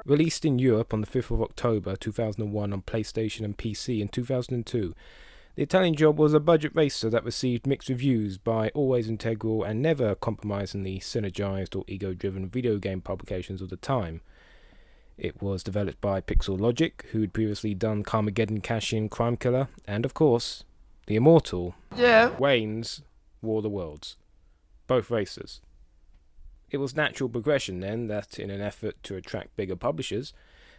Released in Europe on the 5th of October 2001 on PlayStation and PC in 2002, the Italian Job was a budget racer that received mixed reviews by always integral and never compromisingly synergized or ego-driven video game publications of the time. It was developed by Pixel Logic, who'd previously done Carmageddon Cash-In Crime Killer, and of course, the immortal Wayne's War of the Worlds. Both racers. It was natural progression then that in an effort to attract bigger publishers,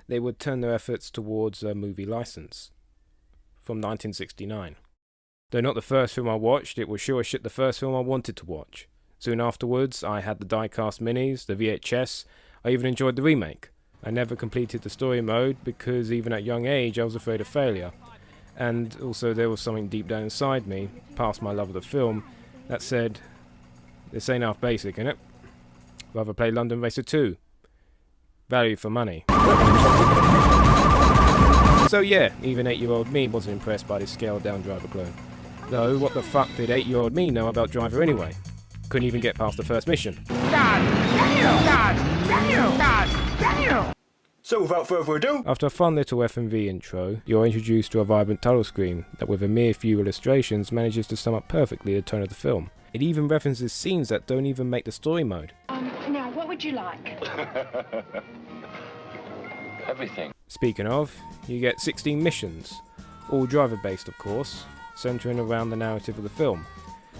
they would turn their efforts towards a movie license. From 1969. Though not the first film I watched, it was sure as shit the first film I wanted to watch. Soon afterwards, I had the die-cast minis, the VHS, I even enjoyed the remake. I never completed the story mode because even at a young age I was afraid of failure. And also there was something deep down inside me, past my love of the film, that said, this ain't half basic, innit? Rather play London Racer 2. Value for money. So yeah, even 8-year-old me wasn't impressed by this scaled down Driver clone. Though, what the fuck did 8-year-old me know about Driver anyway? Couldn't even get past the first mission. So without further ado... After a fun little FMV intro, you're introduced to a vibrant title screen that with a mere few illustrations manages to sum up perfectly the tone of the film. It even references scenes that don't even make the story mode. Now, what would you like? Everything. Speaking of, you get 16 missions, all driver based of course, centering around the narrative of the film.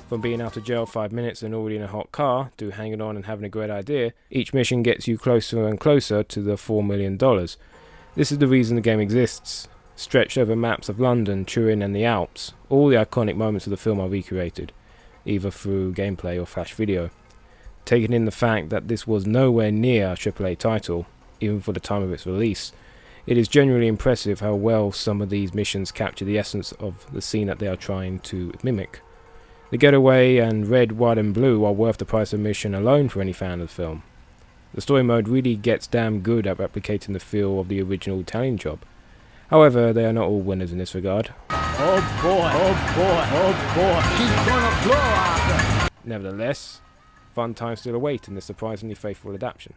From being out of jail 5 minutes and already in a hot car, to hanging on and having a great idea, each mission gets you closer and closer to the $4 million. This is the reason the game exists. Stretched over maps of London, Turin and the Alps, all the iconic moments of the film are recreated, either through gameplay or flash video. Taking in the fact that this was nowhere near a AAA title, even for the time of its release, it is genuinely impressive how well some of these missions capture the essence of the scene that they are trying to mimic. The getaway and red, white and blue are worth the price of admission alone for any fan of the film. The story mode really gets damn good at replicating the feel of the original Italian Job. However, they are not all winners in this regard. Oh boy, oh boy, oh boy, he's gonna blow out. Nevertheless, fun times still await in this surprisingly faithful adaptation.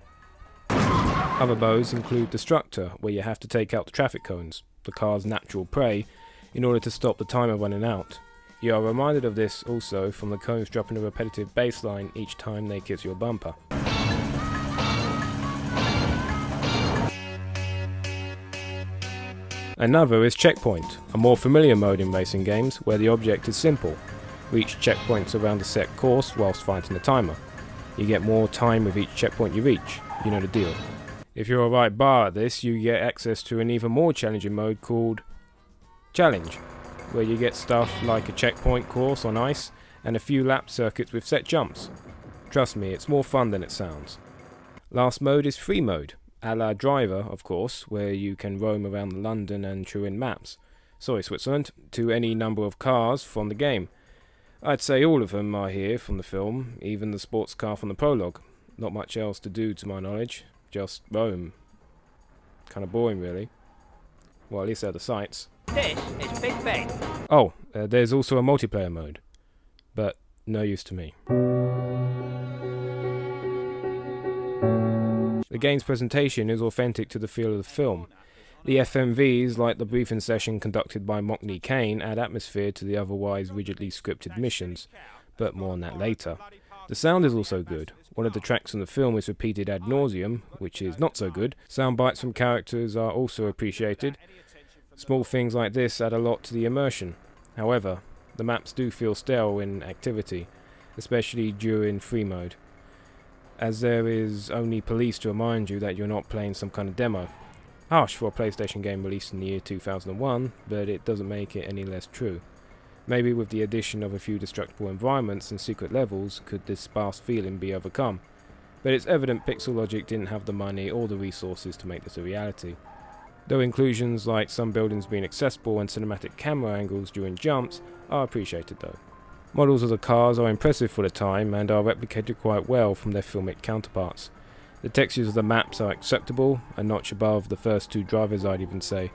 Other bows include Destructor, where you have to take out the traffic cones, the car's natural prey, in order to stop the timer running out. You are reminded of this also from the cones dropping a repetitive bass line each time they kiss your bumper. Another is Checkpoint, a more familiar mode in racing games where the object is simple. Reach checkpoints around a set course whilst fighting the timer. You get more time with each checkpoint you reach, you know the deal. If you're a right bar at this, you get access to an even more challenging mode called Challenge, where you get stuff like a checkpoint course on ice and a few lap circuits with set jumps. Trust me, it's more fun than it sounds. Last mode is Free Mode, a la Driver of course, where you can roam around the London and Turin maps, Switzerland, to any number of cars from the game. I'd say all of them are here from the film, even the sports car from the prologue. Not much else to do to my knowledge, just roam. Kinda boring really. Well, at least they're the sights. This is Big Ben. Oh, there's also a multiplayer mode, but no use to me. The game's presentation is authentic to the feel of the film. The FMVs, like the briefing session conducted by Mockney Kane, add atmosphere to the otherwise rigidly scripted missions, but more on that later. The sound is also good. One of the tracks in the film is repeated ad nauseum, which is not so good. Sound bites from characters are also appreciated. Small things like this add a lot to the immersion. However, the maps do feel stale in activity, especially during free mode, as there is only police to remind you that you're not playing some kind of demo. Harsh for a PlayStation game released in the year 2001, but it doesn't make it any less true. Maybe with the addition of a few destructible environments and secret levels could this sparse feeling be overcome, but it's evident Pixel Logic didn't have the money or the resources to make this a reality. Though inclusions like some buildings being accessible and cinematic camera angles during jumps are appreciated though. Models of the cars are impressive for the time and are replicated quite well from their filmic counterparts. The textures of the maps are acceptable, a notch above the first two Drivers I'd even say.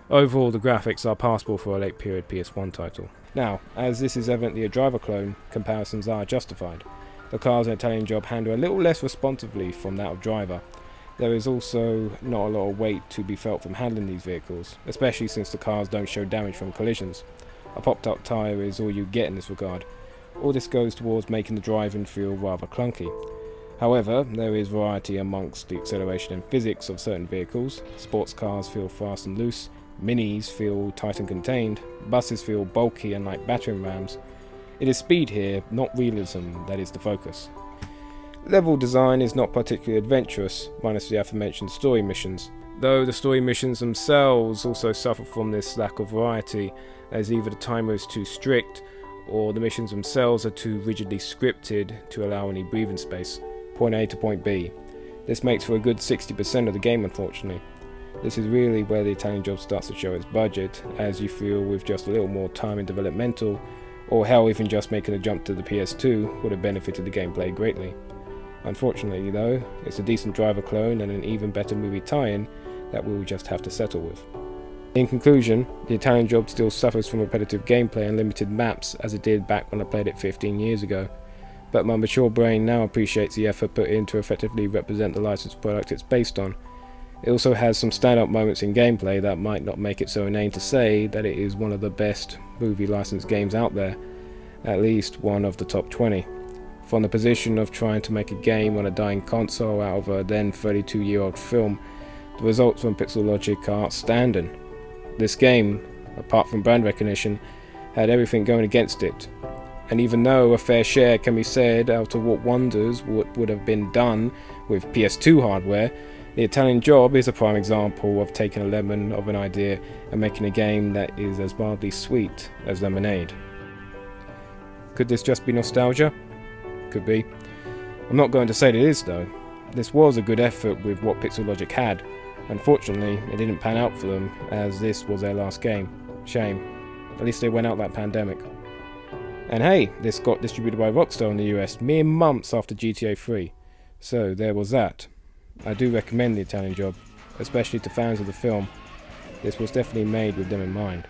Overall the graphics are passable for a late period PS1 title. Now, as this is evidently a Driver clone, comparisons are justified. The cars in Italian Job handle a little less responsively from that of Driver. There is also not a lot of weight to be felt from handling these vehicles, especially since the cars don't show damage from collisions. A popped up tyre is all you get in this regard. All this goes towards making the driving feel rather clunky. However, there is variety amongst the acceleration and physics of certain vehicles. Sports cars feel fast and loose, minis feel tight and contained, buses feel bulky and like battering rams. It is speed here, not realism, that is the focus. Level design is not particularly adventurous, minus the aforementioned story missions, though the story missions themselves also suffer from this lack of variety, as either the timer is too strict, or the missions themselves are too rigidly scripted to allow any breathing space. Point A to point B. This makes for a good 60% of the game, unfortunately. This is really where the Italian job starts to show its budget, as you feel with just a little more time in developmental, or hell, even just making a jump to the PS2 would have benefited the gameplay greatly. Unfortunately though, it's a decent driver clone and an even better movie tie-in that we'll just have to settle with. In conclusion, the Italian job still suffers from repetitive gameplay and limited maps as it did back when I played it 15 years ago, but my mature brain now appreciates the effort put in to effectively represent the licensed product it's based on. It also has some stand-up moments in gameplay that might not make it so inane to say that it is one of the best movie licensed games out there, at least one of the top 20. From the position of trying to make a game on a dying console out of a then 32-year-old film, the results from Pixel Logic are outstanding. This game, apart from brand recognition, had everything going against it, and even though a fair share can be said out of what wonders would have been done with PS2 hardware, the Italian job is a prime example of taking a lemon of an idea and making a game that is as mildly sweet as lemonade. Could this just be nostalgia? Could be. I'm not going to say that it is though. This was a good effort with what Pixel Logic had. Unfortunately, it didn't pan out for them, as this was their last game. Shame. At least they went out that pandemic. And hey, this got distributed by Rockstar in the US mere months after GTA 3. So there was that. I do recommend the Italian job, especially to fans of the film. This was definitely made with them in mind.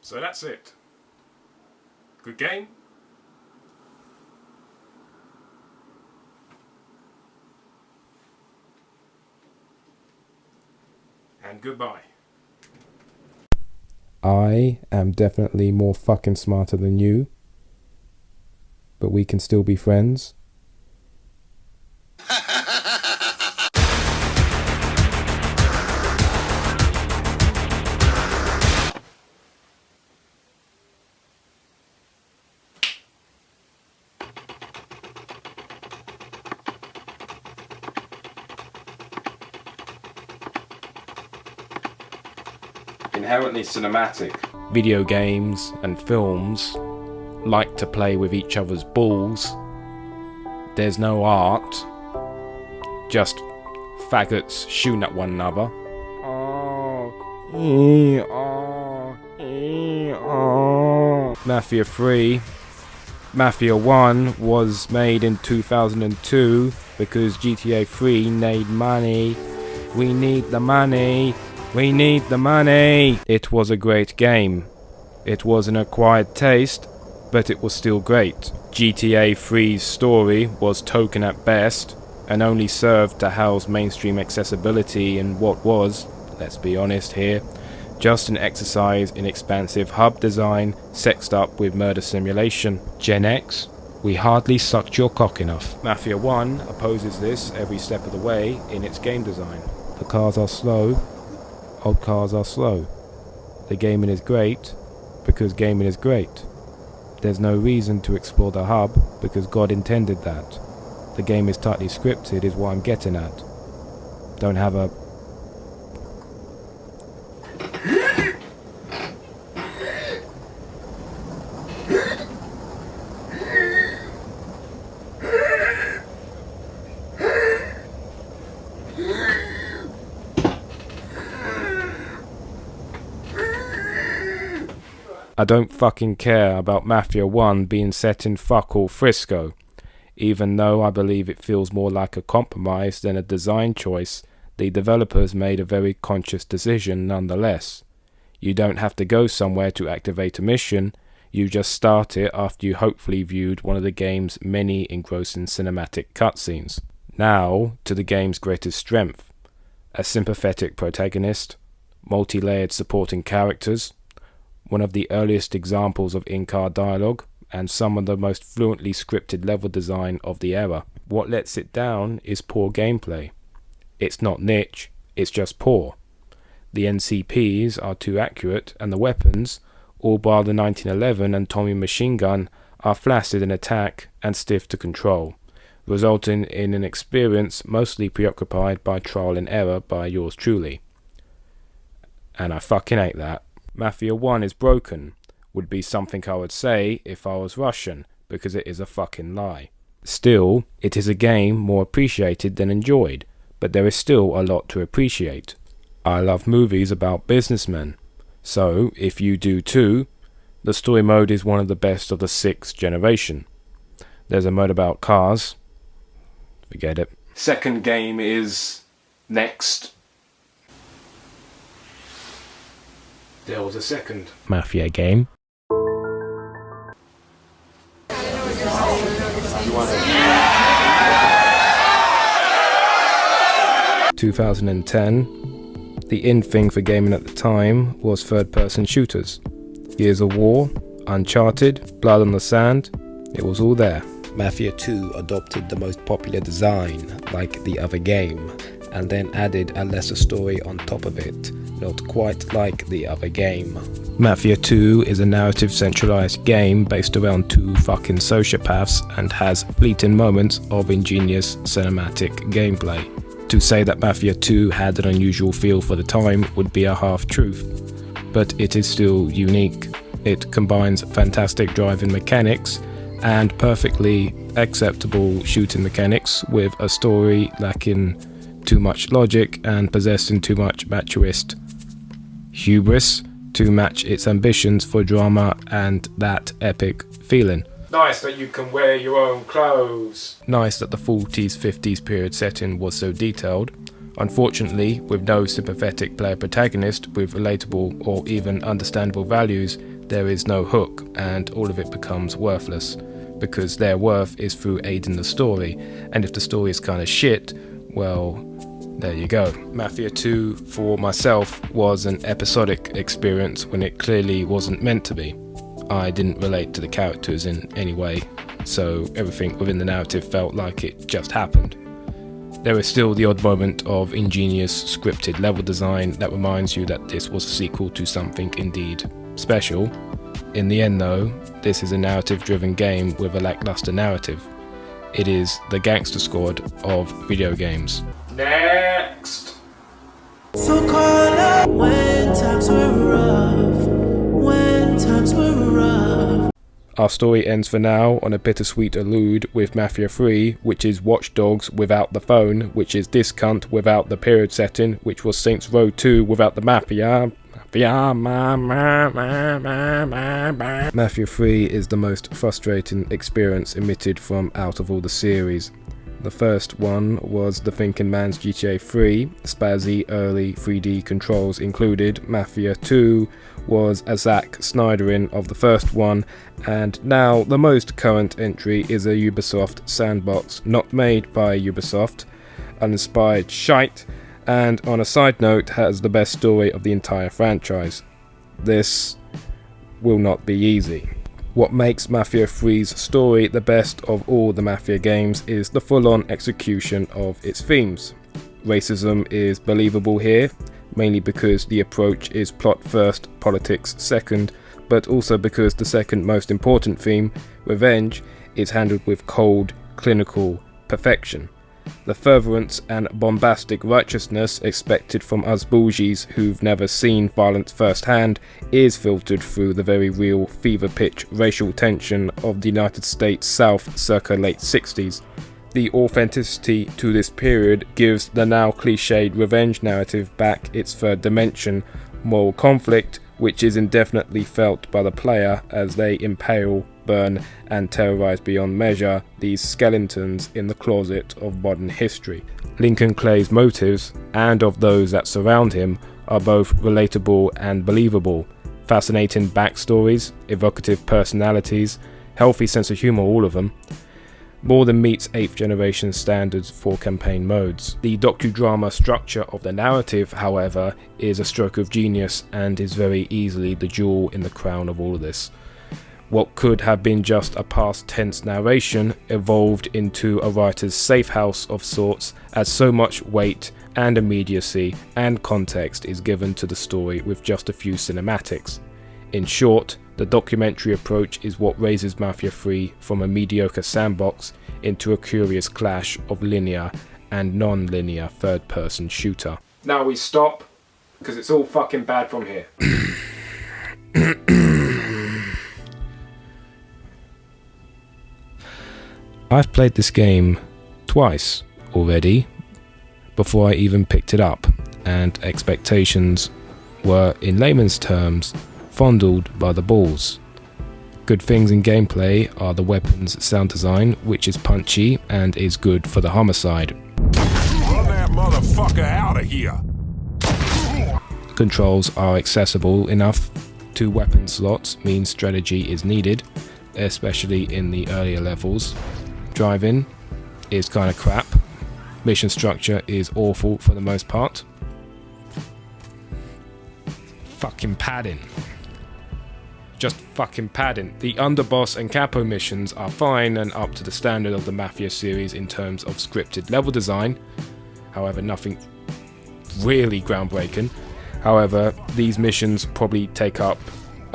So that's it. Good game? And goodbye. I am definitely more fucking smarter than you, but we can still be friends. Inherently cinematic. Video games and films like to play with each other's balls. There's no art, just faggots shooting at one another. Mafia 3. Mafia 1 was made in 2002 because GTA 3 need money. We need the money. We need the money! It was a great game. It was an acquired taste, but it was still great. GTA 3's story was token at best, and only served to house mainstream accessibility in what was, let's be honest here, just an exercise in expansive hub design sexed up with murder simulation. Gen X, we hardly sucked your cock enough. Mafia 1 opposes this every step of the way in its game design. The cars are slow. Old cars are slow. The gaming is great because gaming is great. There's no reason to explore the hub because God intended that. The game is tightly scripted is what I'm getting at. Don't have a... I don't fucking care about Mafia 1 being set in fuck all Frisco. Even though I believe it feels more like a compromise than a design choice, the developers made a very conscious decision nonetheless. You don't have to go somewhere to activate a mission, you just start it after you hopefully viewed one of the game's many engrossing cinematic cutscenes. Now to the game's greatest strength: a sympathetic protagonist, multi-layered supporting characters, one of the earliest examples of in-car dialogue, and some of the most fluently scripted level design of the era. What lets it down is poor gameplay. It's not niche, it's just poor. The NCPs are too accurate, and the weapons, all bar the 1911 and Tommy machine gun, are flaccid in attack and stiff to control, resulting in an experience mostly preoccupied by trial and error by yours truly. And I fucking hate that. Mafia 1 is broken, would be something I would say if I was Russian, because it is a fucking lie. Still, it is a game more appreciated than enjoyed, but there is still a lot to appreciate. I love movies about businessmen, so if you do too, the story mode is one of the best of the 6th generation. There's a mode about cars. Forget it. Second game is next. There was a second Mafia game. 2010, the in thing for gaming at the time was third-person shooters. Gears of War, Uncharted, Blood on the Sand, it was all there. Mafia II adopted the most popular design, like the other game, and then added a lesser story on top of it, not quite like the other game. Mafia 2 is a narrative centralized game based around 2 fucking sociopaths and has fleeting moments of ingenious cinematic gameplay. To say that Mafia 2 had an unusual feel for the time would be a half-truth, but it is still unique. It combines fantastic driving mechanics and perfectly acceptable shooting mechanics with a story lacking too much logic and possessing too much machoist hubris to match its ambitions for drama and that epic feeling. Nice that you can wear your own clothes. Nice that the 40s, 50s period setting was so detailed. Unfortunately, with no sympathetic player protagonist with relatable or even understandable values, there is no hook, and all of it becomes worthless, because their worth is through aiding the story, and if the story is kinda shit, well, there you go. Mafia 2, for myself, was an episodic experience when it clearly wasn't meant to be. I didn't relate to the characters in any way, so everything within the narrative felt like it just happened. There is still the odd moment of ingenious scripted level design that reminds you that this was a sequel to something indeed special. In the end though, this is a narrative-driven game with a lackluster narrative. It is the gangster squad of video games. Next! So call up when times were rough, when times were rough. Our story ends for now on a bittersweet allude with Mafia 3, which is Watch Dogs without the phone, which is this cunt without the period setting, which was Saints Row 2 without the Mafia. Mafia 3 is the most frustrating experience emitted from out of all the series. The first one was the thinking man's GTA 3, spazzy early 3D controls included. Mafia 2 was a Zack Snydering of the first one, and now the most current entry is a Ubisoft sandbox, not made by Ubisoft, uninspired shite, and on a side note has the best story of the entire franchise. This will not be easy. What makes Mafia 3's story the best of all the Mafia games is the full-on execution of its themes. Racism is believable here, mainly because the approach is plot first, politics second, but also because the second most important theme, revenge, is handled with cold, clinical perfection. The fervence and bombastic righteousness expected from us bougies who've never seen violence firsthand is filtered through the very real fever-pitch racial tension of the United States South circa late 60s. The authenticity to this period gives the now cliched revenge narrative back its third dimension, moral conflict, which is indefinitely felt by the player as they impale, burn, and terrorize beyond measure these skeletons in the closet of modern history. Lincoln Clay's motives, and of those that surround him, are both relatable and believable. Fascinating backstories, evocative personalities, healthy sense of humor, all of them. more than meets 8th generation standards for campaign modes. The docudrama structure of the narrative, however, is a stroke of genius and is very easily the jewel in the crown of all of this. What could have been just a past tense narration evolved into a writer's safe house of sorts, as so much weight and immediacy and context is given to the story with just a few cinematics. In short, the documentary approach is what raises Mafia III from a mediocre sandbox into a curious clash of linear and non-linear third-person shooter. Now we stop, because it's all fucking bad from here. I've played this game twice already before I even picked it up, and expectations were, in layman's terms, fondled by the balls. Good things in gameplay are the weapons sound design, which is punchy and is good for the homicide. Run that motherfucker out of here! Controls are accessible enough. 2 weapon slots means strategy is needed, especially in the earlier levels. Drivin is kinda crap. Mission structure is awful for the most part. Fucking padding. Just fucking padding. The underboss and capo missions are fine and up to the standard of the Mafia series in terms of scripted level design. However, nothing really groundbreaking. However, these missions probably take up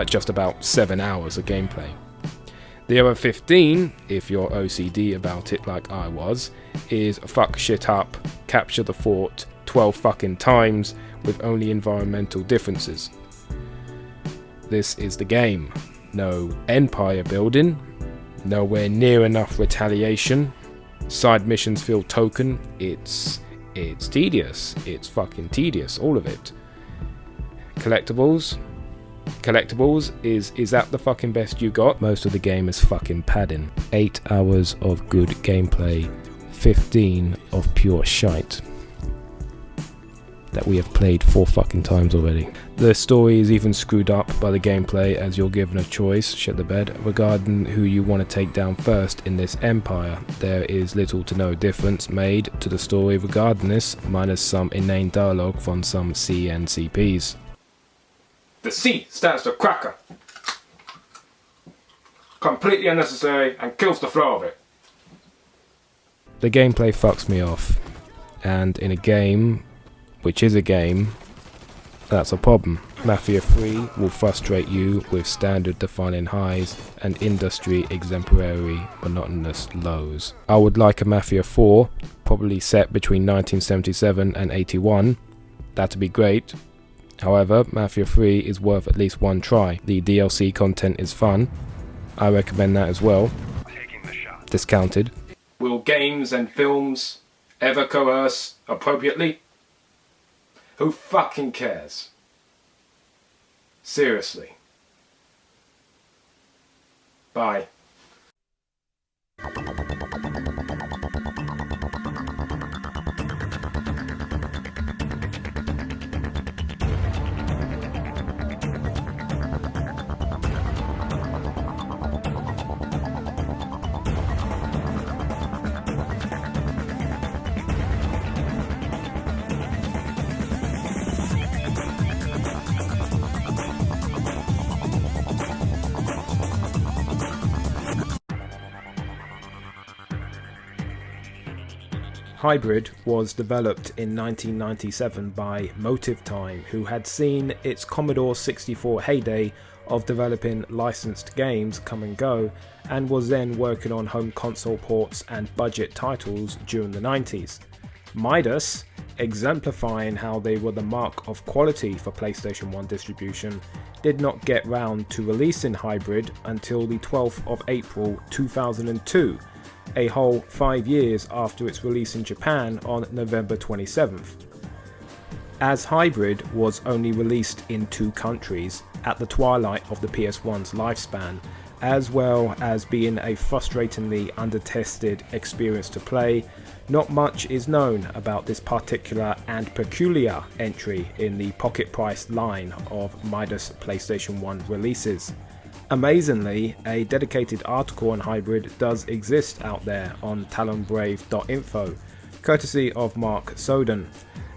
just about 7 hours of gameplay. The other 15, if you're OCD about it like I was, is fuck shit up, capture the fort 12 fucking times with only environmental differences. This is the game. No empire building, nowhere near enough retaliation, side missions feel token, it's tedious, it's fucking tedious, all of it. Collectibles, is that the fucking best you got? Most of the game is fucking padding. 8 hours of good gameplay, 15 of pure shite that we have played 4 fucking times already. The story is even screwed up by the gameplay, as you're given a choice, shit the bed, regarding who you want to take down first in this empire. There is little to no difference made to the story regarding this, minus some inane dialogue from some CNCPs. The C stands for cracker. Completely unnecessary and kills the flow of it. The gameplay fucks me off, and in a game, which is a game, that's a problem. Mafia III will frustrate you with standard defining highs and industry exemplary monotonous lows. I would like a Mafia IV, probably set between 1977 and 81, that'd be great. However, Mafia III is worth at least one try. The DLC content is fun, I recommend that as well. Discounted. Will games and films ever coerce appropriately? Who fucking cares? Seriously. Bye. Hybrid was developed in 1997 by Motive Time, who had seen its Commodore 64 heyday of developing licensed games come and go, and was then working on home console ports and budget titles during the 90s. Midas, exemplifying how they were the mark of quality for PlayStation 1 distribution, did not get round to releasing Hybrid until the 12th of April 2002, a whole 5 years after its release in Japan on November 27th. As Hybrid was only released in 2 countries at the twilight of the PS1's lifespan, as well as being a frustratingly undertested experience to play, not much is known about this particular and peculiar entry in the pocket price line of Midas PlayStation 1 releases. Amazingly, a dedicated article on Hybrid does exist out there on talonbrave.info, courtesy of Mark Soden,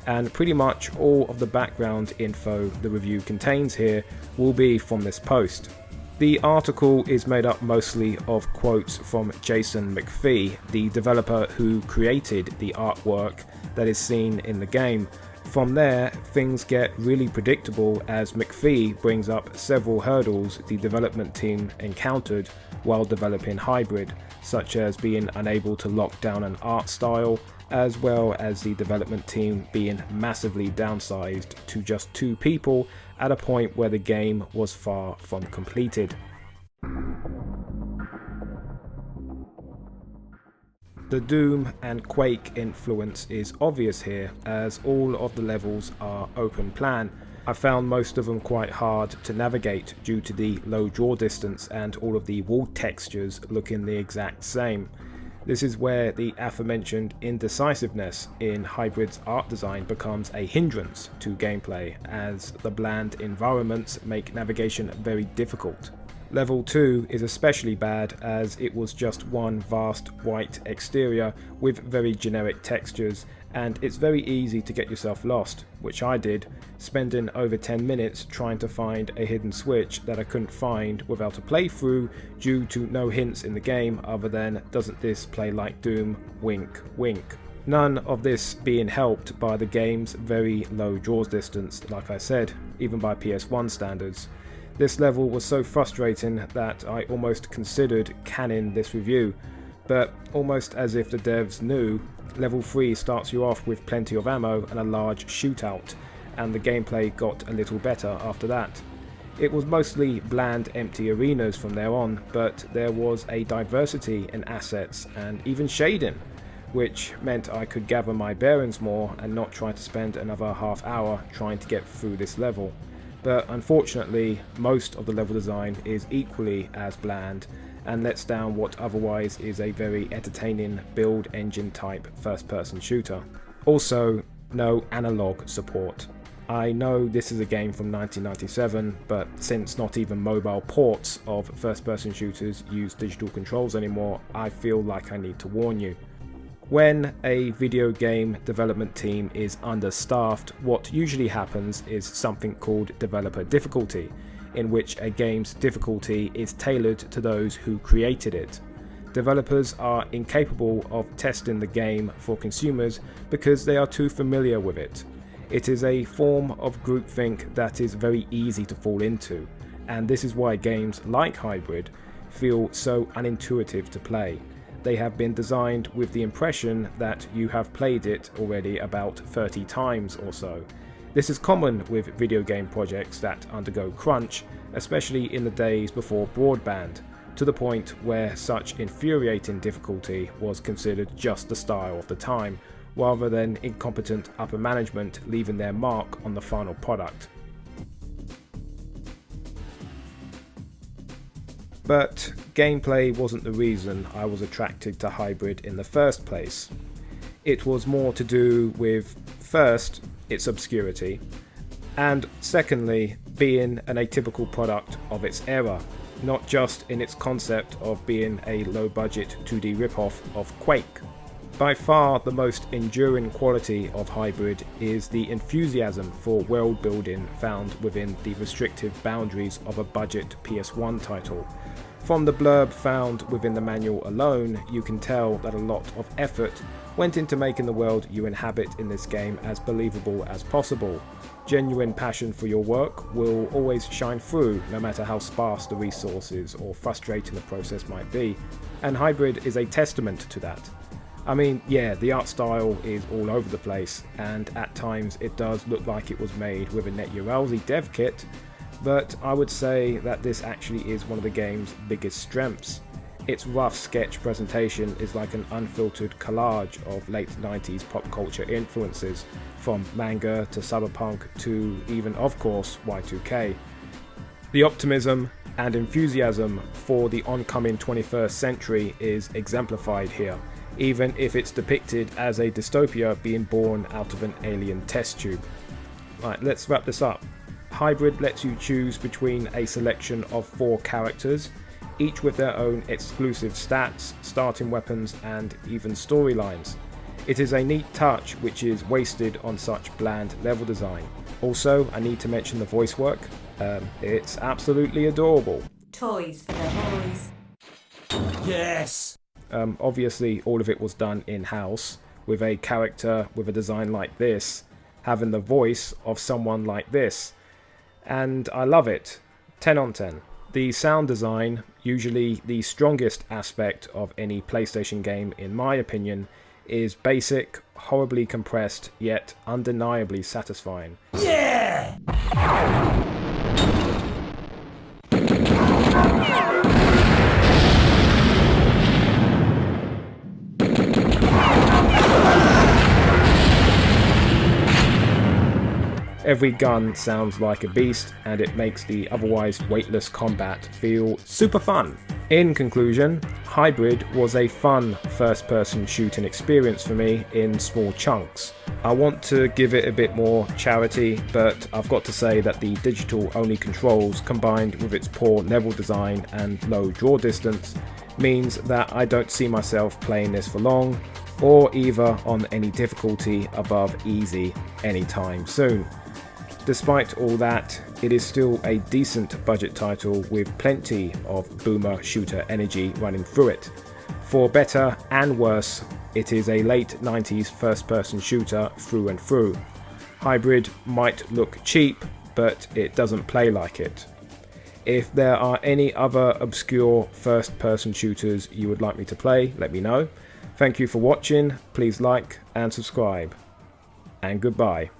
and pretty much all of the background info the review contains here will be from this post. The article is made up mostly of quotes from Jason McPhee, the developer who created the artwork that is seen in the game. From there, things get really predictable as McPhee brings up several hurdles the development team encountered while developing Hybrid, such as being unable to lock down an art style, as well as the development team being massively downsized to just 2 people at a point where the game was far from completed. The Doom and Quake influence is obvious here, as all of the levels are open plan. I found most of them quite hard to navigate due to the low draw distance and all of the wall textures looking the exact same. This is where the aforementioned indecisiveness in Hybrid's art design becomes a hindrance to gameplay, as the bland environments make navigation very difficult. Level 2 is especially bad as it was just one vast white exterior with very generic textures, and it's very easy to get yourself lost, which I did, spending over 10 minutes trying to find a hidden switch that I couldn't find without a playthrough due to no hints in the game other than "doesn't this play like Doom? Wink wink." None of this being helped by the game's very low draws distance, like I said, even by PS1 standards. This level was so frustrating that I almost considered canning this review, but almost as if the devs knew, level 3 starts you off with plenty of ammo and a large shootout, and the gameplay got a little better after that. It was mostly bland empty arenas from there on, but there was a diversity in assets and even shading, which meant I could gather my bearings more and not try to spend another half hour trying to get through this level. But unfortunately, most of the level design is equally as bland and lets down what otherwise is a very entertaining build engine type first person shooter. Also, no analog support. I know this is a game from 1997, but since not even mobile ports of first person shooters use digital controls anymore, I feel like I need to warn you. When a video game development team is understaffed, what usually happens is something called developer difficulty, in which a game's difficulty is tailored to those who created it. Developers are incapable of testing the game for consumers because they are too familiar with it. It is a form of groupthink that is very easy to fall into, and this is why games like Hybrid feel so unintuitive to play. They have been designed with the impression that you have played it already about 30 times or so. This is common with video game projects that undergo crunch, especially in the days before broadband, to the point where such infuriating difficulty was considered just the style of the time, rather than incompetent upper management leaving their mark on the final product. But gameplay wasn't the reason I was attracted to Hybrid in the first place. It was more to do with, first, its obscurity, and secondly, being an atypical product of its era, not just in its concept of being a low-budget 2D ripoff of Quake. By far the most enduring quality of Hybrid is the enthusiasm for world building found within the restrictive boundaries of a budget PS1 title. From the blurb found within the manual alone, you can tell that a lot of effort went into making the world you inhabit in this game as believable as possible. Genuine passion for your work will always shine through, no matter how sparse the resources or frustrating the process might be, and Hybrid is a testament to that. I mean, yeah, the art style is all over the place, and at times it does look like it was made with a NetURLZ dev kit, but I would say that this actually is one of the game's biggest strengths. Its rough sketch presentation is like an unfiltered collage of late 90s pop culture influences, from manga to cyberpunk to even, of course, Y2K. The optimism and enthusiasm for the oncoming 21st century is exemplified here, even if it's depicted as a dystopia being born out of an alien test tube. Right, let's wrap this up. Hybrid lets you choose between a selection of 4 characters, each with their own exclusive stats, starting weapons and even storylines. It is a neat touch which is wasted on such bland level design. Also, I need to mention the voice work. It's absolutely adorable. Toys for the boys. Yes! Obviously, all of it was done in-house, with a character with a design like this, having the voice of someone like this. And I love it. 10 on 10. The sound design, usually the strongest aspect of any PlayStation game in my opinion, is basic, horribly compressed, yet undeniably satisfying. Yeah! Every gun sounds like a beast, and it makes the otherwise weightless combat feel super fun. In conclusion, Hybrid was a fun first-person shooting experience for me in small chunks. I want to give it a bit more charity, but I've got to say that the digital-only controls combined with its poor level design and low draw distance means that I don't see myself playing this for long, or either on any difficulty above easy anytime soon. Despite all that, it is still a decent budget title with plenty of boomer shooter energy running through it. For better and worse, it is a late 90s first-person shooter through and through. Hybrid might look cheap, but it doesn't play like it. If there are any other obscure first-person shooters you would like me to play, let me know. Thank you for watching, please like and subscribe. And goodbye.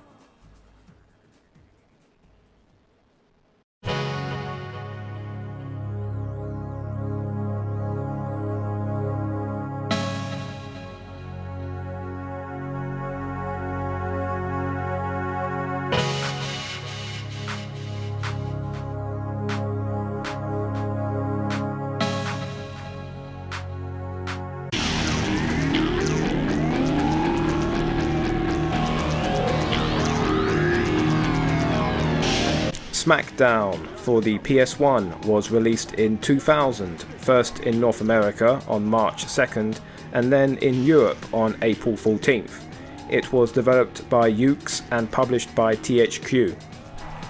Smackdown for the PS1 was released in 2000, first in North America on March 2nd and then in Europe on April 14th. It was developed by Yuke's and published by THQ.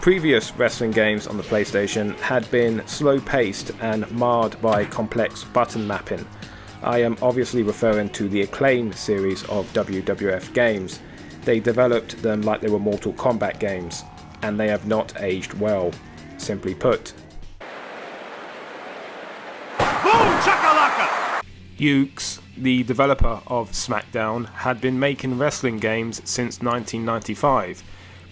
Previous wrestling games on the PlayStation had been slow-paced and marred by complex button mapping. I am obviously referring to the Acclaim series of WWF games. They developed them like they were Mortal Kombat games, and they have not aged well, simply put. Boom chakalaka! Yuke's, the developer of Smackdown, had been making wrestling games since 1995,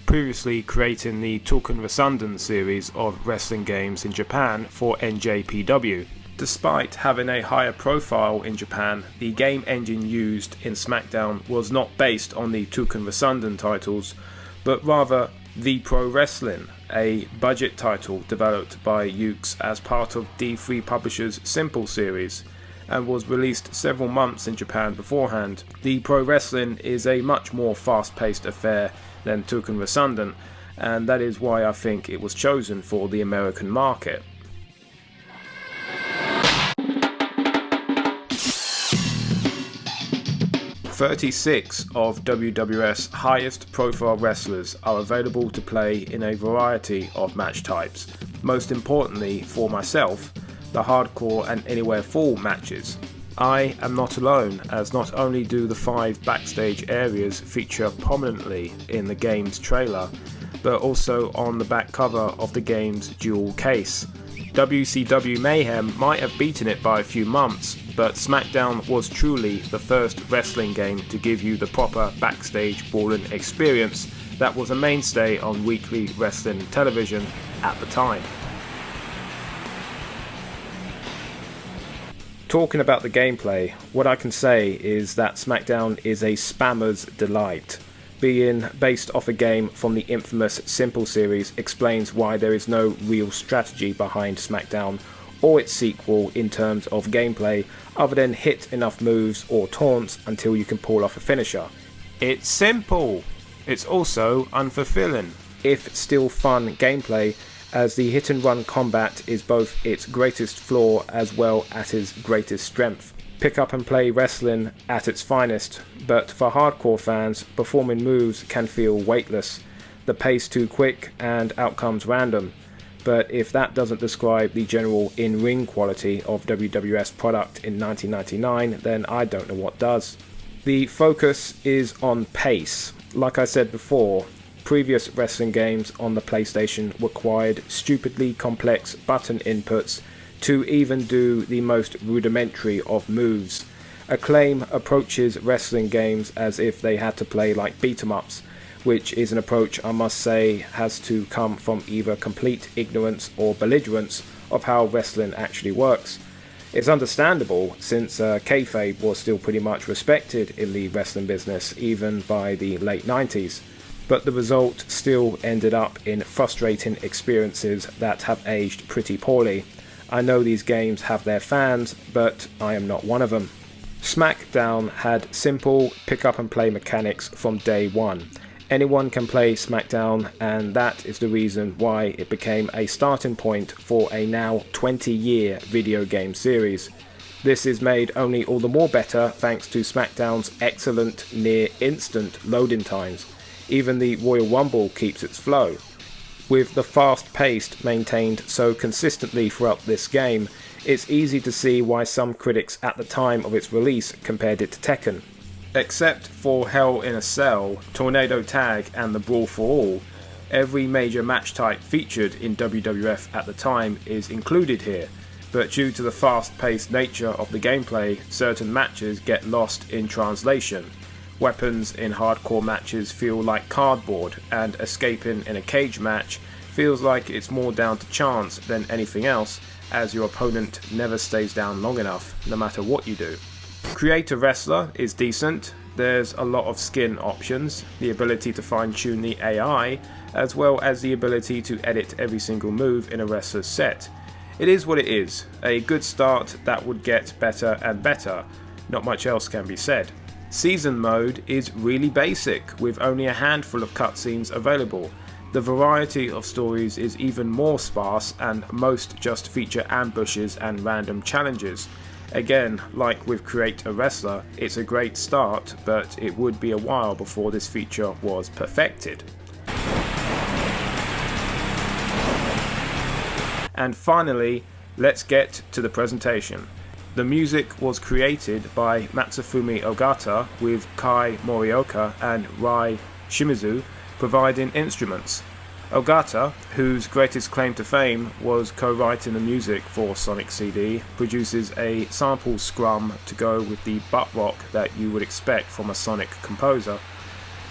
previously creating the Touken Resanden series of wrestling games in Japan for NJPW. Despite having a higher profile in Japan, the game engine used in Smackdown was not based on the Touken Resanden titles, but rather The Pro Wrestling, a budget title developed by Yuke's as part of D3 Publishers' Simple series, and was released several months in Japan beforehand. The Pro Wrestling is a much more fast-paced affair than Touken Resanden, and that is why I think it was chosen for the American market. 36 of WWF's highest profile wrestlers are available to play in a variety of match types. Most importantly for myself, the hardcore and anywhere full matches. I am not alone, as not only do the 5 backstage areas feature prominently in the game's trailer, but also on the back cover of the game's dual case. WCW Mayhem might have beaten it by a few months, but Smackdown was truly the first wrestling game to give you the proper backstage brawling experience that was a mainstay on weekly wrestling television at the time. Talking about the gameplay, what I can say is that Smackdown is a spammer's delight. Being based off a game from the infamous Simple series explains why there is no real strategy behind Smackdown or its sequel in terms of gameplay other than hit enough moves or taunts until you can pull off a finisher. It's simple. It's also unfulfilling. if still fun gameplay, as the hit and run combat is both its greatest flaw as well as its greatest strength. Pick up and play wrestling at its finest, but for hardcore fans, performing moves can feel weightless, the pace too quick and outcomes random. But if that doesn't describe the general in-ring quality of WWF's product in 1999, then I don't know what does. The focus is on pace. Like I said before, previous wrestling games on the PlayStation required stupidly complex button inputs to even do the most rudimentary of moves. Acclaim approaches wrestling games as if they had to play like beat-em-ups, which is an approach I must say has to come from either complete ignorance or belligerence of how wrestling actually works. It's understandable, since kayfabe was still pretty much respected in the wrestling business even by the late 90s, but the result still ended up in frustrating experiences that have aged pretty poorly. I know these games have their fans, but I am not one of them. Smackdown had simple pick-up and play mechanics from day one. Anyone can play Smackdown, and that is the reason why it became a starting point for a now 20-year video game series. This is made only all the more better thanks to Smackdown's excellent near-instant loading times. Even the Royal Rumble keeps its flow. With the fast pace maintained so consistently throughout this game, it's easy to see why some critics at the time of its release compared it to Tekken. Except for Hell in a Cell, Tornado Tag and the Brawl for All, every major match type featured in WWF at the time is included here, but due to the fast-paced nature of the gameplay, certain matches get lost in translation. Weapons in hardcore matches feel like cardboard, and escaping in a cage match feels like it's more down to chance than anything else, as your opponent never stays down long enough, no matter what you do. Create a Wrestler is decent. There's a lot of skin options, the ability to fine-tune the AI, as well as the ability to edit every single move in a wrestler's set. It is what it is, a good start that would get better and better, not much else can be said. Season mode is really basic, with only a handful of cutscenes available. The variety of stories is even more sparse, and most just feature ambushes and random challenges. Again, like with Create a Wrestler, it's a great start, but it would be a while before this feature was perfected. And finally, let's get to the presentation. The music was created by Matsufumi Ogata, with Kai Morioka and Rai Shimizu providing instruments. Ogata, whose greatest claim to fame was co-writing the music for Sonic CD, produces a sample scrum to go with the butt rock that you would expect from a Sonic composer.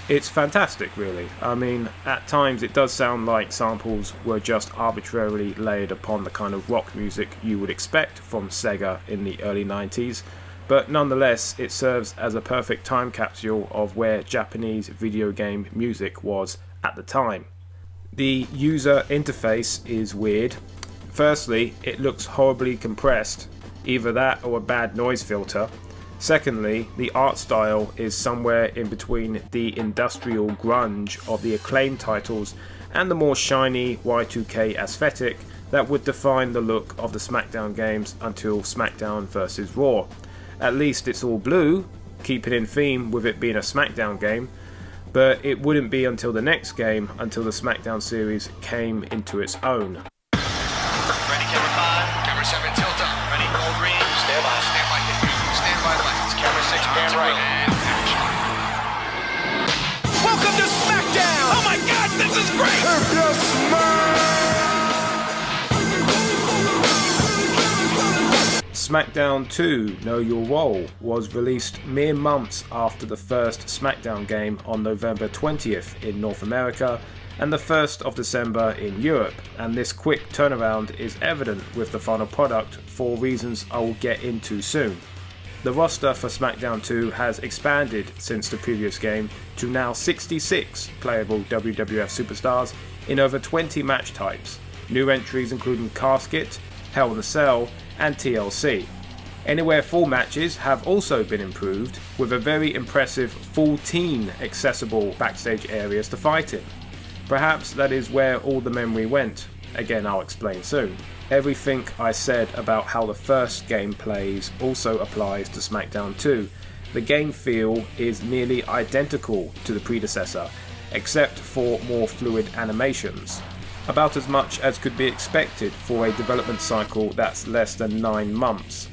It's fantastic, really. I mean, at times it does sound like samples were just arbitrarily laid upon the kind of rock music you would expect from Sega in the early 90s, but nonetheless it serves as a perfect time capsule of where Japanese video game music was at the time. The user interface is weird. Firstly, it looks horribly compressed, either that or a bad noise filter. Secondly, the art style is somewhere in between the industrial grunge of the Acclaim titles and the more shiny Y2K aesthetic that would define the look of the Smackdown games until Smackdown vs. Raw. At least it's all blue, keeping in theme with it being a Smackdown game, but it wouldn't be until the next game until the Smackdown series came into its own. Ready, camera 5, camera 7, tilt up. Ready, hold green, stand by hit, stand by left, camera 6, pan right, and action. Welcome to Smackdown! Oh my god, this is great! If you Smackdown 2 Know Your Role was released mere months after the first Smackdown game on November 20th in North America and the 1st of December in Europe, and this quick turnaround is evident with the final product for reasons I will get into soon. The roster for Smackdown 2 has expanded since the previous game to now 66 playable WWF superstars in over 20 match types, new entries including Casket, Hell in a Cell, and TLC. Anywhere full matches have also been improved, with a very impressive full team accessible backstage areas to fight in. Perhaps that is where all the memory went. Again, I'll explain soon. Everything I said about how the first game plays also applies to Smackdown 2. The game feel is nearly identical to the predecessor, except for more fluid animations. About as much as could be expected for a development cycle that's less than 9 months.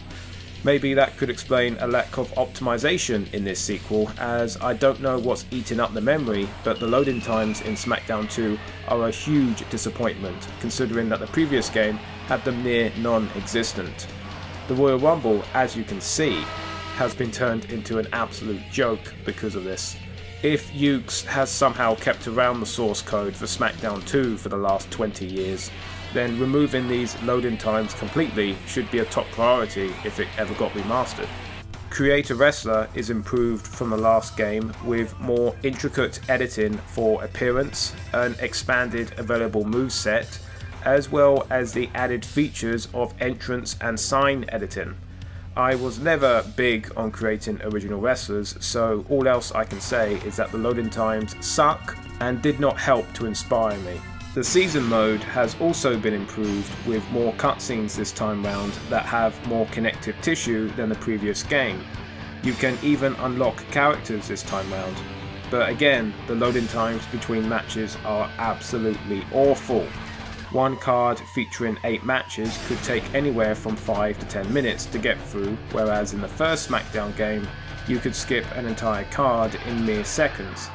Maybe that could explain a lack of optimization in this sequel, as I don't know what's eating up the memory, but the loading times in Smackdown 2 are a huge disappointment, considering that the previous game had them near non-existent. The Royal Rumble, as you can see, has been turned into an absolute joke because of this. If Ukes has somehow kept around the source code for Smackdown 2 for the last 20 years, then removing these loading times completely should be a top priority if it ever got remastered. Create a Wrestler is improved from the last game with more intricate editing for appearance, an expanded available moveset, as well as the added features of entrance and sign editing. I was never big on creating original wrestlers, so all else I can say is that the loading times suck and did not help to inspire me. The season mode has also been improved with more cutscenes this time round that have more connective tissue than the previous game. You can even unlock characters this time round. But again, the loading times between matches are absolutely awful. One card featuring 8 matches could take anywhere from 5 to 10 minutes to get through, whereas in the first Smackdown game, you could skip an entire card in mere seconds.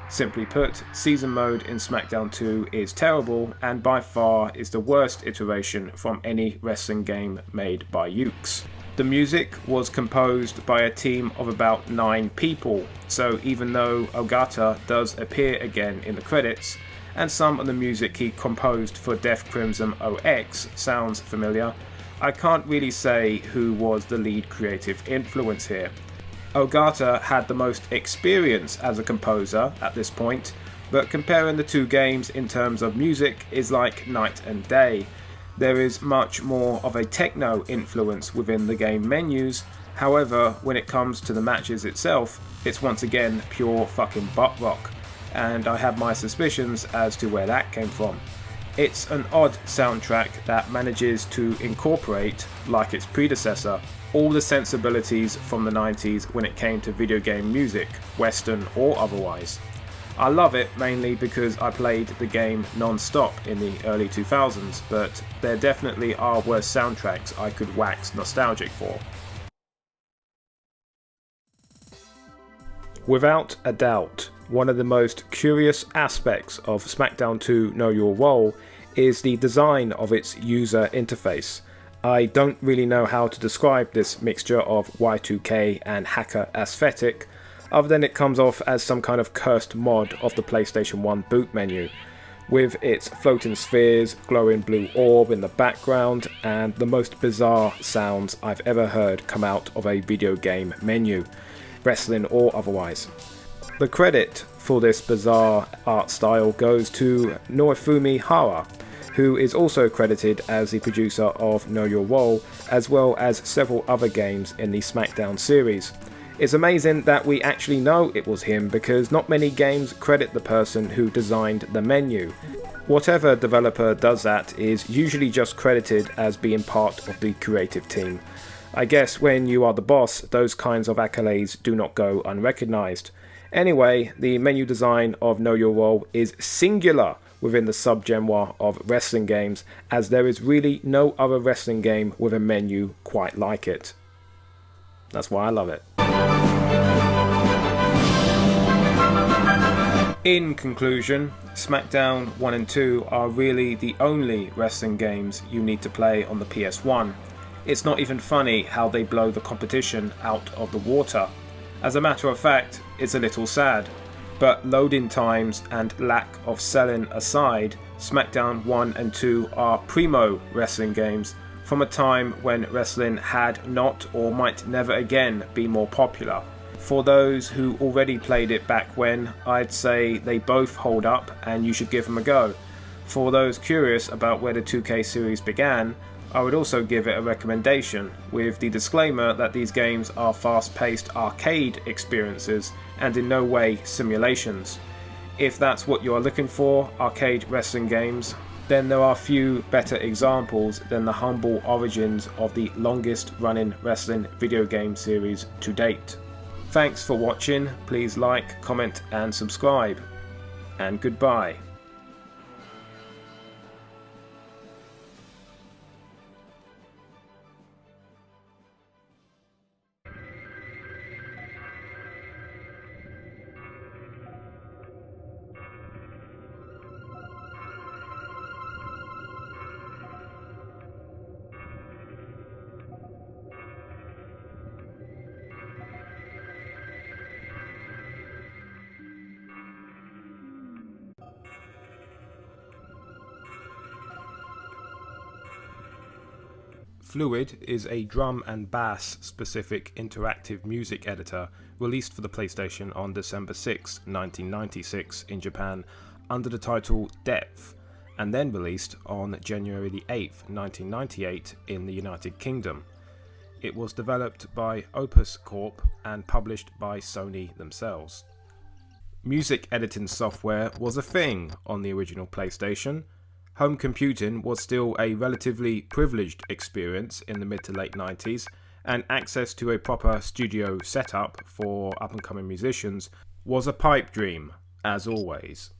Simply put, Season Mode in Smackdown 2 is terrible and by far is the worst iteration from any wrestling game made by Ukes. The music was composed by a team of about 9 people, so even though Ogata does appear again in the credits, and some of the music he composed for Death Crimson OX sounds familiar, I can't really say who was the lead creative influence here. Ogata had the most experience as a composer at this point, but comparing the two games in terms of music is like night and day. There is much more of a techno influence within the game menus, however when it comes to the matches itself, it's once again pure fucking butt rock, and I have my suspicions as to where that came from. It's an odd soundtrack that manages to incorporate, like its predecessor, all the sensibilities from the 90s when it came to video game music, western or otherwise. I love it mainly because I played the game non-stop in the early 2000s, but there definitely are worse soundtracks I could wax nostalgic for. Without a doubt, one of the most curious aspects of Smackdown 2 Know Your Role is the design of its user interface. I don't really know how to describe this mixture of Y2K and hacker aesthetic, other than it comes off as some kind of cursed mod of the PlayStation 1 boot menu, with its floating spheres, glowing blue orb in the background, and the most bizarre sounds I've ever heard come out of a video game menu, wrestling or otherwise. The credit for this bizarre art style goes to Norifumi Hara, who is also credited as the producer of Know Your Role, as well as several other games in the Smackdown series. It's amazing that we actually know it was him, because not many games credit the person who designed the menu. Whatever developer does that is usually just credited as being part of the creative team. I guess when you are the boss, those kinds of accolades do not go unrecognised. Anyway, the menu design of Know Your Role is singular within the subgenre of wrestling games, as there is really no other wrestling game with a menu quite like it. That's why I love it. In conclusion, Smackdown 1 and 2 are really the only wrestling games you need to play on the PS1. It's not even funny how they blow the competition out of the water. As a matter of fact, it's a little sad. But loading times and lack of selling aside, Smackdown 1 and 2 are primo wrestling games from a time when wrestling had not or might never again be more popular. For those who already played it back when, I'd say they both hold up and you should give them a go. For those curious about where the 2K series began, I would also give it a recommendation, with the disclaimer that these games are fast-paced arcade experiences and in no way simulations. If that's what you are looking for, arcade wrestling games, then there are few better examples than the humble origins of the longest running wrestling video game series to date. Thanks for watching, please like, comment and subscribe, and goodbye. Fluid is a drum and bass specific interactive music editor released for the PlayStation on December 6, 1996 in Japan under the title Depth, and then released on January 8, 1998 in the United Kingdom. It was developed by Opus Corp and published by Sony themselves. Music editing software was a thing on the original PlayStation. Home computing was still a relatively privileged experience in the mid to late 90s, and access to a proper studio setup for up-and-coming musicians was a pipe dream, as always.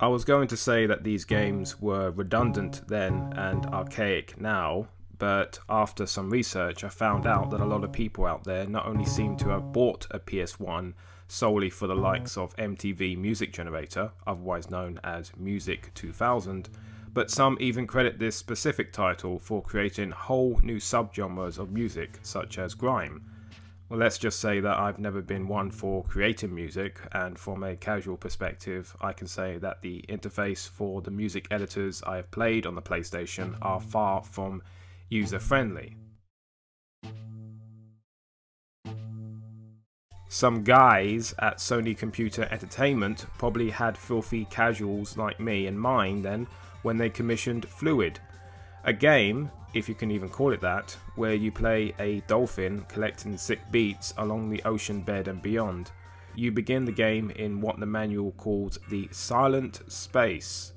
I was going to say that these games were redundant then and archaic now, but after some research I found out that a lot of people out there not only seem to have bought a PS1 solely for the likes of MTV Music Generator, otherwise known as Music 2000, but some even credit this specific title for creating whole new subgenres of music, such as grime. Well, let's just say that I've never been one for creating music, and from a casual perspective, I can say that the interface for the music editors I have played on the PlayStation are far from user-friendly. Some guys at Sony Computer Entertainment probably had filthy casuals like me in mind then, when they commissioned Fluid, a game, if you can even call it that, where you play a dolphin collecting sick beats along the ocean bed and beyond. You begin the game in what the manual calls the Silent Space,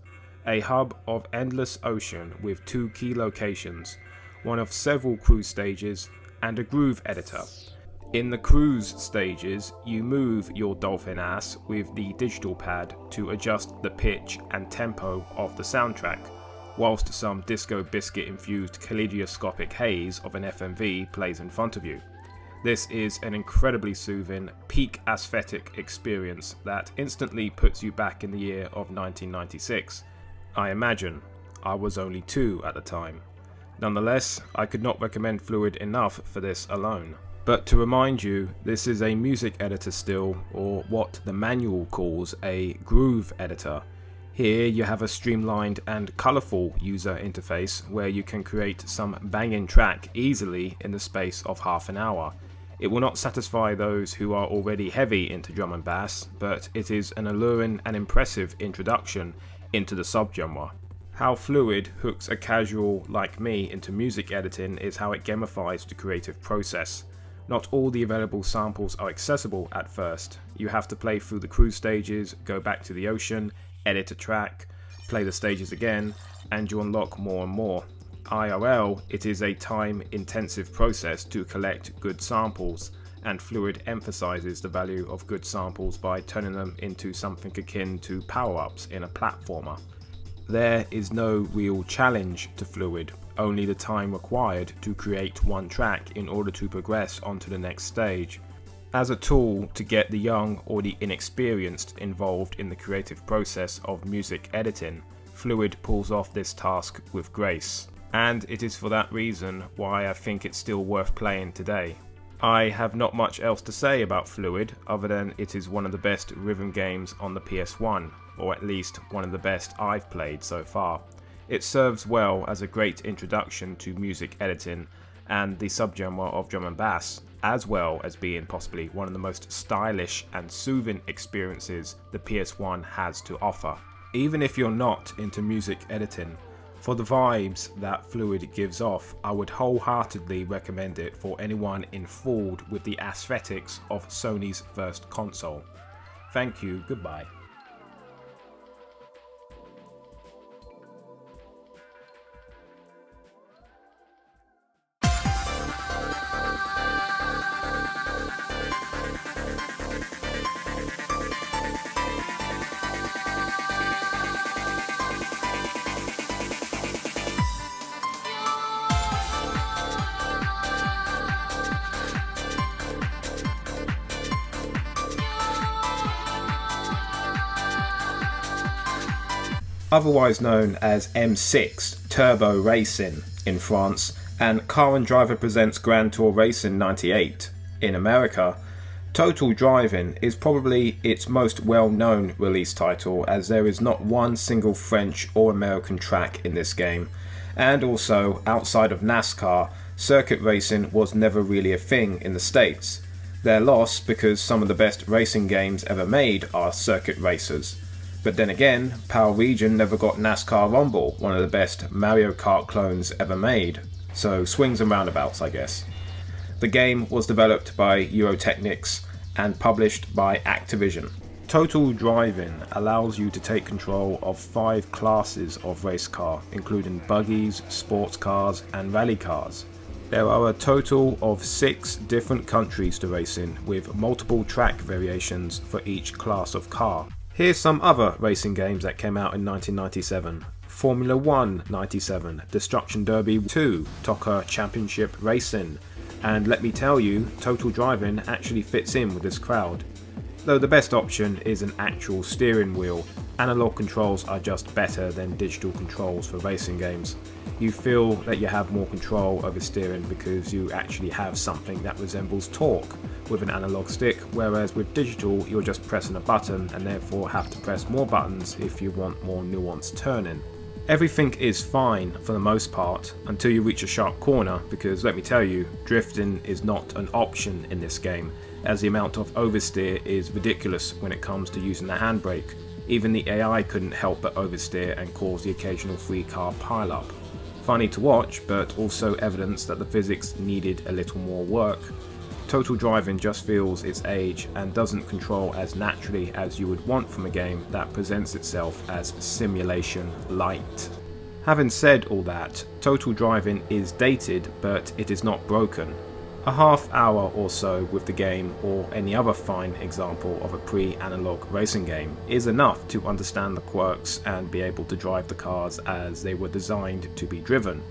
a hub of endless ocean with two key locations, one of several cruise stages and a groove editor. In the cruise stages, you move your dolphin ass with the digital pad to adjust the pitch and tempo of the soundtrack, whilst some disco biscuit infused kaleidoscopic haze of an FMV plays in front of you. This is an incredibly soothing, peak aesthetic experience that instantly puts you back in the year of 1996. I imagine. I was only 2 at the time. Nonetheless, I could not recommend Fluid enough for this alone. But to remind you, this is a music editor still, or what the manual calls a groove editor. Here you have a streamlined and colourful user interface where you can create some banging track easily in the space of half an hour. It will not satisfy those who are already heavy into drum and bass, but it is an alluring and impressive introduction into the subgenre. How Fluid hooks a casual like me into music editing is how it gamifies the creative process. Not all the available samples are accessible at first. You have to play through the cruise stages, go back to the ocean, edit a track, play the stages again, and you unlock more and more. IRL, it is a time-intensive process to collect good samples, and Fluid emphasizes the value of good samples by turning them into something akin to power-ups in a platformer. There is no real challenge to Fluid, only the time required to create one track in order to progress onto the next stage. As a tool to get the young or the inexperienced involved in the creative process of music editing, Fluid pulls off this task with grace, and it is for that reason why I think it's still worth playing today. I have not much else to say about Fluid other than it is one of the best rhythm games on the PS1, or at least one of the best I've played so far. It serves well as a great introduction to music editing and the subgenre of drum and bass, as well as being possibly one of the most stylish and soothing experiences the PS1 has to offer. Even if you're not into music editing, for the vibes that Fluid gives off, I would wholeheartedly recommend it for anyone enthralled with the aesthetics of Sony's first console. Thank you, goodbye. otherwise known as M6 Turbo Racing in France, and Car and Driver presents Grand Tour Racing 98 in America. Total Drivin is probably its most well-known release title, as there is not one single French or American track in this game, and also, outside of NASCAR, circuit racing was never really a thing in the States. They're lost because some of the best racing games ever made are circuit racers. But then again, Power Region never got NASCAR Rumble, one of the best Mario Kart clones ever made. So swings and roundabouts, I guess. The game was developed by Eurotechnics and published by Activision. Total Drivin allows you to take control of 5 classes of race car, including buggies, sports cars and rally cars. There are a total of 6 different countries to race in, with multiple track variations for each class of car. Here's some other racing games that came out in 1997. Formula 1 97, Destruction Derby 2, TOCA Championship Racing, and let me tell you, Total Drivin actually fits in with this crowd. Though the best option is an actual steering wheel, analog controls are just better than digital controls for racing games. You feel that you have more control over steering because you actually have something that resembles torque with an analog stick, whereas with digital you're just pressing a button and therefore have to press more buttons if you want more nuanced turning. Everything is fine for the most part until you reach a sharp corner, because let me tell you, drifting is not an option in this game, as the amount of oversteer is ridiculous when it comes to using the handbrake. Even the AI couldn't help but oversteer and cause the occasional free car pile-up. Funny to watch, but also evidence that the physics needed a little more work. Total Drivin just feels its age and doesn't control as naturally as you would want from a game that presents itself as simulation light. Having said all that, Total Drivin is dated, but it is not broken. A half hour or so with the game, or any other fine example of a pre-analog racing game, is enough to understand the quirks and be able to drive the cars as they were designed to be driven.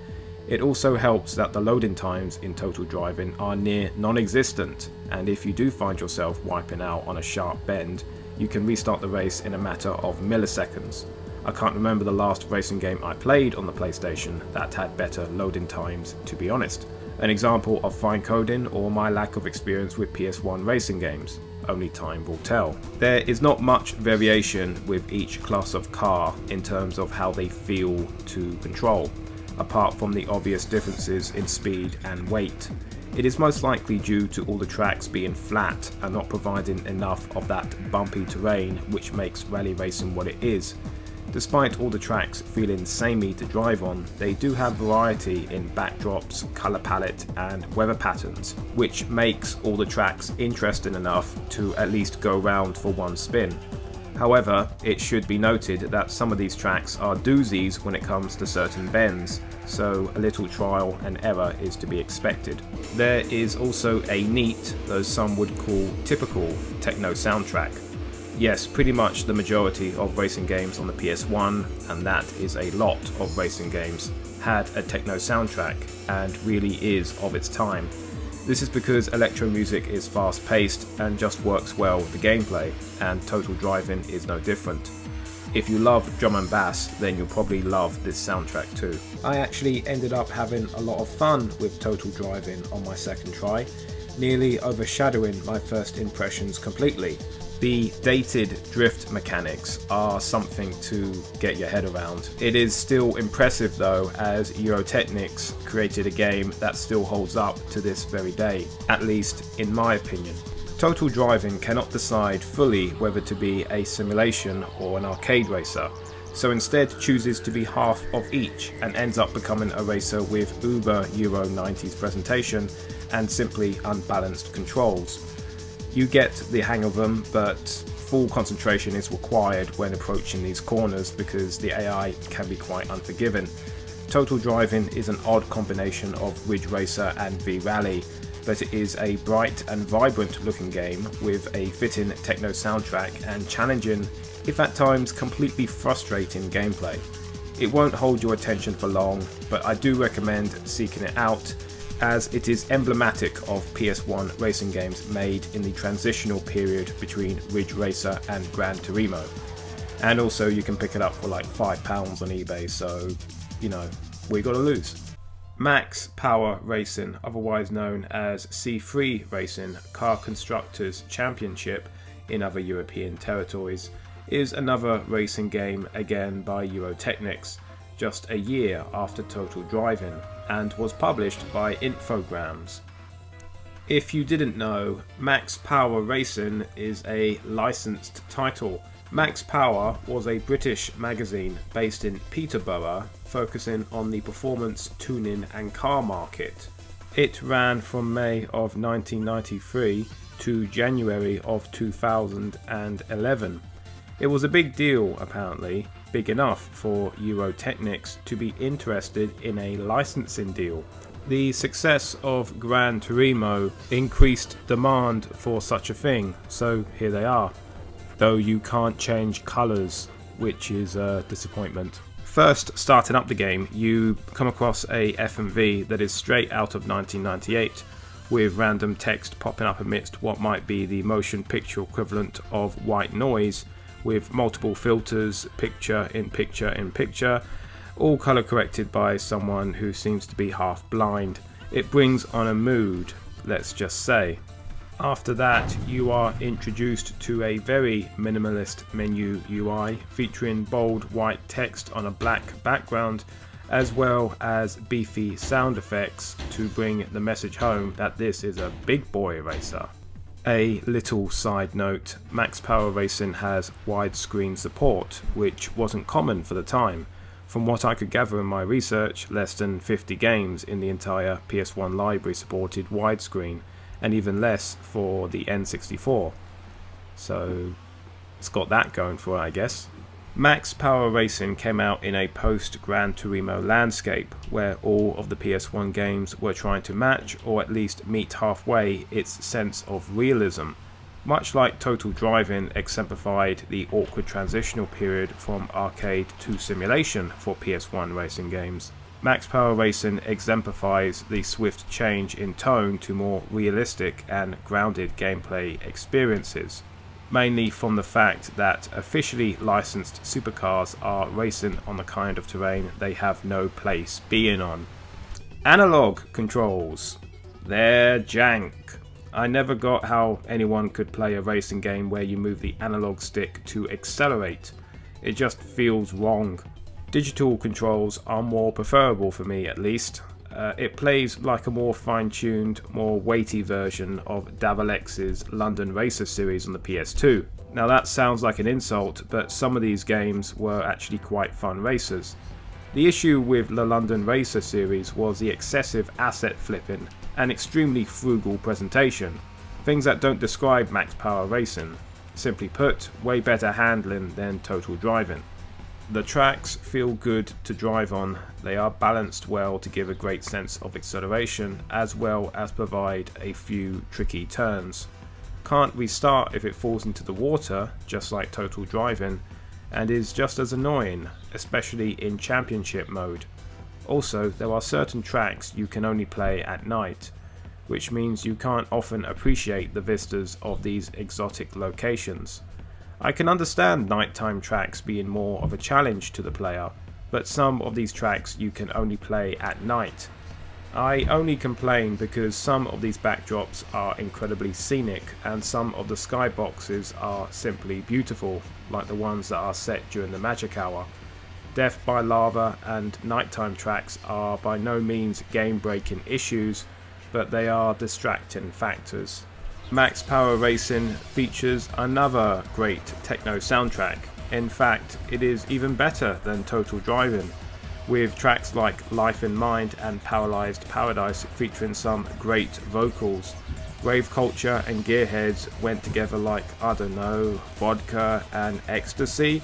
It also helps that the loading times in Total Drivin are near non-existent, and if you do find yourself wiping out on a sharp bend, you can restart the race in a matter of milliseconds. I can't remember the last racing game I played on the PlayStation that had better loading times, to be honest. An example of fine coding or my lack of experience with PS1 racing games. Only time will tell. There is not much variation with each class of car in terms of how they feel to control, apart from the obvious differences in speed and weight. It is most likely due to all the tracks being flat and not providing enough of that bumpy terrain which makes rally racing what it is. Despite all the tracks feeling samey to drive on, they do have variety in backdrops, colour palette and weather patterns, which makes all the tracks interesting enough to at least go round for one spin. However, it should be noted that some of these tracks are doozies when it comes to certain bends, so a little trial and error is to be expected. There is also a neat, though some would call typical, techno soundtrack. Yes, pretty much the majority of racing games on the PS1, and that is a lot of racing games, had a techno soundtrack and really is of its time. This is because electro music is fast paced and just works well with the gameplay, and Total Drivin is no different. If you love drum and bass, then you'll probably love this soundtrack too. I actually ended up having a lot of fun with Total Drivin on my second try, nearly overshadowing my first impressions completely. The dated drift mechanics are something to get your head around. It is still impressive though, as Eurotechnics created a game that still holds up to this very day, at least in my opinion. Total Drivin cannot decide fully whether to be a simulation or an arcade racer, so instead chooses to be half of each and ends up becoming a racer with uber Euro 90s presentation and simply unbalanced controls. You get the hang of them, but full concentration is required when approaching these corners because the AI can be quite unforgiving. Total Drivin is an odd combination of Ridge Racer and V-Rally, but it is a bright and vibrant looking game with a fitting techno soundtrack and challenging, if at times completely frustrating gameplay. It won't hold your attention for long, but I do recommend seeking it out, as it is emblematic of PS1 racing games made in the transitional period between Ridge Racer and Gran Turismo. And also you can pick it up for like £5 on eBay, so, you know, we gotta lose. Max Power Racing, otherwise known as C3 Racing, Car Constructors Championship in other European territories, is another racing game, again by Eurotechnics, just a year after Total Drivin, and was published by Infogrames. If you didn't know, Max Power Racing is a licensed title. Max Power was a British magazine based in Peterborough, focusing on the performance, tuning and car market. It ran from May of 1993 to January of 2011. It was a big deal apparently, big enough for Eurotechnics to be interested in a licensing deal. The success of Gran Turismo increased demand for such a thing, so here they are. Though you can't change colours, which is a disappointment. First, starting up the game, you come across a FMV that is straight out of 1998, with random text popping up amidst what might be the motion picture equivalent of white noise, with multiple filters, picture in picture in picture, all colour corrected by someone who seems to be half blind. It brings on a mood, let's just say. After that, you are introduced to a very minimalist menu UI featuring bold white text on a black background, as well as beefy sound effects to bring the message home that this is a big boy racer. A little side note, Max Power Racing has widescreen support, which wasn't common for the time. From what I could gather in my research, less than 50 games in the entire PS1 library supported widescreen, and even less for the N64. So it's got that going for it, I guess. Max Power Racing came out in a post-Gran Turismo landscape, where all of the PS1 games were trying to match, or at least meet halfway, its sense of realism. Much like Total Drivin exemplified the awkward transitional period from arcade to simulation for PS1 racing games, Max Power Racing exemplifies the swift change in tone to more realistic and grounded gameplay experiences, mainly from the fact that officially licensed supercars are racing on the kind of terrain they have no place being on. Analog controls. They're jank. I never got how anyone could play a racing game where you move the analog stick to accelerate. It just feels wrong. Digital controls are more preferable for me, at least. It plays like a more fine-tuned, more weighty version of Davalex's London Racer series on the PS2. Now that sounds like an insult, but some of these games were actually quite fun racers. The issue with the London Racer series was the excessive asset flipping and extremely frugal presentation, things that don't describe Max Power Racing. Simply put, way better handling than Total Drivin. The tracks feel good to drive on, they are balanced well to give a great sense of acceleration, as well as provide a few tricky turns. Can't restart if it falls into the water, just like Total Drivin, and is just as annoying, especially in championship mode. Also, there are certain tracks you can only play at night, which means you can't often appreciate the vistas of these exotic locations. I can understand nighttime tracks being more of a challenge to the player, but some of these tracks you can only play at night. I only complain because some of these backdrops are incredibly scenic and some of the skyboxes are simply beautiful, like the ones that are set during the magic hour. Death by lava and nighttime tracks are by no means game-breaking issues, but they are distracting factors. Max Power Racing features another great techno soundtrack. In fact, it is even better than Total Drivin, with tracks like Life in Mind and Paralyzed Paradise featuring some great vocals. Rave culture and gearheads went together like, I don't know, vodka and ecstasy.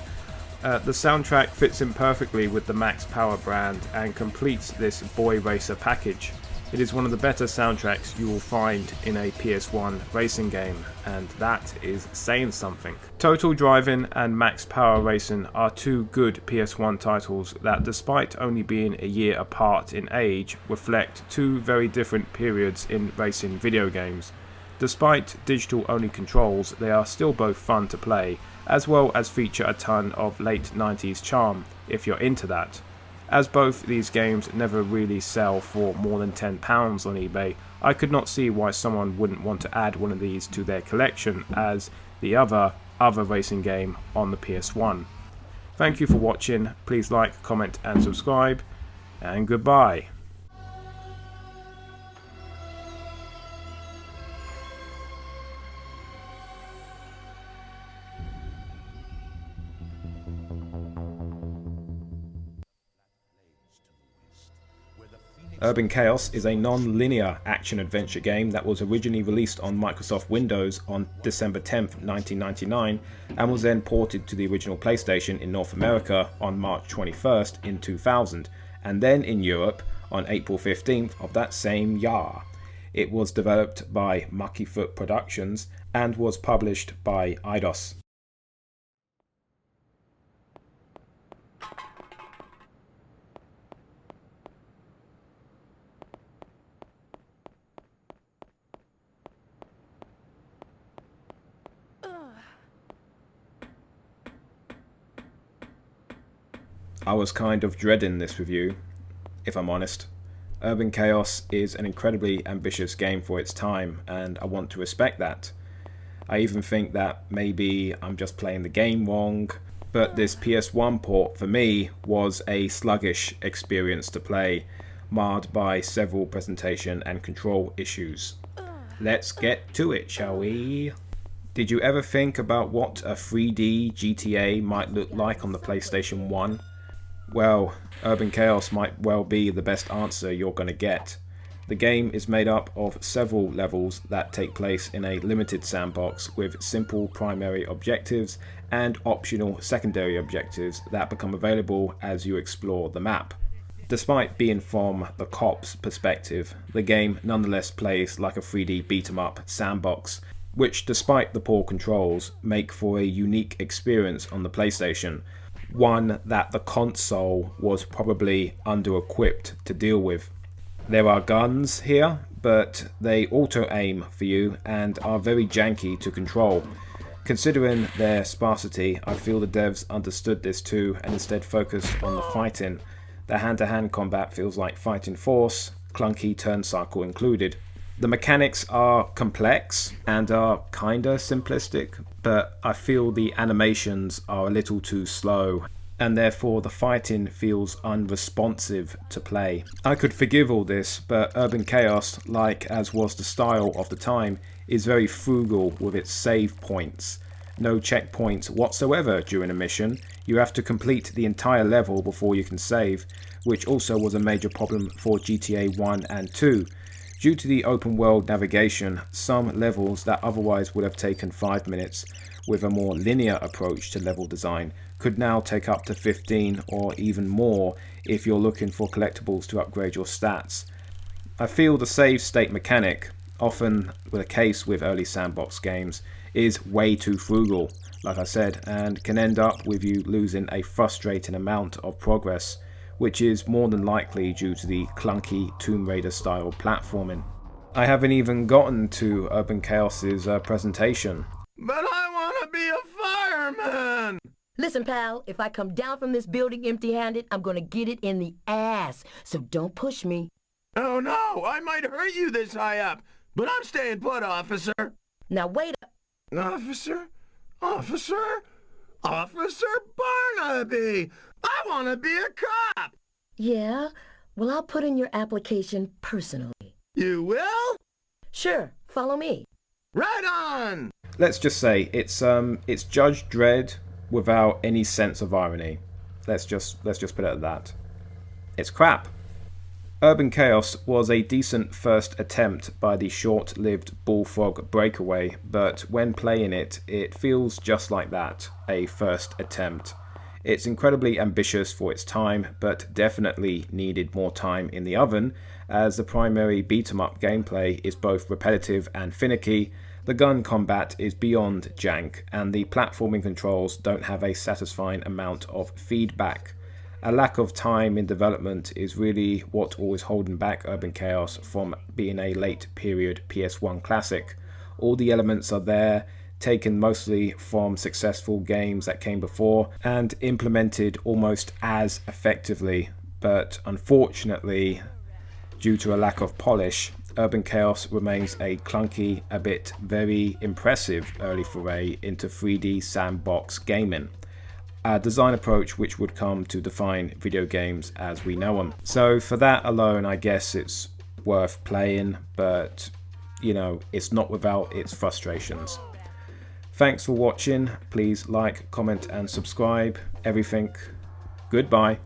The soundtrack fits in perfectly with the Max Power brand and completes this boy racer package. It is one of the better soundtracks you will find in a PS1 racing game, and that is saying something. Total Drivin and Max Power Racing are two good PS1 titles that, despite only being a year apart in age, reflect two very different periods in racing video games. Despite digital-only controls, they are still both fun to play, as well as feature a ton of late 90s charm if you're into that. As both these games never really sell for more than £10 on eBay, I could not see why someone wouldn't want to add one of these to their collection as the other racing game on the PS1. Thank you for watching, please like, comment and subscribe, and goodbye. Urban Chaos is a non-linear action-adventure game that was originally released on Microsoft Windows on December 10th, 1999, and was then ported to the original PlayStation in North America on March 21st in 2000, and then in Europe on April 15th of that same year. It was developed by Mucky Foot Productions and was published by ITAF. I was kind of dreading this review, if I'm honest. Urban Chaos is an incredibly ambitious game for its time, and I want to respect that. I even think that maybe I'm just playing the game wrong, but this PS1 port for me was a sluggish experience to play, marred by several presentation and control issues. Let's get to it, shall we? Did you ever think about what a 3D GTA might look like on the PlayStation 1? Well, Urban Chaos might well be the best answer you're going to get. The game is made up of several levels that take place in a limited sandbox with simple primary objectives and optional secondary objectives that become available as you explore the map. Despite being from the cop's perspective, the game nonetheless plays like a 3D beat-em-up sandbox, which despite the poor controls make for a unique experience on the PlayStation, one that the console was probably under-equipped to deal with. There are guns here, but they auto-aim for you and are very janky to control. Considering their sparsity, I feel the devs understood this too and instead focused on the fighting. The hand-to-hand combat feels like fighting force, clunky turn cycle included. The mechanics are complex and are kinda simplistic, but I feel the animations are a little too slow, and therefore the fighting feels unresponsive to play. I could forgive all this, but Urban Chaos, like as was the style of the time, is very frugal with its save points. No checkpoints whatsoever during a mission. You have to complete the entire level before you can save, which also was a major problem for GTA 1 and 2. Due to the open world navigation, some levels that otherwise would have taken 5 minutes with a more linear approach to level design could now take up to 15 or even more if you're looking for collectibles to upgrade your stats. I feel the save state mechanic, often the case with early sandbox games, is way too frugal, like I said, and can end up with you losing a frustrating amount of progress, which is more than likely due to the clunky Tomb Raider style platforming. I haven't even gotten to Urban Chaos's presentation. But I want to be a fireman! Listen, pal, if I come down from this building empty-handed, I'm gonna get it in the ass, so don't push me. Oh no, I might hurt you this high up, but I'm staying put, officer. Now wait up. Officer? Officer? Officer Barnaby! I want to be a cop! Yeah? Well, I'll put in your application personally. You will? Sure, follow me. Right on! Let's just say it's Judge Dredd without any sense of irony. Let's just put it at that. It's crap. Urban Chaos was a decent first attempt by the short-lived Bullfrog Breakaway, but when playing it, it feels just like that, a first attempt. It's incredibly ambitious for its time, but definitely needed more time in the oven, as the primary beat-em-up gameplay is both repetitive and finicky, the gun combat is beyond jank, and the platforming controls don't have a satisfying amount of feedback. A lack of time in development is really what always holding back Urban Chaos from being a late period PS1 classic. All the elements are there, taken mostly from successful games that came before and implemented almost as effectively, but unfortunately, due to a lack of polish, Urban Chaos remains a clunky, a bit very impressive early foray into 3D sandbox gaming, a design approach which would come to define video games as we know them. So for that alone, I guess it's worth playing, but you know, it's not without its frustrations. Thanks for watching. Please like, comment and subscribe. Everything. Goodbye.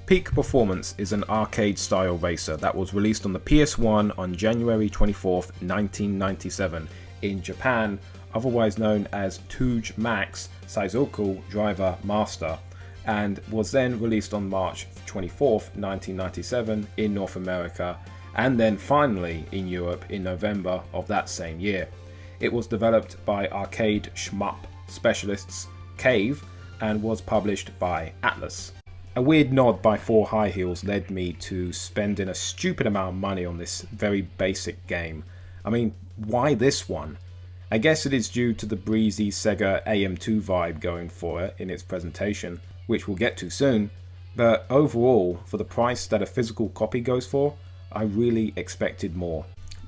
Peak Performance is an arcade-style racer that was released on the PS1 on January 24th, 1997 in Japan, otherwise known as Touge Max Seizoku Driver Master, and was then released on March 24th, 1997 in North America, and then finally in Europe in November of that same year. It was developed by arcade shmup specialists Cave and was published by Atlus. A weird nod by 4 High Heels led me to spending a stupid amount of money on this very basic game. I mean, why this one? I guess it is due to the breezy Sega AM2 vibe going for it in its presentation, which we'll get to soon, but overall, for the price that a physical copy goes for, I really expected more.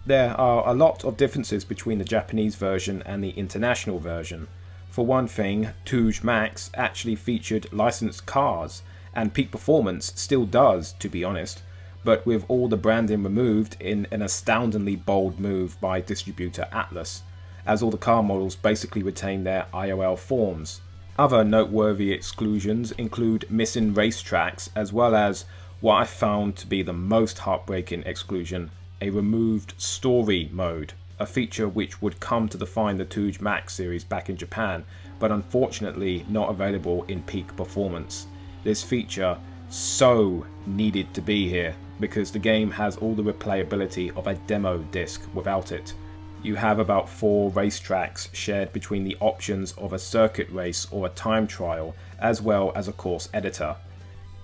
There are a lot of differences between the Japanese version and the international version. For one thing, Touge Max actually featured licensed cars, and Peak Performance still does, to be honest, but with all the branding removed in an astoundingly bold move by distributor Atlus, as all the car models basically retain their IOL forms. Other noteworthy exclusions include missing racetracks, as well as what I found to be the most heartbreaking exclusion, a removed story mode, a feature which would come to define the Touge Max series back in Japan, but unfortunately not available in Peak Performance. This feature so needed to be here because the game has all the replayability of a demo disc without it. You have about 4 racetracks shared between the options of a circuit race or a time trial, as well as a course editor.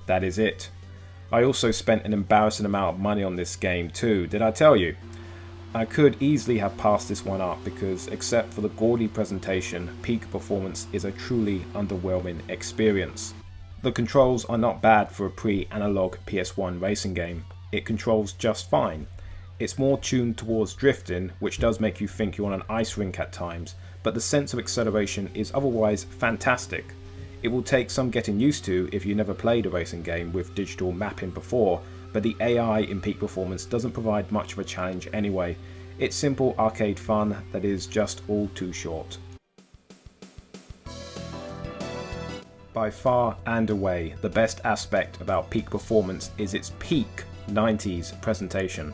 That is it. I also spent an embarrassing amount of money on this game too, did I tell you? I could easily have passed this one up because except for the gaudy presentation, Peak Performance is a truly underwhelming experience. The controls are not bad for a pre-analog PS1 racing game. It controls just fine. It's more tuned towards drifting, which does make you think you're on an ice rink at times, but the sense of acceleration is otherwise fantastic. It will take some getting used to if you never played a racing game with digital mapping before, but the AI in Peak Performance doesn't provide much of a challenge anyway. It's simple arcade fun that is just all too short. By far and away, the best aspect about Peak Performance is its peak 90s presentation.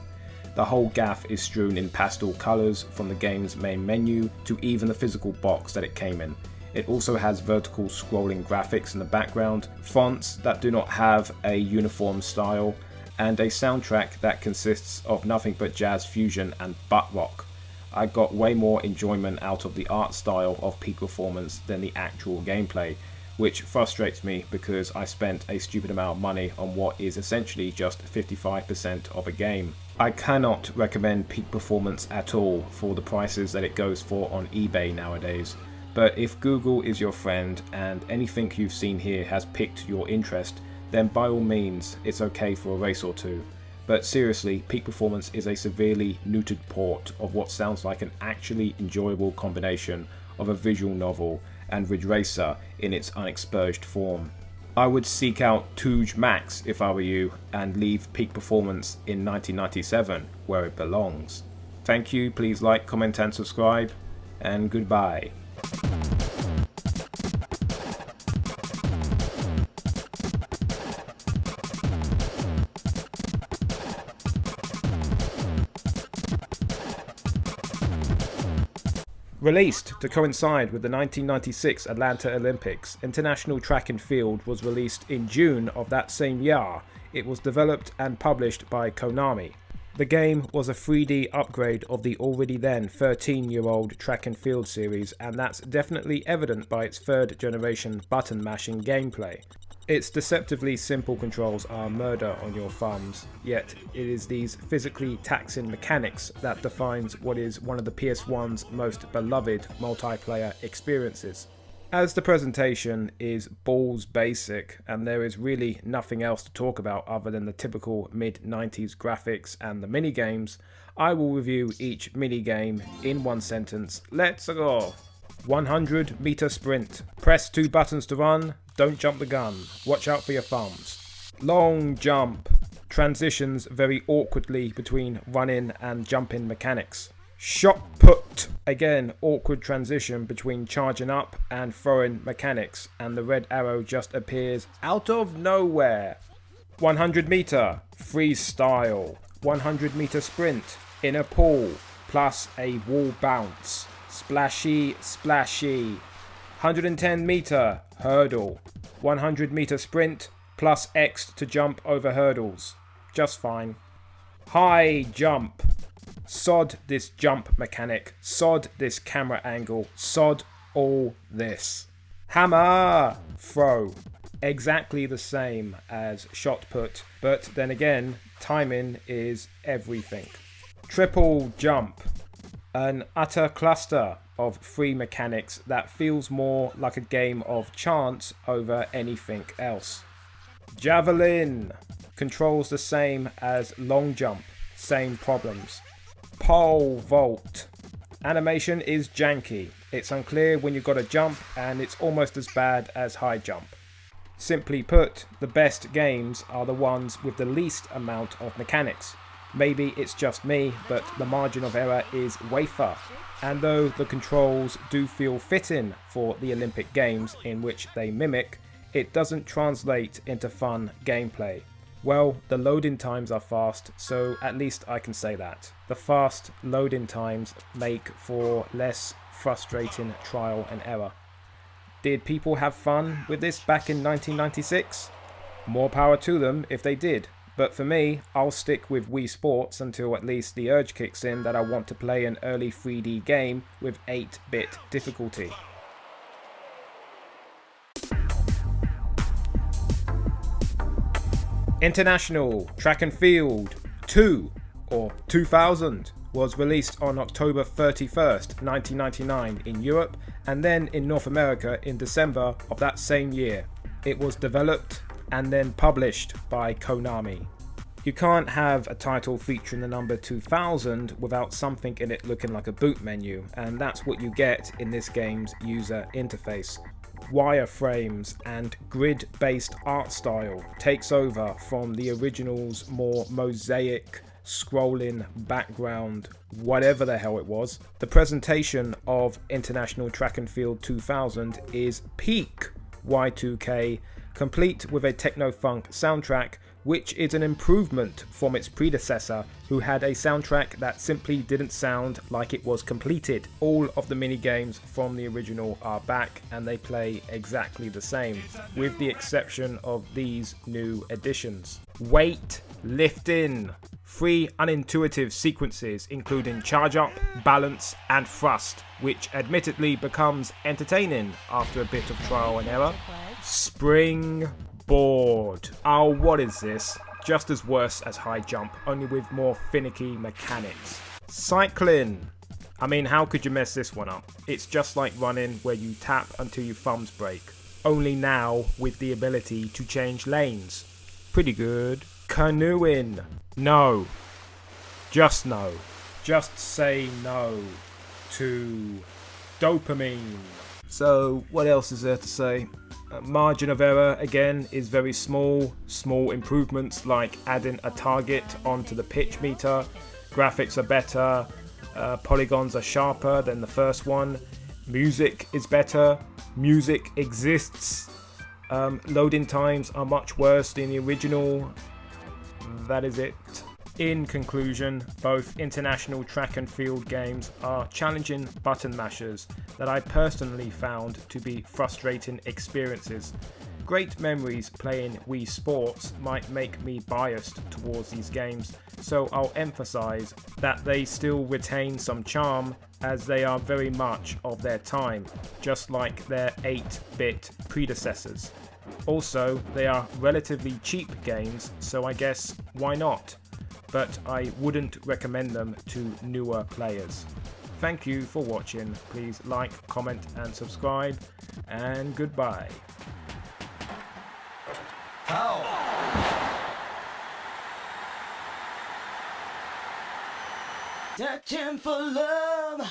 The whole gaff is strewn in pastel colours from the game's main menu to even the physical box that it came in. It also has vertical scrolling graphics in the background, fonts that do not have a uniform style, and a soundtrack that consists of nothing but jazz fusion and butt rock. I got way more enjoyment out of the art style of Peak Performance than the actual gameplay, which frustrates me because I spent a stupid amount of money on what is essentially just 55% of a game. I cannot recommend Peak Performance at all for the prices that it goes for on eBay nowadays, but if Google is your friend and anything you've seen here has piqued your interest, then by all means it's okay for a race or two. But seriously, Peak Performance is a severely neutered port of what sounds like an actually enjoyable combination of a visual novel and Ridge Racer in its unexpurged form. I would seek out Touge Max if I were you and leave Peak Performance in 1997 where it belongs. Thank you, please like, comment and subscribe, and goodbye. Released to coincide with the 1996 Atlanta Olympics, International Track and Field was released in June of that same year. It was developed and published by Konami. The game was a 3D upgrade of the already then 13-year-old track and field series, and that's definitely evident by its third generation button mashing gameplay. Its deceptively simple controls are murder on your thumbs, yet it is these physically taxing mechanics that defines what is one of the PS1's most beloved multiplayer experiences. As the presentation is balls basic and there is really nothing else to talk about other than the typical mid-90s graphics and the minigames, I will review each minigame in one sentence. Let's go! 100 meter sprint. Press 2 buttons to run. Don't jump the gun. Watch out for your thumbs. Long jump. Transitions very awkwardly between running and jumping mechanics. Shot put. Again, awkward transition between charging up and throwing mechanics, and the red arrow just appears out of nowhere. 100 meter. Freestyle. 100 meter sprint. In a pool. Plus a wall bounce. Splashy, splashy. 110 meter hurdle. 100 meter sprint plus X to jump over hurdles. Just fine. High jump. Sod this jump mechanic. Sod this camera angle. Sod all this. Hammer throw. Exactly the same as shot put, but then again, timing is everything. Triple jump. An utter cluster of free mechanics that feels more like a game of chance over anything else. Javelin. Controls the same as long jump. Same problems. Pole vault. Animation is janky. It's unclear when you've got to jump, and it's almost as bad as high jump. Simply put, the best games are the ones with the least amount of mechanics. Maybe it's just me, but the margin of error is wafer. And though the controls do feel fitting for the Olympic Games in which they mimic, it doesn't translate into fun gameplay. Well, the loading times are fast, so at least I can say that. The fast loading times make for less frustrating trial and error. Did people have fun with this back in 1996? More power to them if they did. But for me, I'll stick with Wii Sports until at least the urge kicks in that I want to play an early 3D game with 8-bit difficulty. International Track and Field 2, or 2000, was released on October 31st, 1999 in Europe, and then in North America in December of that same year. It was developed and then published by Konami. You can't have a title featuring the number 2000 without something in it looking like a boot menu, and that's what you get in this game's user interface. Wireframes and grid-based art style takes over from the original's more mosaic, scrolling background, whatever the hell it was. The presentation of International Track and Field 2000 is peak Y2K, complete with a techno-funk soundtrack, which is an improvement from its predecessor, who had a soundtrack that simply didn't sound like it was completed. All of the minigames from the original are back, and they play exactly the same, with the exception of these new additions. Weight lifting. 3 unintuitive sequences including charge up, balance and thrust, which admittedly becomes entertaining after a bit of trial and error. Springboard. Oh, what is this? Just as worse as high jump, only with more finicky mechanics. Cycling. I mean, how could you mess this one up? It's just like running, where you tap until your thumbs break. Only now with the ability to change lanes. Pretty good. Canoeing. No. Just no. Just say no to dopamine. So, what else is there to say? Margin of error, again, is very small. Small improvements like adding a target onto the pitch meter. Graphics are better. Polygons are sharper than the first one. Music is better. Music exists. Loading times are much worse than the original. That is it. In conclusion, both international track and field games are challenging button mashers that I personally found to be frustrating experiences. Great memories playing Wii Sports might make me biased towards these games, so I'll emphasize that they still retain some charm as they are very much of their time, just like their 8-bit predecessors. Also, they are relatively cheap games, so I guess why not? But I wouldn't recommend them to newer players. Thank you for watching. Please like, comment and subscribe, and goodbye. Searching for love.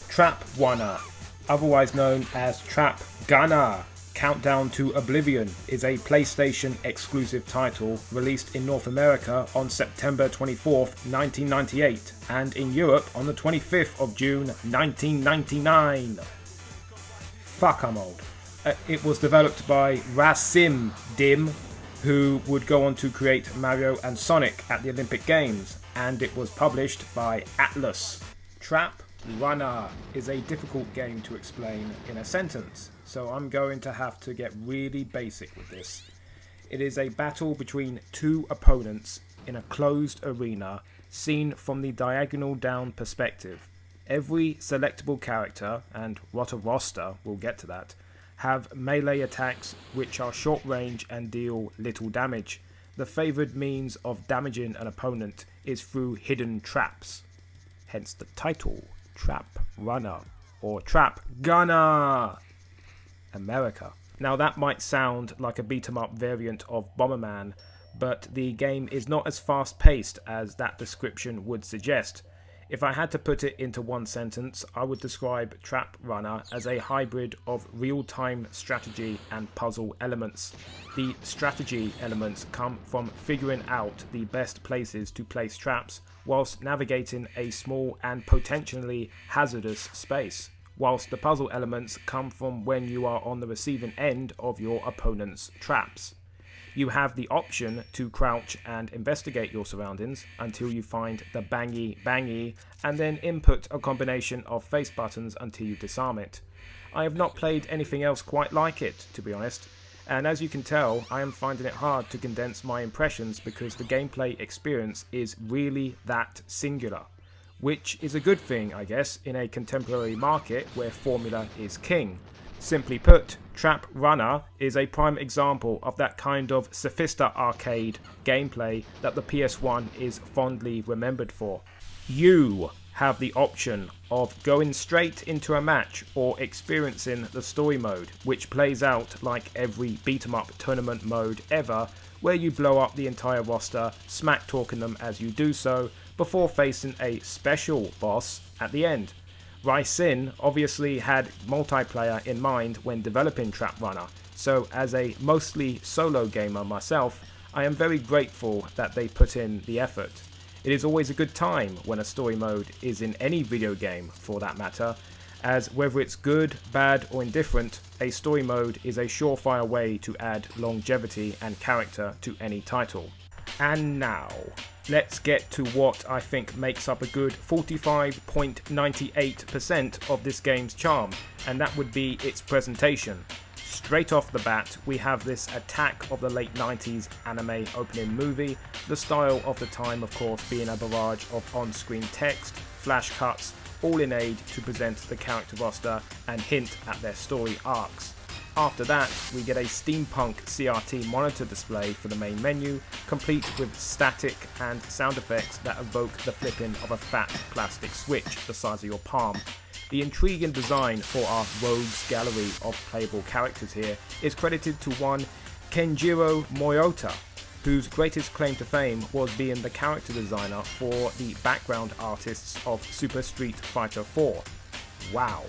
Trap Runner, otherwise known as Trap Gunner. Countdown to Oblivion is a PlayStation exclusive title released in North America on September 24th, 1998 and in Europe on the 25th of June 1999. Fuck, I'm old. It was developed by Rasim Dim, who would go on to create Mario and Sonic at the Olympic Games, and it was published by Atlus. Trap Runner is a difficult game to explain in a sentence, so I'm going to have to get really basic with this. It is a battle between two opponents in a closed arena seen from the diagonal down perspective. Every selectable character, and what a roster, we'll get to that, have melee attacks which are short range and deal little damage. The favoured means of damaging an opponent is through hidden traps, hence the title Trap Runner or Trap Gunner. America. Now that might sound like a beat 'em up variant of Bomberman, but the game is not as fast paced as that description would suggest. If I had to put it into one sentence, I would describe Trap Runner as a hybrid of real-time strategy and puzzle elements. The strategy elements come from figuring out the best places to place traps whilst navigating a small and potentially hazardous space, whilst the puzzle elements come from when you are on the receiving end of your opponent's traps. You have the option to crouch and investigate your surroundings until you find the bangy, and then input a combination of face buttons until you disarm it. I have not played anything else quite like it, to be honest, and as you can tell, I am finding it hard to condense my impressions because the gameplay experience is really that singular. Which is a good thing, I guess, in a contemporary market where formula is king. Simply put, Trap Runner is a prime example of that kind of sophista arcade gameplay that the PS1 is fondly remembered for. You have the option of going straight into a match or experiencing the story mode, which plays out like every beat-em-up tournament mode ever, where you blow up the entire roster, smack-talking them as you do so, before facing a special boss at the end. Rysin obviously had multiplayer in mind when developing Trap Runner, so as a mostly solo gamer myself, I am very grateful that they put in the effort. It is always a good time when a story mode is in any video game for that matter, as whether it's good, bad or indifferent, a story mode is a surefire way to add longevity and character to any title. And now, let's get to what I think makes up a good 45.98% of this game's charm, and that would be its presentation. Straight off the bat, we have this attack of the late 90s anime opening movie, the style of the time of course being a barrage of on-screen text, flash cuts, all in aid to present the character roster and hint at their story arcs. After that, we get a steampunk CRT monitor display for the main menu, complete with static and sound effects that evoke the flipping of a fat plastic switch the size of your palm. The intriguing design for our rogues gallery of playable characters here is credited to one Kenjiro Moyota, whose greatest claim to fame was being the character designer for the background artists of Super Street Fighter IV. Wow.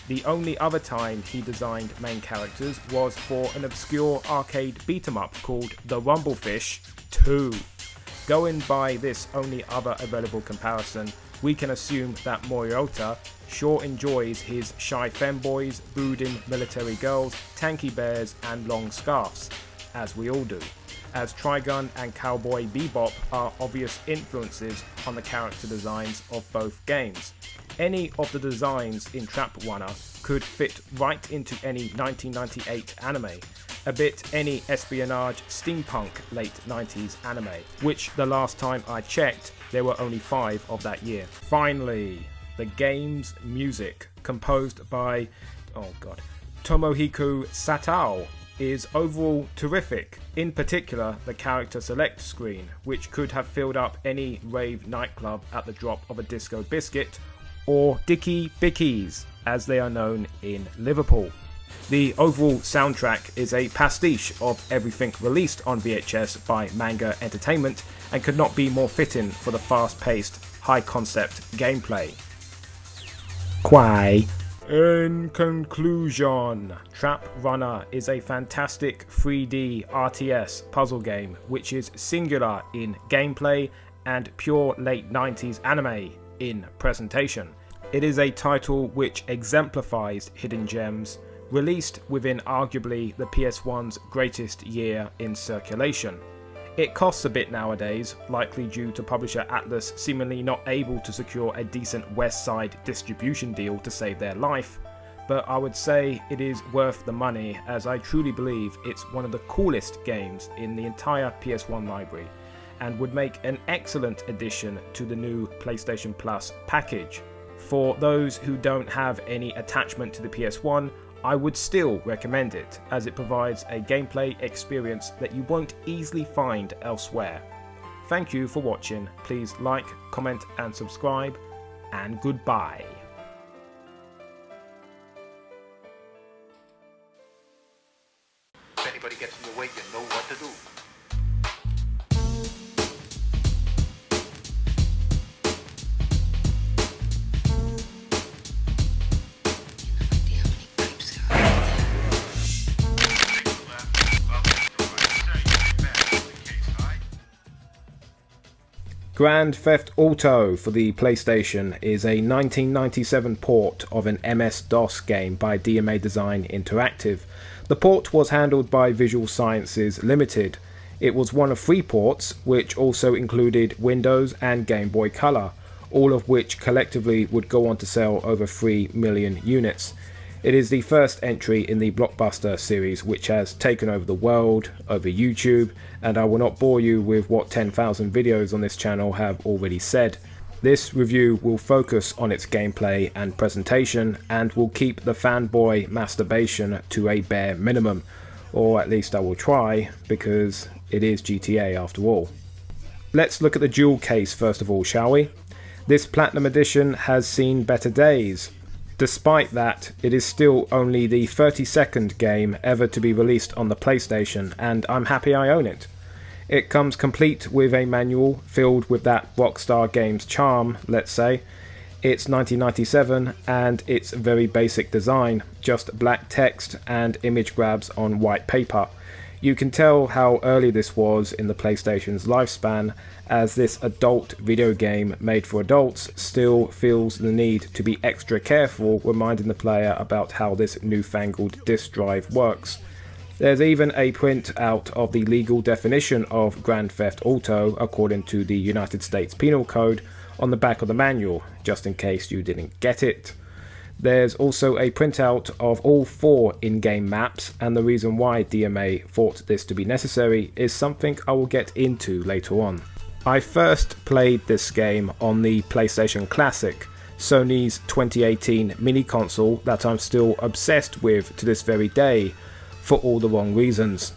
The only other time he designed main characters was for an obscure arcade beat-em-up called The Rumblefish 2. Going by this only other available comparison, we can assume that Morita sure enjoys his shy femboys, brooding military girls, tanky bears and long scarves, as we all do, as Trigun and Cowboy Bebop are obvious influences on the character designs of both games. Any of the designs in Trap Runner could fit right into any 1998 anime, a bit any espionage steampunk late 90s anime, which the last time I checked there were only 5 of that year. Finally, the game's music, composed by Tomohiko Satao, is overall terrific, in particular the character select screen, which could have filled up any rave nightclub at the drop of a disco biscuit, or Dicky Bickies as they are known in Liverpool. The overall soundtrack is a pastiche of everything released on VHS by Manga Entertainment and could not be more fitting for the fast-paced, high-concept gameplay. Quai. In conclusion, Trap Runner is a fantastic 3D RTS puzzle game which is singular in gameplay and pure late 90s anime in presentation. It is a title which exemplifies hidden gems, released within arguably the PS1's greatest year in circulation. It costs a bit nowadays, likely due to publisher Atlas seemingly not able to secure a decent West Side distribution deal to save their life, but I would say it is worth the money, as I truly believe it's one of the coolest games in the entire PS1 library, and would make an excellent addition to the new PlayStation Plus package. For those who don't have any attachment to the PS1, I would still recommend it, as it provides a gameplay experience that you won't easily find elsewhere. Thank you for watching, please like, comment and subscribe, and goodbye. If anybody gets in your way, you know what to do. Grand Theft Auto for the PlayStation is a 1997 port of an MS-DOS game by DMA Design Interactive. The port was handled by Visual Sciences Limited. It was one of 3 ports, which also included Windows and Game Boy Color, all of which collectively would go on to sell over 3 million units. It is the first entry in the Blockbuster series, which has taken over the world, over YouTube, and I will not bore you with what 10,000 videos on this channel have already said. This review will focus on its gameplay and presentation, and will keep the fanboy masturbation to a bare minimum, or at least I will try, because it is GTA after all. Let's look at the jewel case first of all, shall we? This Platinum Edition has seen better days. Despite that, it is still only the 32nd game ever to be released on the PlayStation, and I'm happy I own it. It comes complete with a manual filled with that Rockstar Games charm, let's say. It's 1997 and it's very basic design, just black text and image grabs on white paper. You can tell how early this was in the PlayStation's lifespan, as this adult video game made for adults still feels the need to be extra careful reminding the player about how this newfangled disk drive works. There's even a print out of the legal definition of Grand Theft Auto according to the United States Penal Code on the back of the manual, just in case you didn't get it. There's also a printout of all 4 in-game maps, and the reason why DMA thought this to be necessary is something I will get into later on. I first played this game on the PlayStation Classic, Sony's 2018 mini console that I'm still obsessed with to this very day, for all the wrong reasons.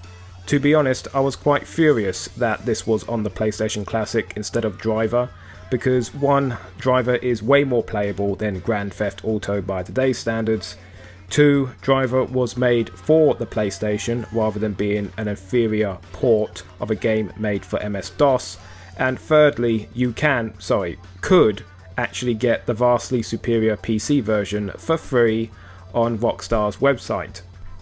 To be honest, I was quite furious that this was on the PlayStation Classic instead of Driver, because 1, Driver is way more playable than Grand Theft Auto by today's standards. 2, Driver was made for the PlayStation rather than being an inferior port of a game made for MS-DOS. And thirdly, you could actually get the vastly superior PC version for free on Rockstar's website.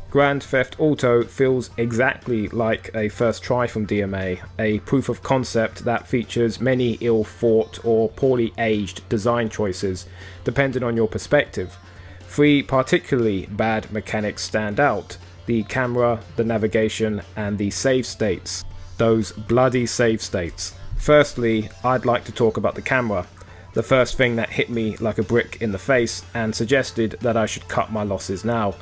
Grand Theft Auto feels exactly like a first try from DMA, a proof of concept that features many ill-thought or poorly aged design choices, depending on your perspective. 3 particularly bad mechanics stand out: the camera, the navigation, and the save states. Those bloody save states. Firstly, I'd like to talk about the camera. The first thing that hit me like a brick in the face and suggested that I should cut my losses now.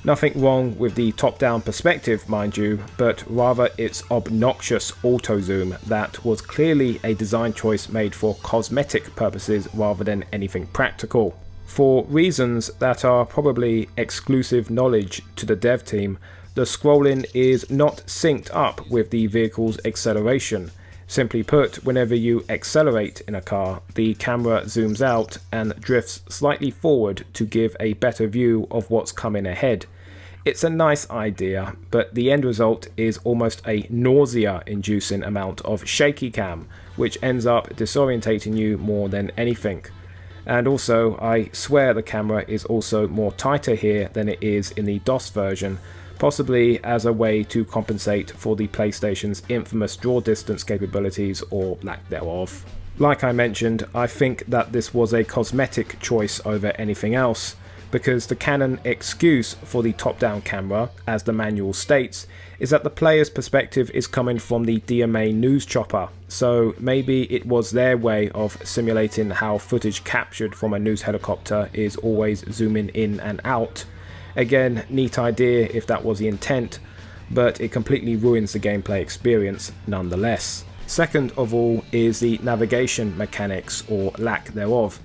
Nothing wrong with the top-down perspective, mind you, but rather its obnoxious auto-zoom that was clearly a design choice made for cosmetic purposes rather than anything practical. For reasons that are probably exclusive knowledge to the dev team, the scrolling is not synced up with the vehicle's acceleration. Simply put, whenever you accelerate in a car, the camera zooms out and drifts slightly forward to give a better view of what's coming ahead. It's a nice idea, but the end result is almost a nausea-inducing amount of shaky cam, which ends up disorientating you more than anything. And also, I swear the camera is also more tighter here than it is in the DOS version, possibly as a way to compensate for the PlayStation's infamous draw distance capabilities, or lack thereof. Like I mentioned, I think that this was a cosmetic choice over anything else, because the canon excuse for the top-down camera, as the manual states, is that the player's perspective is coming from the DMA news chopper, so maybe it was their way of simulating how footage captured from a news helicopter is always zooming in and out. Again, neat idea if that was the intent, but it completely ruins the gameplay experience nonetheless. Second of all is the navigation mechanics, or lack thereof.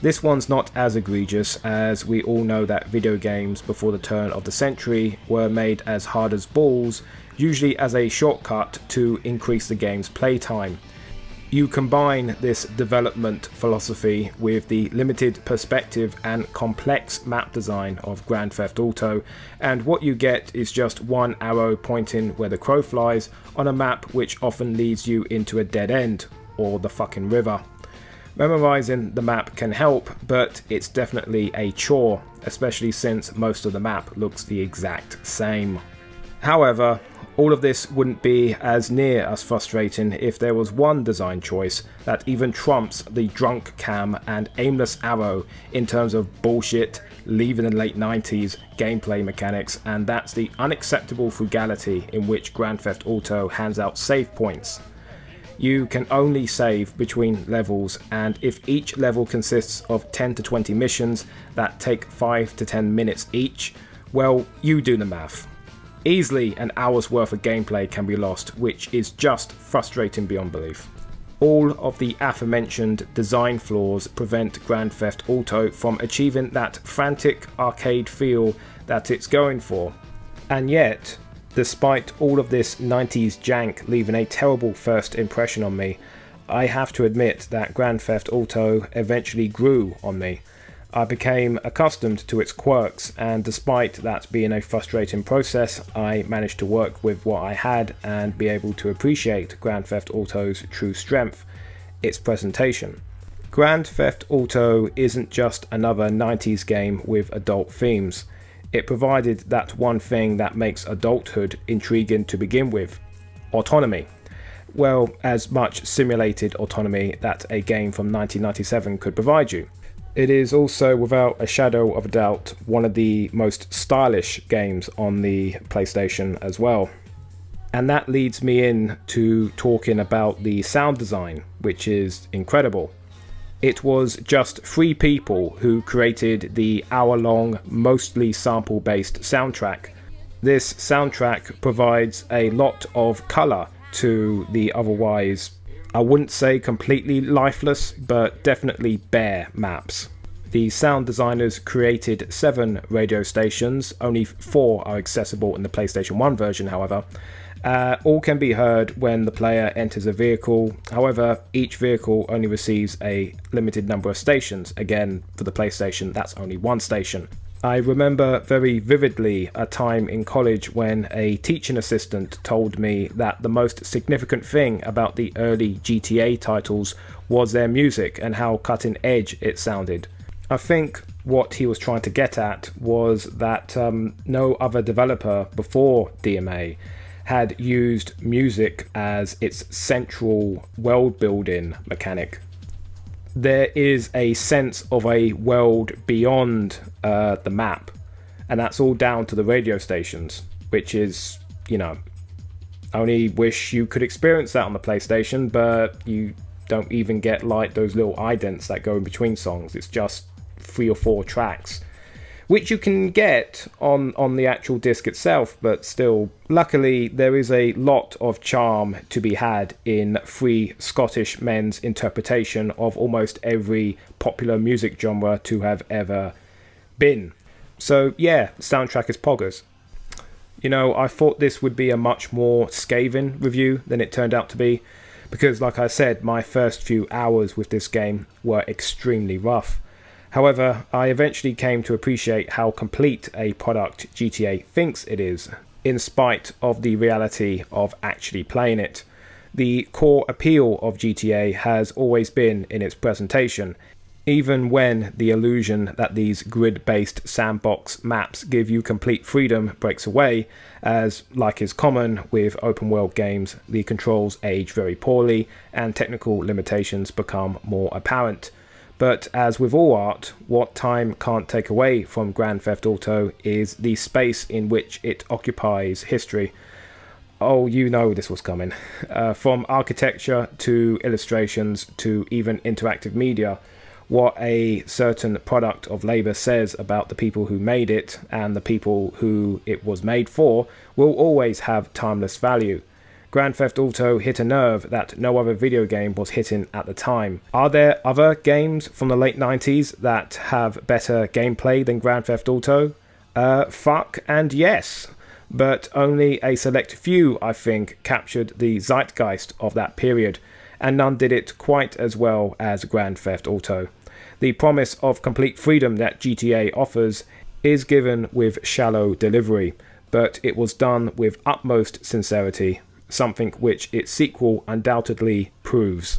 This one's not as egregious, as we all know that video games before the turn of the century were made as hard as balls, usually as a shortcut to increase the game's playtime. You combine this development philosophy with the limited perspective and complex map design of Grand Theft Auto, and what you get is just one arrow pointing where the crow flies on a map which often leads you into a dead end, or the fucking river. Memorizing the map can help, but it's definitely a chore, especially since most of the map looks the exact same. However, all of this wouldn't be as near as frustrating if there was one design choice that even trumps the drunk cam and aimless arrow in terms of bullshit, leaving the late 90s gameplay mechanics, and that's the unacceptable frugality in which Grand Theft Auto hands out save points. You can only save between levels, and if each level consists of 10 to 20 missions that take 5 to 10 minutes each, well, you do the math. Easily an hour's worth of gameplay can be lost, which is just frustrating beyond belief. All of the aforementioned design flaws prevent Grand Theft Auto from achieving that frantic arcade feel that it's going for. And yet, despite all of this 90s jank leaving a terrible first impression on me, I have to admit that Grand Theft Auto eventually grew on me. I became accustomed to its quirks, and despite that being a frustrating process, I managed to work with what I had and be able to appreciate Grand Theft Auto's true strength, its presentation. Grand Theft Auto isn't just another 90s game with adult themes. It provided that one thing that makes adulthood intriguing to begin with: autonomy. Well, as much simulated autonomy that a game from 1997 could provide you. It is also, without a shadow of a doubt, one of the most stylish games on the PlayStation as well. And that leads me in to talking about the sound design, which is incredible. It was just 3 people who created the hour-long, mostly sample-based soundtrack. This soundtrack provides a lot of colour to the otherwise, I wouldn't say completely lifeless, but definitely bare maps. The sound designers created 7 radio stations, only 4 are accessible in the PlayStation 1 version, however. All can be heard when the player enters a vehicle. However, each vehicle only receives a limited number of stations. Again, for the PlayStation, that's only 1 station. I remember very vividly a time in college when a teaching assistant told me that the most significant thing about the early GTA titles was their music and how cutting edge it sounded. I think what he was trying to get at was that no other developer before DMA had used music as its central world building mechanic. There is a sense of a world beyond the map, and that's all down to the radio stations, which is, you know, I only wish you could experience that on the PlayStation, but you don't even get like those little idents that go in between songs. It's just 3 or 4 tracks, which you can get on the actual disc itself, but still, luckily there is a lot of charm to be had in 3 Scottish men's interpretation of almost every popular music genre to have ever been. So yeah, the soundtrack is poggers. You know, I thought this would be a much more scathing review than it turned out to be, because like I said, my first few hours with this game were extremely rough. However, I eventually came to appreciate how complete a product GTA thinks it is, in spite of the reality of actually playing it. The core appeal of GTA has always been in its presentation, even when the illusion that these grid-based sandbox maps give you complete freedom breaks away, as, like is common with open-world games, the controls age very poorly and technical limitations become more apparent. But as with all art, what time can't take away from Grand Theft Auto is the space in which it occupies history. Oh, you know this was coming. From architecture to illustrations to even interactive media, what a certain product of labour says about the people who made it and the people who it was made for will always have timeless value. Grand Theft Auto hit a nerve that no other video game was hitting at the time. Are there other games from the late 90s that have better gameplay than Grand Theft Auto? Fuck and yes. But only a select few, I think, captured the zeitgeist of that period, and none did it quite as well as Grand Theft Auto. The promise of complete freedom that GTA offers is given with shallow delivery, but it was done with utmost sincerity, something which its sequel undoubtedly proves.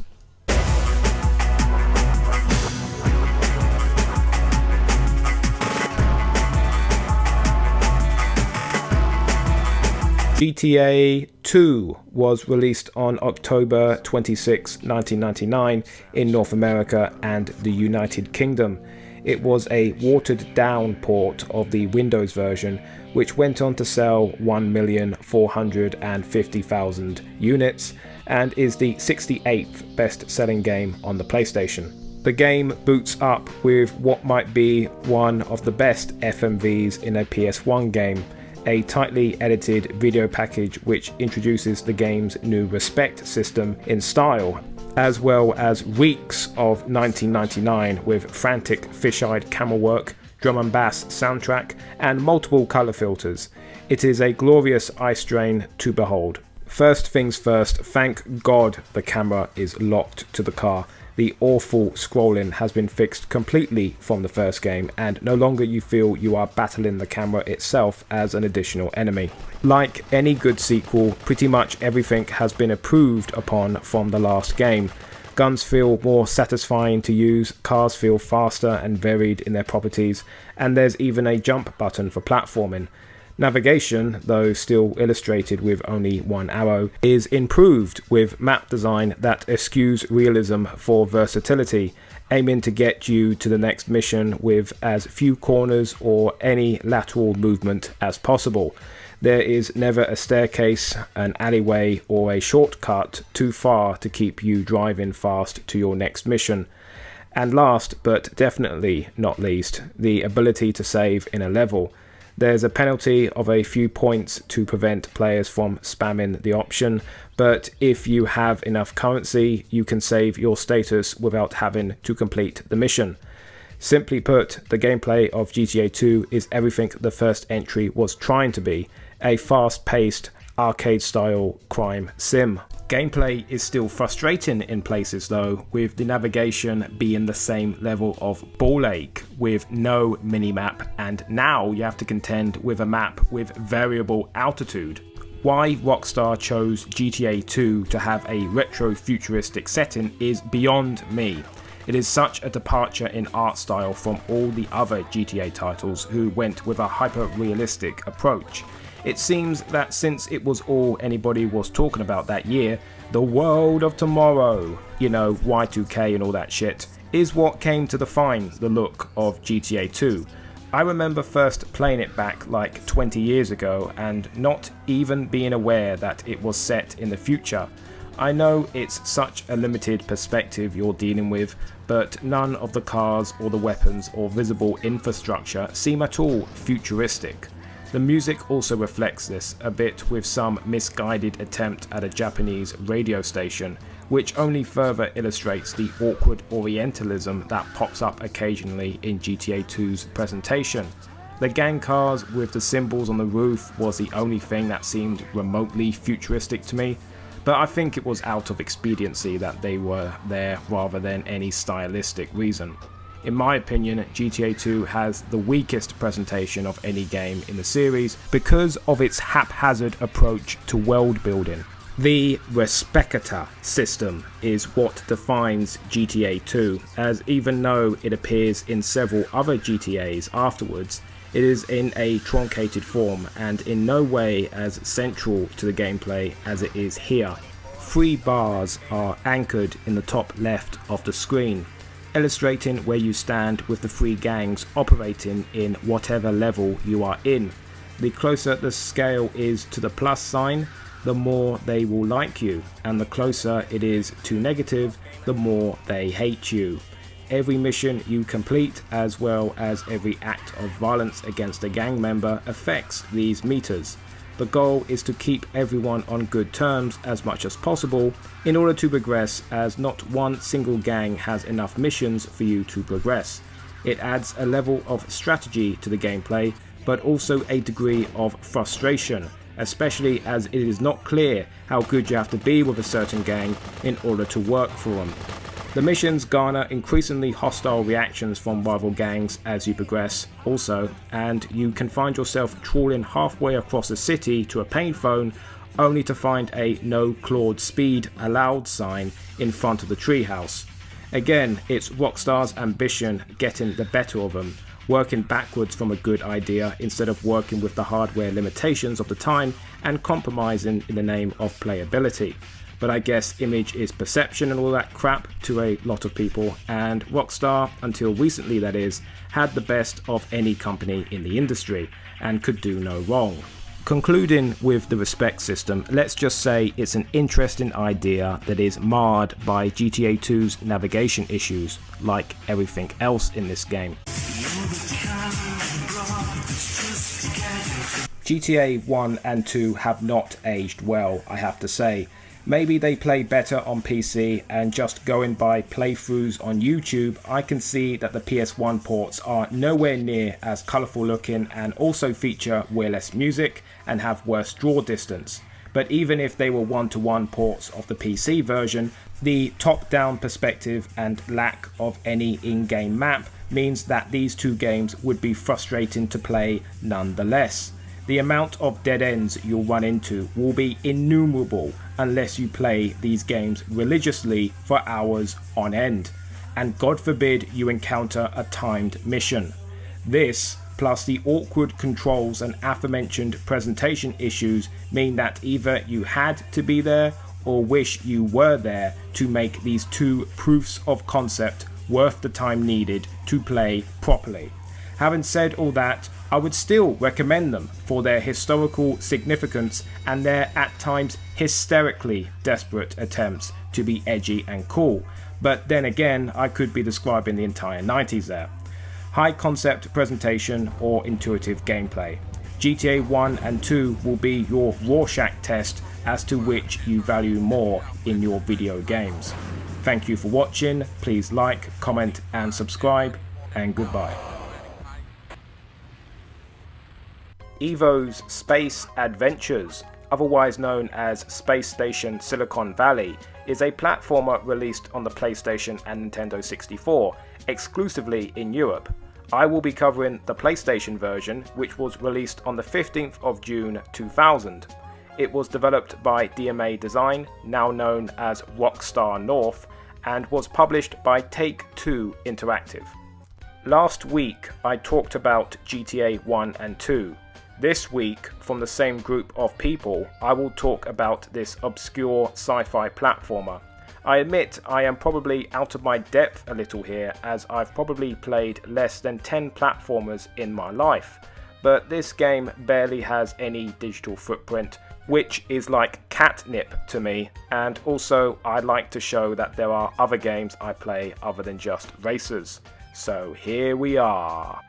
GTA II was released on October 26, 1999 in North America and the United Kingdom. It was a watered-down port of the Windows version, which went on to sell 1,450,000 units and is the 68th best-selling game on the PlayStation. The game boots up with what might be one of the best FMVs in a PS1 game, a tightly edited video package which introduces the game's new respect system in style, as well as reeks of 1999 with frantic fish-eyed camera work, drum and bass soundtrack, and multiple colour filters. It is a glorious eye strain to behold. First things first, thank God the camera is locked to the car. The awful scrolling has been fixed completely from the first game, and no longer you feel you are battling the camera itself as an additional enemy. Like any good sequel, pretty much everything has been improved upon from the last game. Guns feel more satisfying to use, cars feel faster and varied in their properties, and there's even a jump button for platforming. Navigation, though still illustrated with only one arrow, is improved with map design that eschews realism for versatility, aiming to get you to the next mission with as few corners or any lateral movement as possible. There is never a staircase, an alleyway, or a shortcut too far to keep you driving fast to your next mission. And last, but definitely not least, the ability to save in a level. There's a penalty of a few points to prevent players from spamming the option, but if you have enough currency, you can save your status without having to complete the mission. Simply put, the gameplay of GTA 2 is everything the first entry was trying to be, a fast-paced, arcade-style crime sim. Gameplay is still frustrating in places though, with the navigation being the same level of ball ache, with no minimap, and now you have to contend with a map with variable altitude. Why Rockstar chose GTA 2 to have a retro-futuristic setting is beyond me. It is such a departure in art style from all the other GTA titles who went with a hyper-realistic approach. It seems that since it was all anybody was talking about that year, the world of tomorrow, you know, Y2K and all that shit, is what came to define the look of GTA 2. I remember first playing it back like 20 years ago and not even being aware that it was set in the future. I know it's such a limited perspective you're dealing with, but none of the cars or the weapons or visible infrastructure seem at all futuristic. The music also reflects this a bit, with some misguided attempt at a Japanese radio station, which only further illustrates the awkward orientalism that pops up occasionally in GTA 2's presentation. The gang cars with the symbols on the roof was the only thing that seemed remotely futuristic to me, but I think it was out of expediency that they were there rather than any stylistic reason. In my opinion, GTA 2 has the weakest presentation of any game in the series because of its haphazard approach to world building. The Respecta system is what defines GTA 2, as even though it appears in several other GTAs afterwards, it is in a truncated form and in no way as central to the gameplay as it is here. 3 bars are anchored in the top left of the screen, illustrating where you stand with the 3 gangs operating in whatever level you are in. The closer the scale is to the plus sign, the more they will like you, and the closer it is to negative, the more they hate you. Every mission you complete, as well as every act of violence against a gang member, affects these meters. The goal is to keep everyone on good terms as much as possible in order to progress, as not one single gang has enough missions for you to progress. It adds a level of strategy to the gameplay, but also a degree of frustration, especially as it is not clear how good you have to be with a certain gang in order to work for them. The missions garner increasingly hostile reactions from rival gangs as you progress also, and you can find yourself trawling halfway across the city to a payphone only to find a no clawed speed allowed sign in front of the treehouse. Again, it's Rockstar's ambition getting the better of them, working backwards from a good idea instead of working with the hardware limitations of the time and compromising in the name of playability. But I guess image is perception and all that crap to a lot of people, and Rockstar, until recently that is, had the best of any company in the industry and could do no wrong. Concluding with the respect system, let's just say it's an interesting idea that is marred by GTA 2's navigation issues, like everything else in this game. GTA 1 and 2 have not aged well, I have to say. Maybe they play better on PC, and just going by playthroughs on YouTube, I can see that the PS1 ports are nowhere near as colourful looking and also feature way less music and have worse draw distance. But even if they were one-to-one ports of the PC version, the top-down perspective and lack of any in-game map means that these two games would be frustrating to play nonetheless. The amount of dead ends you'll run into will be innumerable unless you play these games religiously for hours on end, and God forbid you encounter a timed mission. This, plus the awkward controls and aforementioned presentation issues, mean that either you had to be there or wish you were there to make these two proofs of concept worth the time needed to play properly. Having said all that, I would still recommend them for their historical significance and their at times hysterically desperate attempts to be edgy and cool, but then again I could be describing the entire 90s there. High concept presentation or intuitive gameplay. GTA 1 and 2 will be your Rorschach test as to which you value more in your video games. Thank you for watching, please like, comment and subscribe, and goodbye. Evo's Space Adventures, otherwise known as Space Station Silicon Valley, is a platformer released on the PlayStation and Nintendo 64, exclusively in Europe. I will be covering the PlayStation version, which was released on the 15th of June 2000. It was developed by DMA Design, now known as Rockstar North, and was published by Take-Two Interactive. Last week I talked about GTA 1 and 2. This week, from the same group of people, I will talk about this obscure sci-fi platformer. I admit I am probably out of my depth a little here, as I've probably played less than 10 platformers in my life, but this game barely has any digital footprint, which is like catnip to me, and also I'd like to show that there are other games I play other than just racers. So here we are.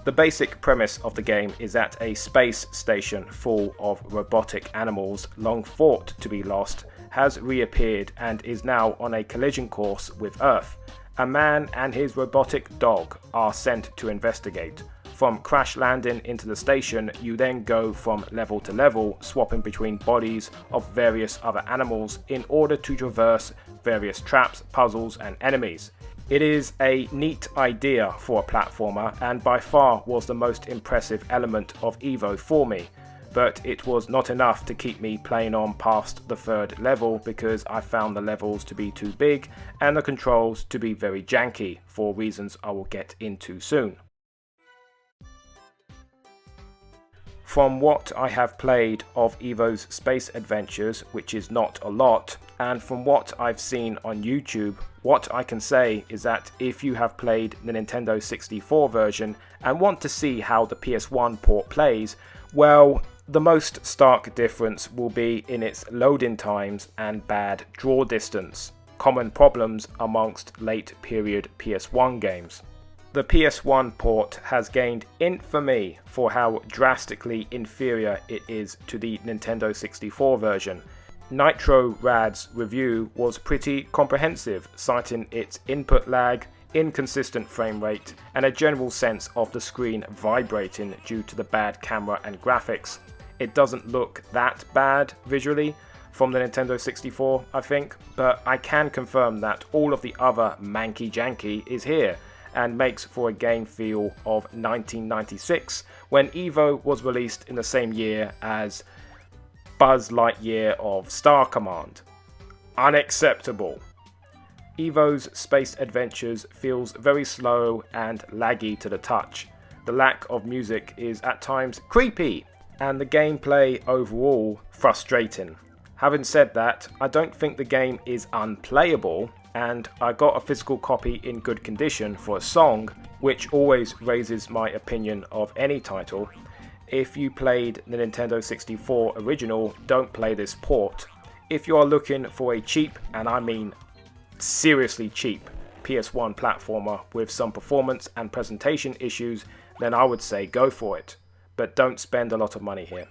The basic premise of the game is that a space station full of robotic animals long thought to be lost has reappeared and is now on a collision course with Earth. A man and his robotic dog are sent to investigate. From crash landing into the station, you then go from level to level, swapping between bodies of various other animals in order to traverse various traps, puzzles and enemies. It is a neat idea for a platformer and by far was the most impressive element of Evo for me, but it was not enough to keep me playing on past the third level because I found the levels to be too big and the controls to be very janky for reasons I will get into soon. From what I have played of Evo's space adventures, which is not a lot, and from what I've seen on YouTube, what I can say is that if you have played the Nintendo 64 version and want to see how the PS1 port plays, well, the most stark difference will be in its loading times and bad draw distance, common problems amongst late period PS1 games. The PS1 port has gained infamy for how drastically inferior it is to the Nintendo 64 version. Nitro Rad's review was pretty comprehensive, citing its input lag, inconsistent frame rate, and a general sense of the screen vibrating due to the bad camera and graphics. It doesn't look that bad visually from the Nintendo 64, I think, but I can confirm that all of the other manky janky is here, and makes for a game feel of 1996 when Evo was released in the same year as Buzz Lightyear of Star Command. Unacceptable. Evo's space adventures feels very slow and laggy to the touch. The lack of music is at times creepy, and the gameplay overall frustrating. Having said that, I don't think the game is unplayable, and I got a physical copy in good condition for a song, which always raises my opinion of any title. If you played the Nintendo 64 original, don't play this port. If you are looking for a cheap, and I mean seriously cheap, PS1 platformer with some performance and presentation issues, then I would say go for it. But don't spend a lot of money here.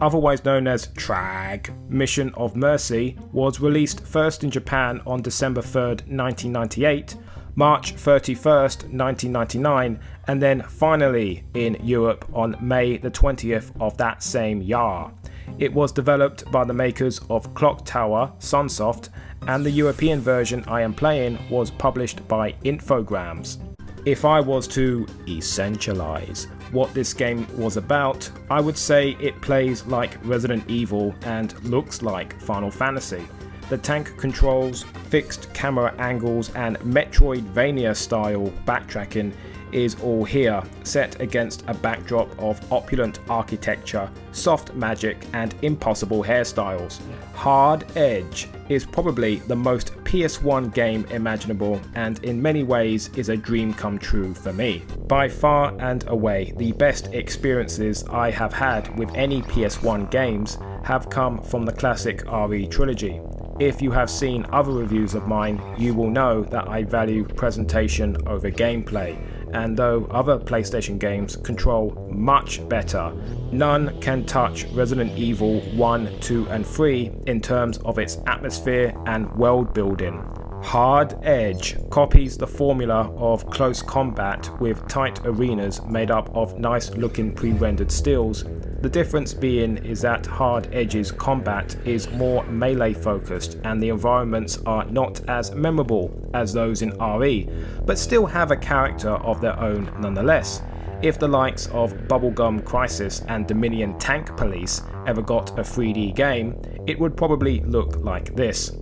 Otherwise known as TRAG, Mission of Mercy, was released first in Japan on December 3rd, 1998, March 31st, 1999, and then finally in Europe on May the 20th of that same year. It was developed by the makers of Clock Tower, Sunsoft, and the European version I am playing was published by Infogrames. If I was to essentialize what this game was about, I would say it plays like Resident Evil and looks like Final Fantasy. The tank controls, fixed camera angles and Metroidvania style backtracking is all here, set against a backdrop of opulent architecture, soft magic and impossible hairstyles. Hard Edge is probably the most PS1 game imaginable and in many ways is a dream come true for me. By far and away, the best experiences I have had with any PS1 games have come from the classic RE trilogy. If you have seen other reviews of mine, you will know that I value presentation over gameplay, and though other PlayStation games control much better, none can touch Resident Evil 1, 2 and 3 in terms of its atmosphere and world building. Hard Edge copies the formula of close combat with tight arenas made up of nice looking pre-rendered stills. The difference being is that Hard Edge's combat is more melee focused and the environments are not as memorable as those in RE, but still have a character of their own nonetheless. If the likes of Bubblegum Crisis and Dominion Tank Police ever got a 3D game, it would probably look like this.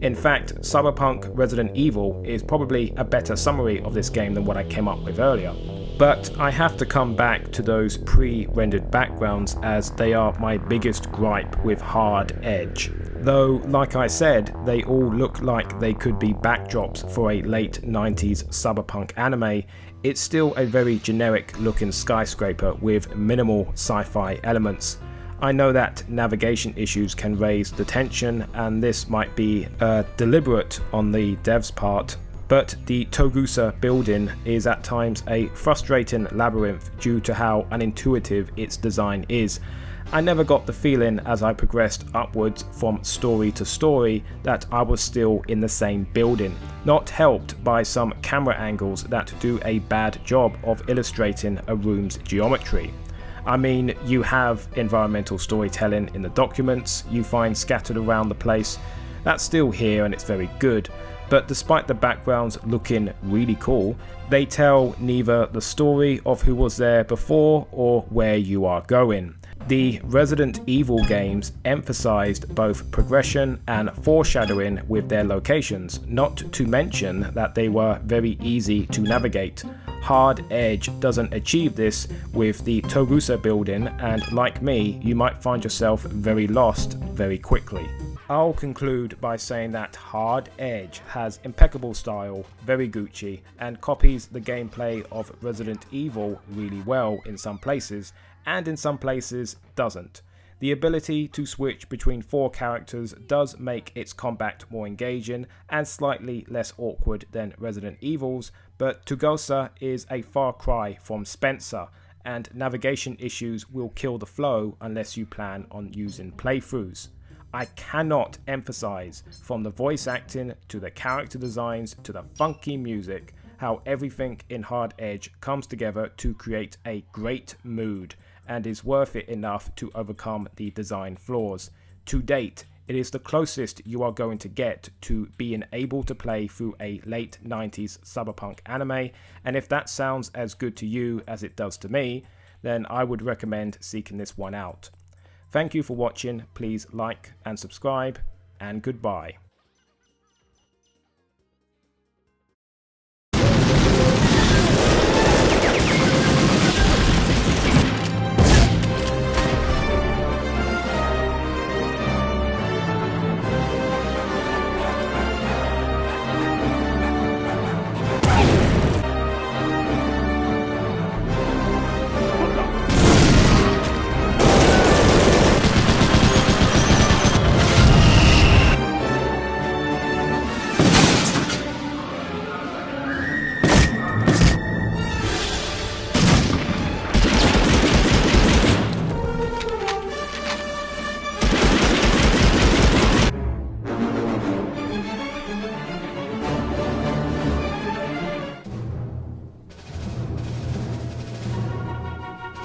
In fact, Cyberpunk Resident Evil is probably a better summary of this game than what I came up with earlier. But I have to come back to those pre-rendered backgrounds as they are my biggest gripe with Hard Edge. Though, like I said, they all look like they could be backdrops for a late 90s cyberpunk anime, it's still a very generic looking skyscraper with minimal sci-fi elements. I know that navigation issues can raise the tension, and this might be deliberate on the devs' part, but the Togusa building is at times a frustrating labyrinth due to how unintuitive its design is. I never got the feeling as I progressed upwards from story to story that I was still in the same building, not helped by some camera angles that do a bad job of illustrating a room's geometry. I mean, you have environmental storytelling in the documents you find scattered around the place. That's still here and it's very good, but despite the backgrounds looking really cool, they tell neither the story of who was there before or where you are going. The Resident Evil games emphasized both progression and foreshadowing with their locations, not to mention that they were very easy to navigate. Hard Edge doesn't achieve this with the Togusa building, and like me, you might find yourself very lost very quickly. I'll conclude by saying that Hard Edge has impeccable style, very Gucci, and copies the gameplay of Resident Evil really well in some places, and in some places doesn't. The ability to switch between 4 characters does make its combat more engaging and slightly less awkward than Resident Evil's, but Togusa is a far cry from Spencer, and navigation issues will kill the flow unless you plan on using playthroughs. I cannot emphasize, from the voice acting to the character designs to the funky music, how everything in Hard Edge comes together to create a great mood and is worth it enough to overcome the design flaws. To date, it is the closest you are going to get to being able to play through a late 90s cyberpunk anime, and if that sounds as good to you as it does to me, then I would recommend seeking this one out. Thank you for watching, please like and subscribe, and goodbye.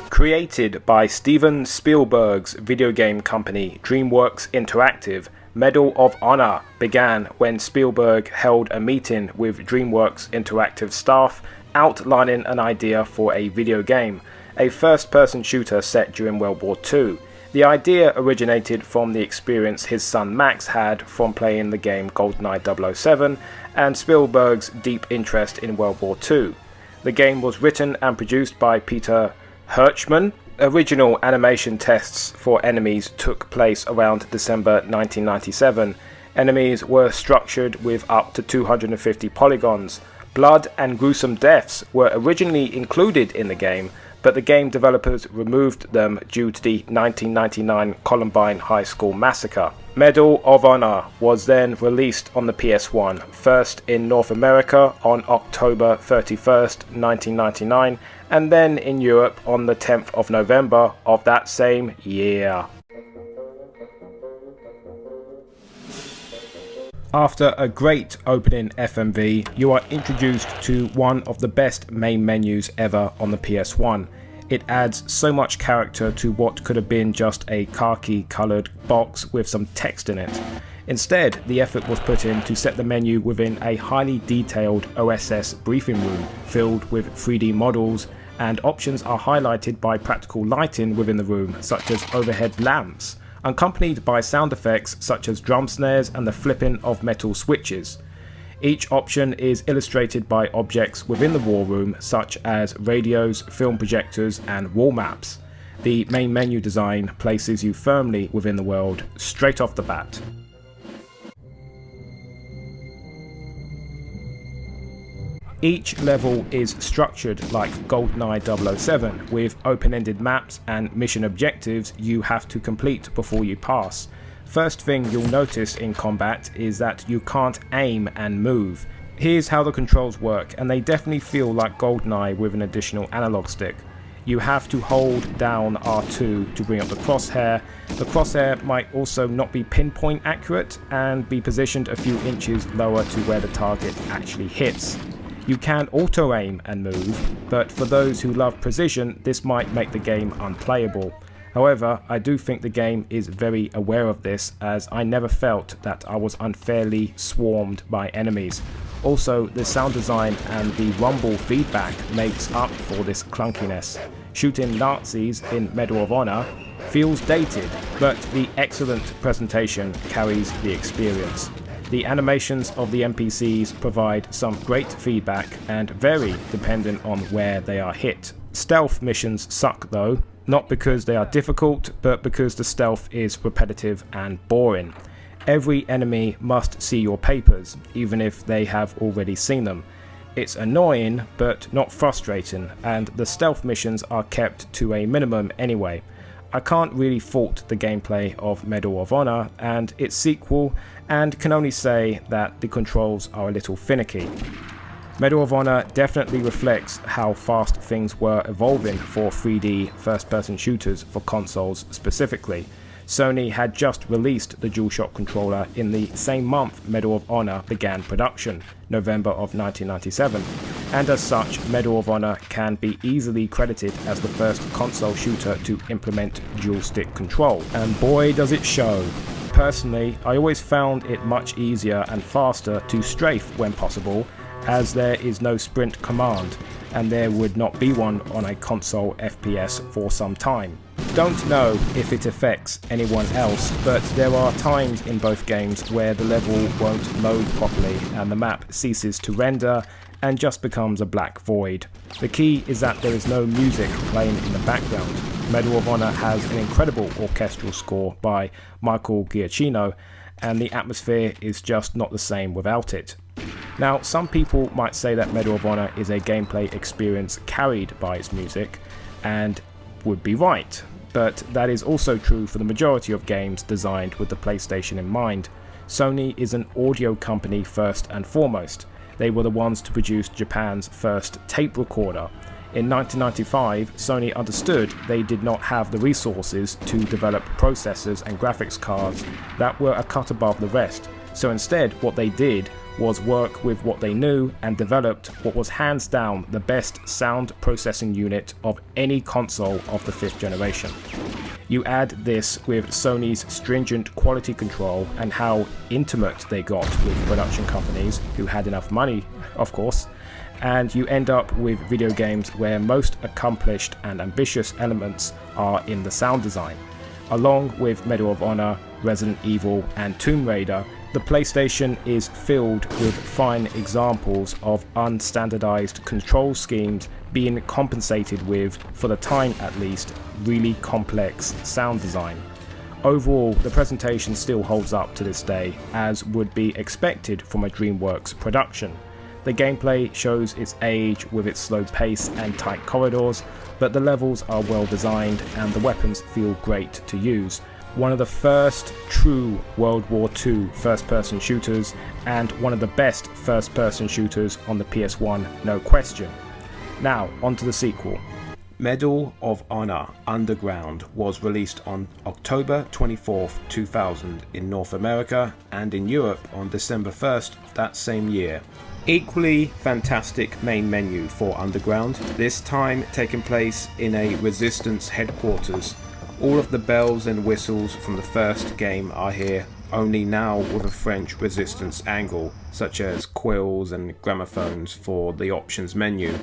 Created by Steven Spielberg's video game company DreamWorks Interactive, Medal of Honor began when Spielberg held a meeting with DreamWorks Interactive staff outlining an idea for a video game, a first-person shooter set during World War II. The idea originated from the experience his son Max had from playing the game GoldenEye 007 and Spielberg's deep interest in World War II. The game was written and produced by Peter Hirschman. Original animation tests for enemies took place around December 1997. Enemies were structured with up to 250 polygons. Blood and gruesome deaths were originally included in the game, but the game developers removed them due to the 1999 Columbine High School massacre. Medal of Honor was then released on the PS1, first in North America on October 31st, 1999, and then in Europe on the 10th of November of that same year. After a great opening FMV, you are introduced to one of the best main menus ever on the PS1. It adds so much character to what could have been just a khaki coloured box with some text in it. Instead, the effort was put in to set the menu within a highly detailed OSS briefing room filled with 3D models, and options are highlighted by practical lighting within the room, such as overhead lamps, accompanied by sound effects such as drum snares and the flipping of metal switches. Each option is illustrated by objects within the war room, such as radios, film projectors, and wall maps. The main menu design places you firmly within the world straight off the bat. Each level is structured like GoldenEye 007, with open-ended maps and mission objectives you have to complete before you pass. First thing you'll notice in combat is that you can't aim and move. Here's how the controls work, and they definitely feel like GoldenEye with an additional analog stick. You have to hold down R2 to bring up the crosshair. The crosshair might also not be pinpoint accurate and be positioned a few inches lower to where the target actually hits. You can auto-aim and move, but for those who love precision, this might make the game unplayable. However, I do think the game is very aware of this, as I never felt that I was unfairly swarmed by enemies. Also, the sound design and the rumble feedback makes up for this clunkiness. Shooting Nazis in Medal of Honor feels dated, but the excellent presentation carries the experience. The animations of the NPCs provide some great feedback and vary dependent on where they are hit. Stealth missions suck though, not because they are difficult, but because the stealth is repetitive and boring. Every enemy must see your papers, even if they have already seen them. It's annoying, but not frustrating, and the stealth missions are kept to a minimum anyway. I can't really fault the gameplay of Medal of Honor and its sequel, and can only say that the controls are a little finicky. Medal of Honor definitely reflects how fast things were evolving for 3D first-person shooters for consoles specifically. Sony had just released the DualShock controller in the same month Medal of Honor began production, November of 1997, and as such, Medal of Honor can be easily credited as the first console shooter to implement dual-stick control, and boy does it show. Personally, I always found it much easier and faster to strafe when possible, as there is no sprint command, and there would not be one on a console FPS for some time. Don't know if it affects anyone else, but there are times in both games where the level won't load properly and the map ceases to render and just becomes a black void. The key is that there is no music playing in the background. Medal of Honor has an incredible orchestral score by Michael Giacchino, and the atmosphere is just not the same without it. Now, some people might say that Medal of Honor is a gameplay experience carried by its music, and would be right, but that is also true for the majority of games designed with the PlayStation in mind. Sony is an audio company first and foremost. They were the ones to produce Japan's first tape recorder. In 1995, Sony understood they did not have the resources to develop processors and graphics cards that were a cut above the rest, so instead what they did was work with what they knew and developed what was hands down the best sound processing unit of any console of the 5th generation. You add this with Sony's stringent quality control and how intimate they got with production companies who had enough money, of course, and you end up with video games where most accomplished and ambitious elements are in the sound design. Along with Medal of Honor, Resident Evil, and Tomb Raider, the PlayStation is filled with fine examples of unstandardized control schemes being compensated with, for the time at least, really complex sound design. Overall, the presentation still holds up to this day, as would be expected from a DreamWorks production. The gameplay shows its age with its slow pace and tight corridors, but the levels are well designed and the weapons feel great to use. one of the first true World War II first-person shooters, and one of the best first-person shooters on the PS1, no question. Now, on to the sequel. Medal of Honor Underground was released on October 24th, 2000 in North America, and in Europe on December 1st that same year. Equally fantastic main menu for Underground, this time taking place in a Resistance headquarters. All of the bells and whistles from the first game are here, only now with a French Resistance angle, such as quills and gramophones for the options menu.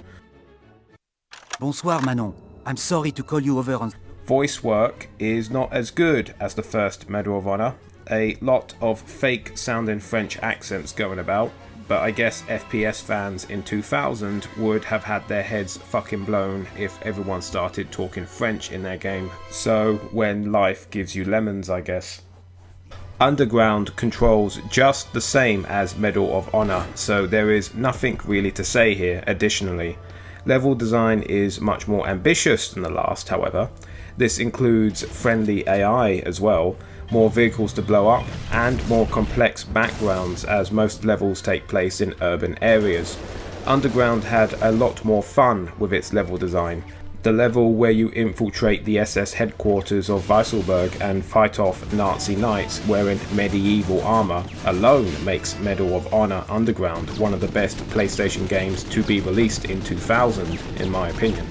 Bonsoir Manon, I'm sorry to call you over on... Voice work is not as good as the first Medal of Honor. A lot of fake sounding French accents going about, but I guess FPS fans in 2000 would have had their heads fucking blown if everyone started talking French in their game. So when life gives you lemons, I guess. Underground controls just the same as Medal of Honor, so there is nothing really to say here additionally. Level design is much more ambitious than the last, however. This includes friendly AI as well, more vehicles to blow up, and more complex backgrounds as most levels take place in urban areas. Underground had a lot more fun with its level design. The level where you infiltrate the SS headquarters of Weisselberg and fight off Nazi knights wearing medieval armor alone makes Medal of Honor Underground one of the best PlayStation games to be released in 2000, in my opinion.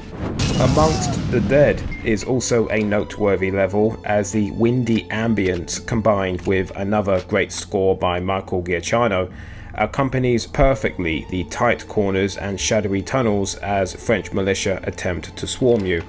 Amongst the Dead is also a noteworthy level, as the windy ambience combined with another great score by Michael Giacchino accompanies perfectly the tight corners and shadowy tunnels as French militia attempt to swarm you.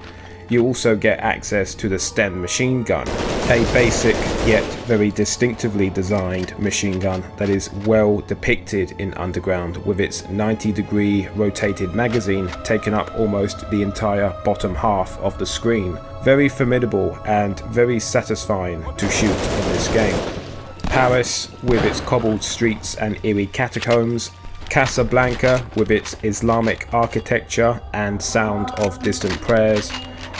You also get access to the Sten machine gun, a basic yet very distinctively designed machine gun that is well depicted in Underground, with its 90-degree rotated magazine taking up almost the entire bottom half of the screen. Very formidable and very satisfying to shoot in this game. Paris with its cobbled streets and eerie catacombs, Casablanca with its Islamic architecture and sound of distant prayers,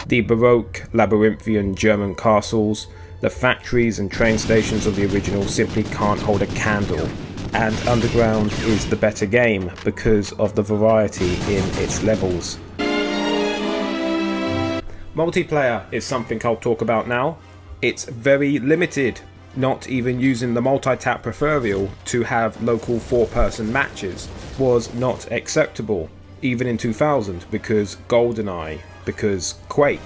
the Baroque labyrinthian German castles, the factories and train stations of the original simply can't hold a candle, and Underground is the better game because of the variety in its levels. Multiplayer is something I'll talk about now. It's very limited, not even using the multi-tap preferential to have local 4-person matches was not acceptable, even in 2000, because GoldenEye, because Quake.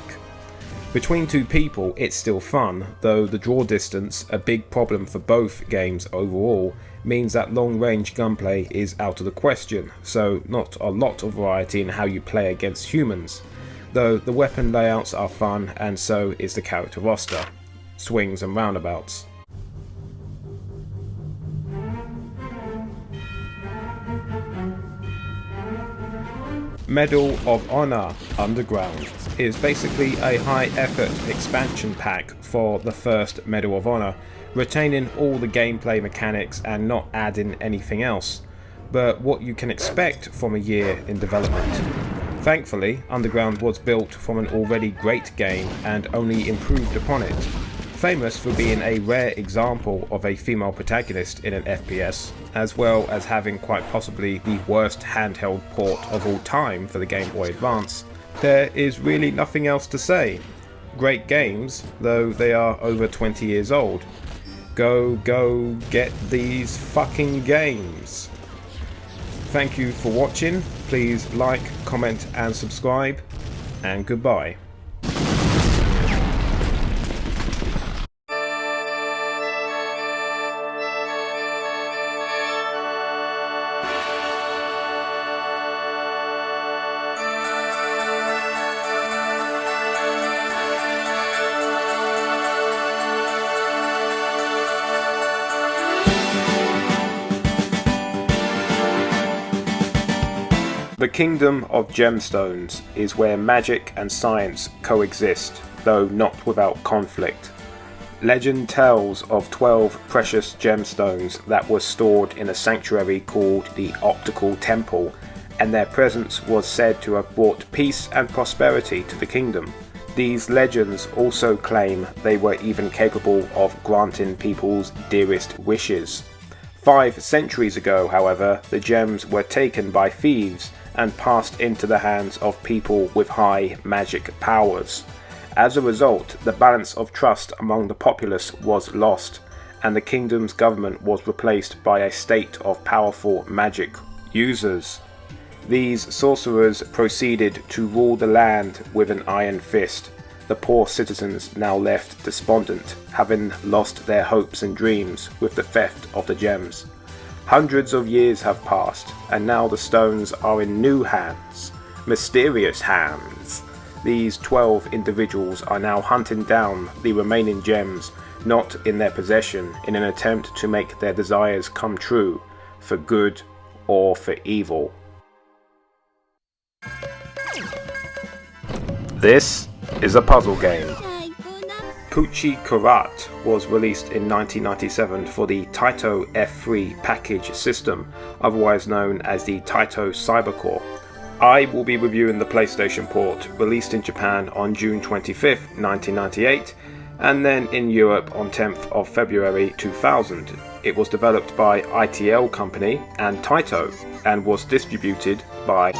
Between 2 people it's still fun, though the draw distance, a big problem for both games overall, means that long-range gunplay is out of the question, so not a lot of variety in how you play against humans, though the weapon layouts are fun and so is the character roster, swings and roundabouts. Medal of Honor Underground is basically a high-effort expansion pack for the first Medal of Honor, retaining all the gameplay mechanics and not adding anything else, but what you can expect from a year in development. Thankfully, Underground was built from an already great game and only improved upon it. Famous for being a rare example of a female protagonist in an FPS, as well as having quite possibly the worst handheld port of all time for the Game Boy Advance, there is really nothing else to say. Great games, though they are over 20 years old. Go get these fucking games. Thank you for watching, please like, comment and subscribe, and goodbye. The Kingdom of Gemstones is where magic and science coexist, though not without conflict. Legend tells of 12 precious gemstones that were stored in a sanctuary called the Optical Temple, and their presence was said to have brought peace and prosperity to the kingdom. These legends also claim they were even capable of granting people's dearest wishes. 5 centuries ago, however, the gems were taken by thieves and passed into the hands of people with high magic powers. As a result, the balance of trust among the populace was lost, and the kingdom's government was replaced by a state of powerful magic users. These sorcerers proceeded to rule the land with an iron fist, the poor citizens now left despondent, having lost their hopes and dreams with the theft of the gems. Hundreds of years have passed, and now the stones are in new hands, mysterious hands. These 12 individuals are now hunting down the remaining gems not in their possession in an attempt to make their desires come true, for good or for evil. This is a puzzle game. Puchi Carat was released in 1997 for the Taito F3 package system, otherwise known as the Taito Cybercore. I will be reviewing the PlayStation port, released in Japan on June 25th, 1998, and then in Europe on 10th of February 2000. It was developed by ITL Company and Taito, and was distributed by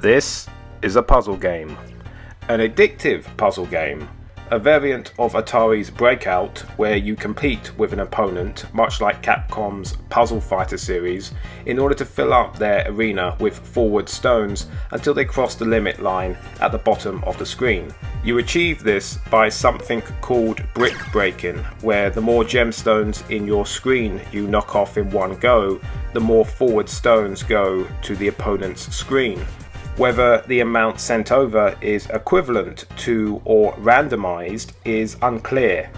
This is a puzzle game. An addictive puzzle game. A variant of Atari's Breakout, where you compete with an opponent, much like Capcom's Puzzle Fighter series, in order to fill up their arena with forward stones until they cross the limit line at the bottom of the screen. You achieve this by something called brick breaking, where the more gemstones in your screen you knock off in one go, the more forward stones go to the opponent's screen. Whether the amount sent over is equivalent to or randomized is unclear.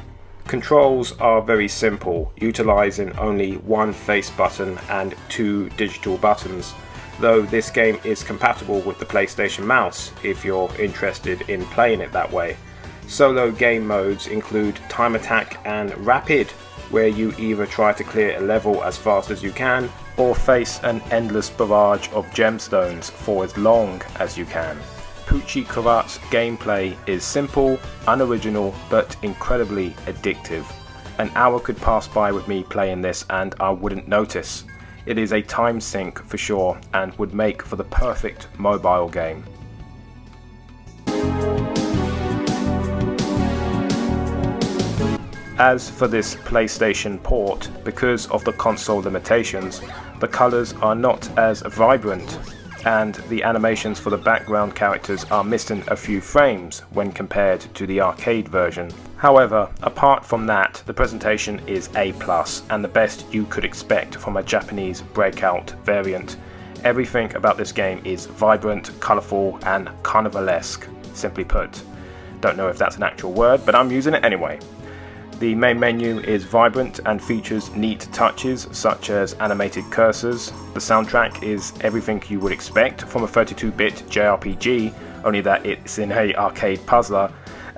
Controls are very simple, utilizing only one face button and 2 digital buttons, though this game is compatible with the PlayStation mouse if you're interested in playing it that way. Solo game modes include Time Attack and Rapid, where you either try to clear a level as fast as you can, or face an endless barrage of gemstones for as long as you can. Puchi Carat's gameplay is simple, unoriginal, but incredibly addictive. An hour could pass by with me playing this and I wouldn't notice. It is a time sink for sure, and would make for the perfect mobile game. As for this PlayStation port, because of the console limitations, the colours are not as vibrant, and the animations for the background characters are missing a few frames when compared to the arcade version. However, apart from that, the presentation is A+, and the best you could expect from a Japanese Breakout variant. Everything about this game is vibrant, colourful, and carnivalesque, simply put. Don't know if that's an actual word, but I'm using it anyway. The main menu is vibrant and features neat touches such as animated cursors. The soundtrack is everything you would expect from a 32-bit JRPG, only that it's in an arcade puzzler,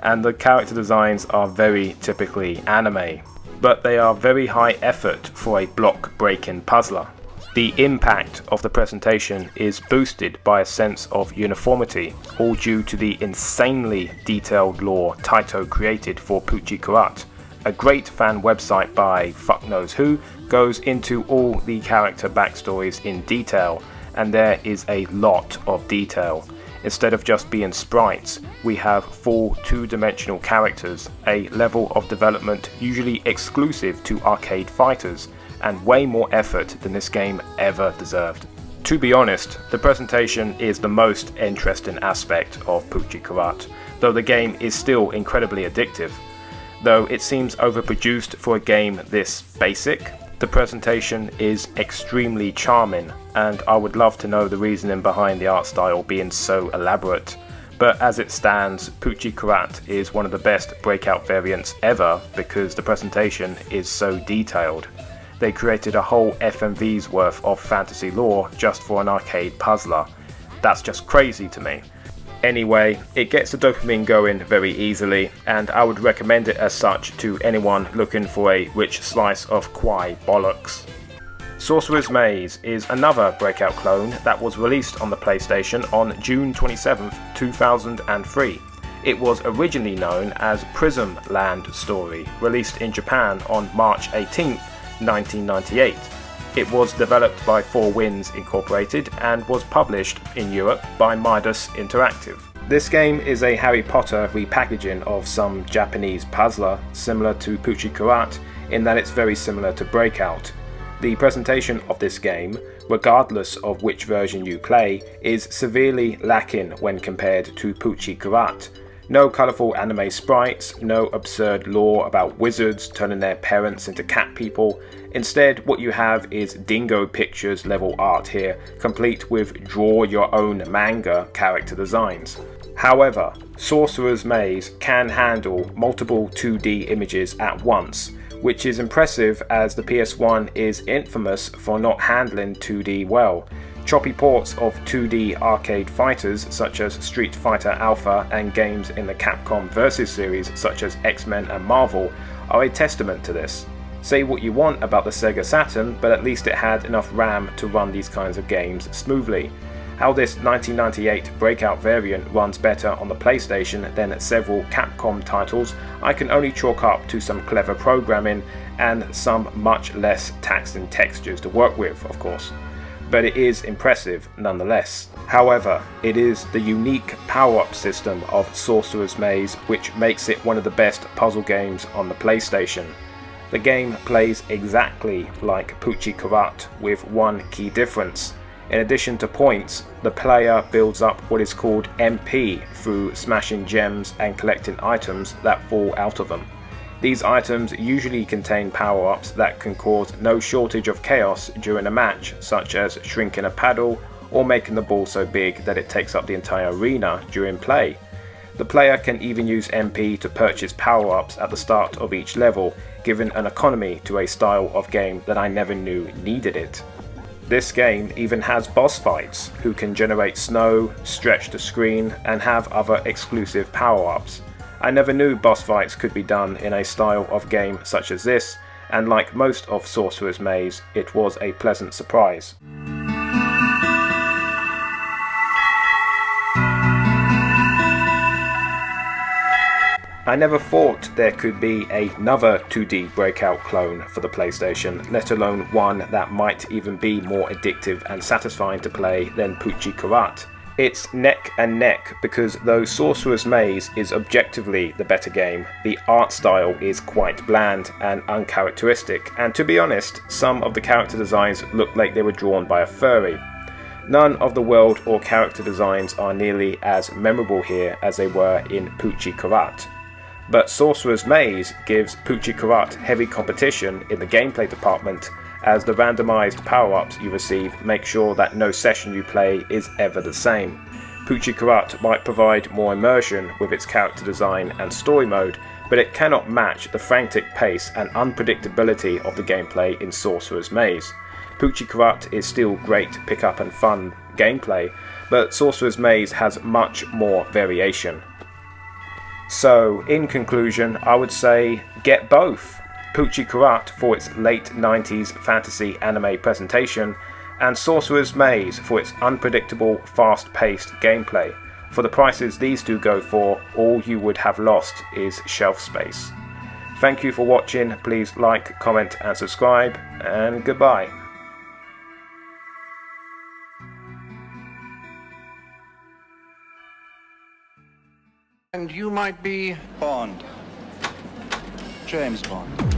and the character designs are very typically anime, but they are very high effort for a block-breaking puzzler. The impact of the presentation is boosted by a sense of uniformity, all due to the insanely detailed lore Taito created for Puchi Carat. A great fan website by fuck knows who goes into all the character backstories in detail, and there is a lot of detail. Instead of just being sprites, we have full 2-dimensional characters, a level of development usually exclusive to arcade fighters, and way more effort than this game ever deserved. To be honest, the presentation is the most interesting aspect of Puchi Carat, though the game is still incredibly addictive. Though it seems overproduced for a game this basic, the presentation is extremely charming, and I would love to know the reasoning behind the art style being so elaborate. But as it stands, Puchi Carat is one of the best Breakout variants ever because the presentation is so detailed. They created a whole FMV's worth of fantasy lore just for an arcade puzzler. That's just crazy to me. Anyway, it gets the dopamine going very easily, and I would recommend it as such to anyone looking for a rich slice of kawaii bollocks. Sorcerer's Maze is another Breakout clone that was released on the PlayStation on June 27, 2003. It was originally known as Prism Land Story, released in Japan on March 18, 1998. It was developed by Four Winds Incorporated and was published in Europe by Midas Interactive. This game is a Harry Potter repackaging of some Japanese puzzler similar to Puchi Carat in that it's very similar to Breakout. The presentation of this game, regardless of which version you play, is severely lacking when compared to Puchi Carat. No colourful anime sprites, no absurd lore about wizards turning their parents into cat people. Instead, what you have is Dingo Pictures level art here, complete with draw your own manga character designs. However, Sorcerer's Maze can handle multiple 2D images at once, which is impressive as the PS1 is infamous for not handling 2D well. Choppy ports of 2D arcade fighters such as Street Fighter Alpha and games in the Capcom Versus series such as X-Men and Marvel are a testament to this. Say what you want about the Sega Saturn, but at least it had enough RAM to run these kinds of games smoothly. How this 1998 Breakout variant runs better on the PlayStation than several Capcom titles, I can only chalk up to some clever programming and some much less taxing textures to work with, of course. But it is impressive nonetheless. However, it is the unique power-up system of Sorcerer's Maze which makes it one of the best puzzle games on the PlayStation. The game plays exactly like Puchi Carat with one key difference. In addition to points, the player builds up what is called MP through smashing gems and collecting items that fall out of them. These items usually contain power-ups that can cause no shortage of chaos during a match, such as shrinking a paddle or making the ball so big that it takes up the entire arena during play. The player can even use MP to purchase power-ups at the start of each level, giving an economy to a style of game that I never knew needed it. This game even has boss fights, who can generate snow, stretch the screen, and have other exclusive power-ups. I never knew boss fights could be done in a style of game such as this, and like most of Sorcerer's Maze, it was a pleasant surprise. I never thought there could be another 2D Breakout clone for the PlayStation, let alone one that might even be more addictive and satisfying to play than Puchi Carat. It's neck and neck because though Sorcerer's Maze is objectively the better game, the art style is quite bland and uncharacteristic, and to be honest, some of the character designs look like they were drawn by a furry. None of the world or character designs are nearly as memorable here as they were in Puchi Carat. But Sorcerer's Maze gives Puchi Carat heavy competition in the gameplay department, as the randomized power-ups you receive make sure that no session you play is ever the same. Puchi Carat might provide more immersion with its character design and story mode, but it cannot match the frantic pace and unpredictability of the gameplay in Sorcerer's Maze. Puchi Carat is still great pick-up and fun gameplay, but Sorcerer's Maze has much more variation. So, in conclusion, I would say get both. Puchi Carat for its late 90s fantasy anime presentation, and Sorcerer's Maze for its unpredictable, fast-paced gameplay. For the prices these two go for, all you would have lost is shelf space. Thank you for watching, please like, comment and subscribe, and goodbye. And you might be... Bond. James Bond.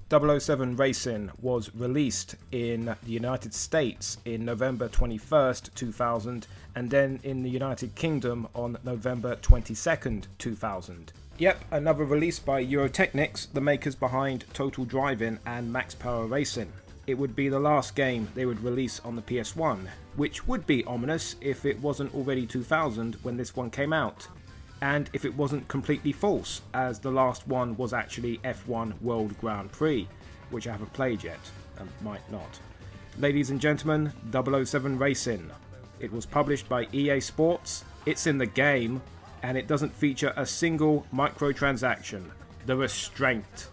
.007 Racing was released in the United States in November 21st, 2000, and then in the United Kingdom on November 22nd, 2000. Yep, another release by Eurotechnics, the makers behind Total Drivin and Max Power Racing. It would be the last game they would release on the PS1, which would be ominous if it wasn't already 2000 when this one came out. and if it wasn't completely false, as the last one was actually F1 World Grand Prix, which I haven't played yet, and might not. Ladies and gentlemen, 007 Racing. It was published by EA Sports, it's in the game, and it doesn't feature a single microtransaction. The restraint.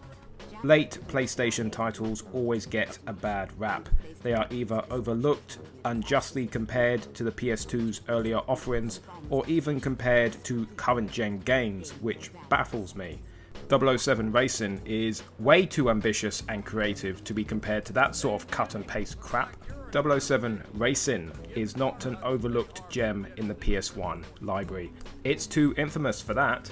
Late PlayStation titles always get a bad rap. They are either overlooked, unjustly compared to the PS2's earlier offerings, or even compared to current gen games, which baffles me. 007 Racing is way too ambitious and creative to be compared to that sort of cut and paste crap. 007 Racing is not an overlooked gem in the PS1 library. It's too infamous for that.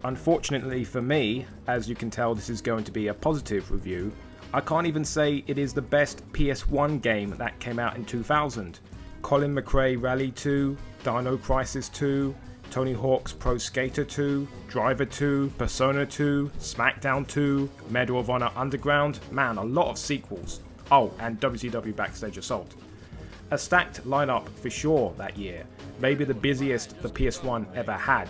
Unfortunately for me, as you can tell this is going to be a positive review, I can't even say it is the best PS1 game that came out in 2000. Colin McRae Rally 2, Dino Crisis 2, Tony Hawk's Pro Skater 2, Driver 2, Persona 2, Smackdown 2, Medal of Honor Underground, man, a lot of sequels. Oh, and WCW Backstage Assault. A stacked lineup for sure that year, maybe the busiest the PS1 ever had.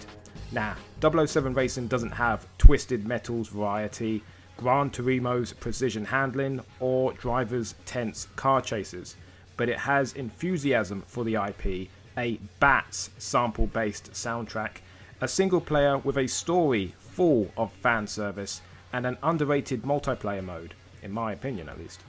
Nah, 007 Racing doesn't have Twisted Metal's variety, Gran Turismo's precision handling, or Driver's tense car chases, but it has enthusiasm for the IP, a Bats sample-based soundtrack, a single player with a story full of fan service, and an underrated multiplayer mode, in my opinion at least.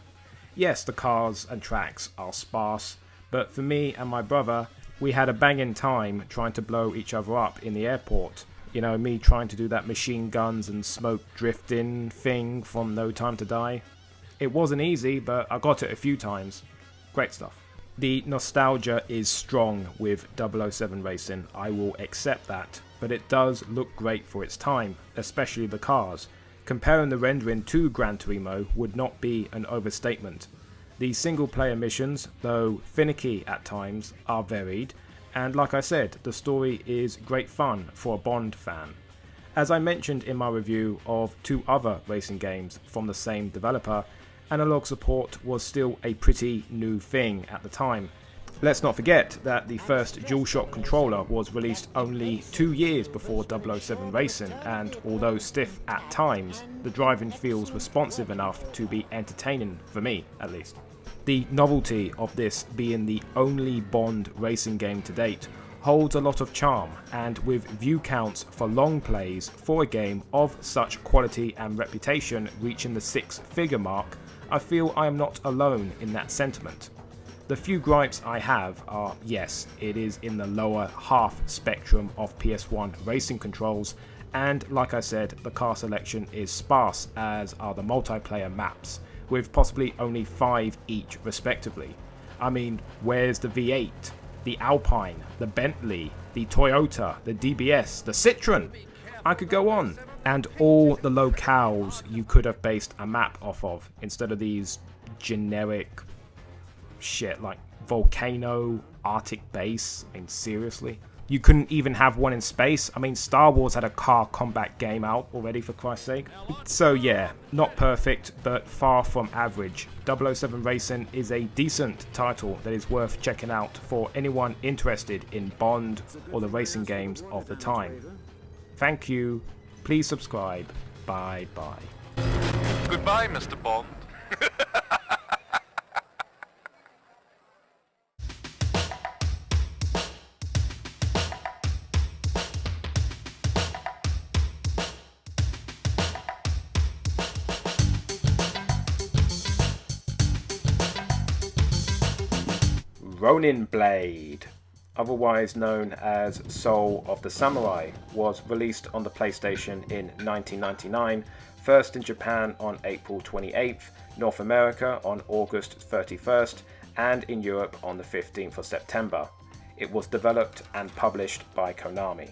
Yes, the cars and tracks are sparse, but for me and my brother, we had a banging time trying to blow each other up in the airport. You know, me trying to do that machine guns and smoke drifting thing from No Time to Die. It wasn't easy, but I got it a few times. Great stuff. The nostalgia is strong with 007 Racing, I will accept that, but it does look great for its time, especially the cars. Comparing the rendering to Gran Turismo would not be an overstatement. The single player missions, though finicky at times, are varied, and like I said, the story is great fun for a Bond fan. As I mentioned in my review of two other racing games from the same developer, analog support was still a pretty new thing at the time. Let's not forget that the first DualShock controller was released only 2 years before 007 Racing, and although stiff at times, the driving feels responsive enough to be entertaining for me at least. The novelty of this being the only Bond racing game to date holds a lot of charm, and with view counts for long plays for a game of such quality and reputation reaching the 6-figure mark, I feel I am not alone in that sentiment. The few gripes I have are, yes, it is in the lower half spectrum of PS1 racing controls, and like I said, the car selection is sparse, as are the multiplayer maps, with possibly only 5 each respectively. I mean, where's the V8, the Alpine, the Bentley, the Toyota, the DBS, the Citroen? I could go on, and all the locales you could have based a map off of, instead of these generic shit like Volcano, Arctic Base. I mean, seriously? You couldn't even have one in space? I mean, Star Wars had a car combat game out already, for Christ's sake. So yeah, not perfect, but far from average. 007 Racing is a decent title that is worth checking out for anyone interested in Bond or the racing games of the time. Thank you, please subscribe, bye bye. Goodbye, Mr. Bond. Ronin Blade, otherwise known as Soul of the Samurai, was released on the PlayStation in 1999, first in Japan on April 28th, North America on August 31st, and in Europe on the 15th of September. It was developed and published by Konami.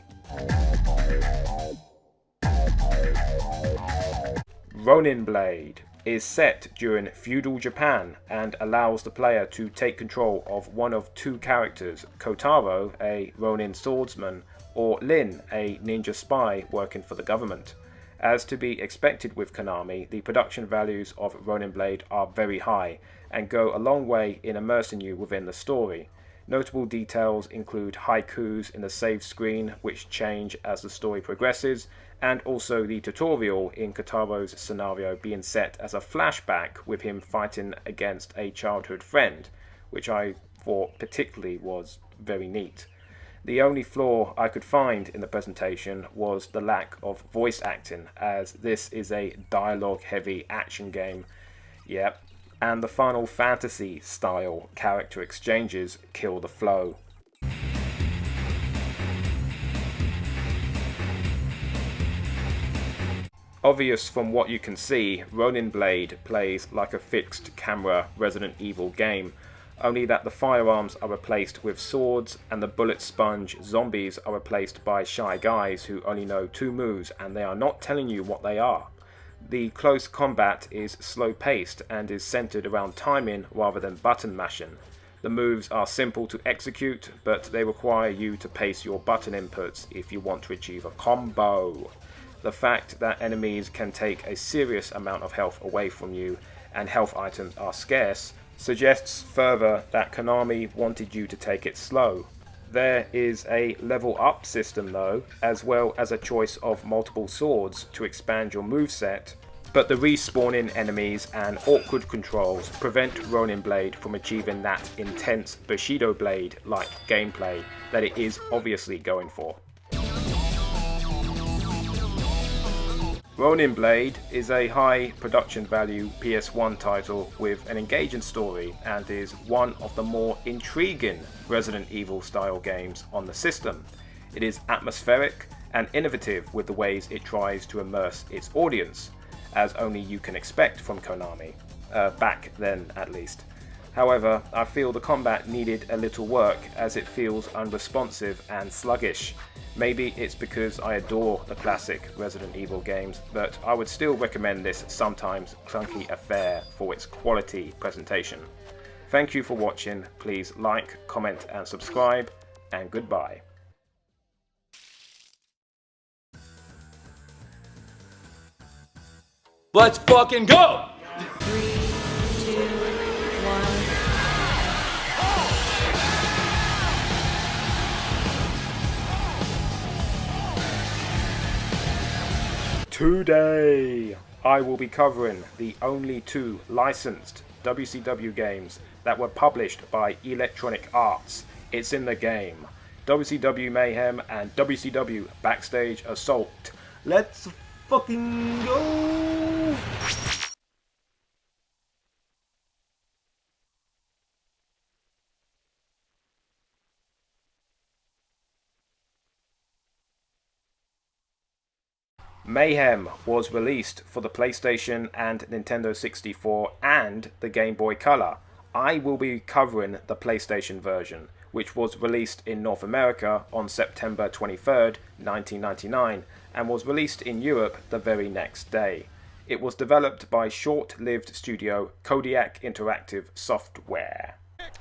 Ronin Blade is set during feudal Japan and allows the player to take control of one of two characters, Kotaro, a Ronin swordsman, or Lin, a ninja spy working for the government. As to be expected with Konami, the production values of Ronin Blade are very high and go a long way in immersing you within the story. Notable details include haikus in the save screen, which change as the story progresses, and also the tutorial in Kotaro's scenario being set as a flashback with him fighting against a childhood friend, which I thought particularly was very neat. The only flaw I could find in the presentation was the lack of voice acting, as this is a dialogue-heavy action game. Yep, and the Final Fantasy style character exchanges kill the flow. Obvious from what you can see, Ronin Blade plays like a fixed camera Resident Evil game, only that the firearms are replaced with swords and the bullet sponge zombies are replaced by shy guys who only know 2 moves and they are not telling you what they are. The close combat is slow paced and is centered around timing rather than button mashing. The moves are simple to execute, but they require you to pace your button inputs if you want to achieve a combo. The fact that enemies can take a serious amount of health away from you and health items are scarce suggests further that Konami wanted you to take it slow. There is a level up system though, as well as a choice of multiple swords to expand your moveset, but the respawning enemies and awkward controls prevent Ronin Blade from achieving that intense Bushido Blade-like gameplay that it is obviously going for. Ronin Blade is a high production value PS1 title with an engaging story and is one of the more intriguing Resident Evil style games on the system. It is atmospheric and innovative with the ways it tries to immerse its audience, as only you can expect from Konami, back then at least. However, I feel the combat needed a little work as it feels unresponsive and sluggish. Maybe it's because I adore the classic Resident Evil games, but I would still recommend this sometimes clunky affair for its quality presentation. Thank you for watching, please like, comment and subscribe, and goodbye. Let's fucking go! 3, 2, 1. Today, I will be covering the only 2 licensed WCW games that were published by Electronic Arts. It's in the game. WCW Mayhem and WCW Backstage Assault. Let's fucking go! Mayhem was released for the PlayStation and Nintendo 64 and the Game Boy Color. I will be covering the PlayStation version, which was released in North America on September 23rd, 1999, and was released in Europe the very next day. It was developed by short-lived studio Kodiak Interactive Software.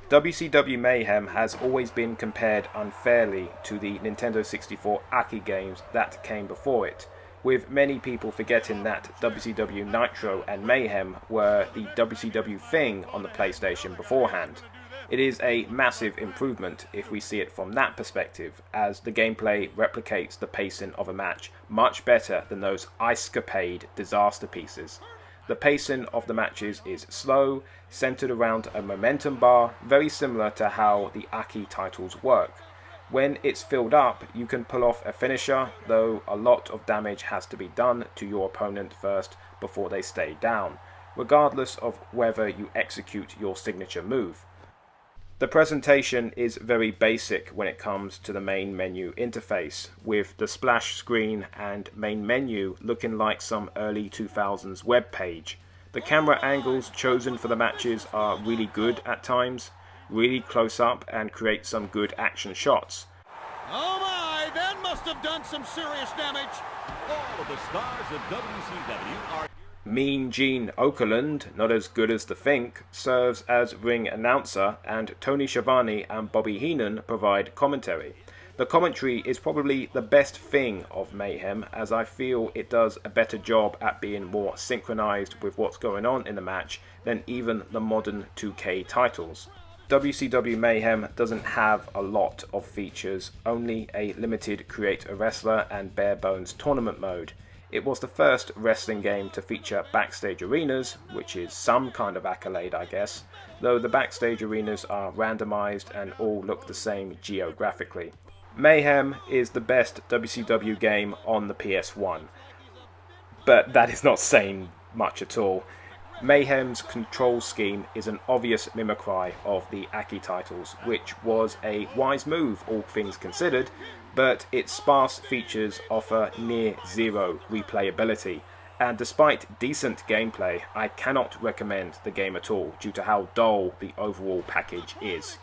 WCW Mayhem has always been compared unfairly to the Nintendo 64 Aki games that came before it, with many people forgetting that WCW Nitro and Mayhem were the WCW thing on the PlayStation beforehand. It is a massive improvement if we see it from that perspective, as the gameplay replicates the pacing of a match much better than those ice-capade disaster pieces. The pacing of the matches is slow, centered around a momentum bar, very similar to how the Aki titles work. When it's filled up, you can pull off a finisher, though a lot of damage has to be done to your opponent first before they stay down, regardless of whether you execute your signature move. The presentation is very basic when it comes to the main menu interface, with the splash screen and main menu looking like some early 2000s web page. The camera angles chosen for the matches are really good at times, really close up and create some good action shots. Oh my, that must have done some serious damage. All of the stars of WCW are... Mean Gene Okerlund, not as good as the Fink, serves as ring announcer, and Tony Schiavone and Bobby Heenan provide commentary. The commentary is probably the best thing of Mayhem, as I feel it does a better job at being more synchronized with what's going on in the match than even the modern 2K titles. WCW Mayhem doesn't have a lot of features, only a limited create a wrestler and bare bones tournament mode. It was the first wrestling game to feature backstage arenas, which is some kind of accolade I guess, though the backstage arenas are randomized and all look the same geographically. Mayhem is the best WCW game on the PS1, but that is not saying much at all. Mayhem's control scheme is an obvious mimicry of the Aki titles, which was a wise move all things considered, but its sparse features offer near zero replayability, and despite decent gameplay, I cannot recommend the game at all due to how dull the overall package is.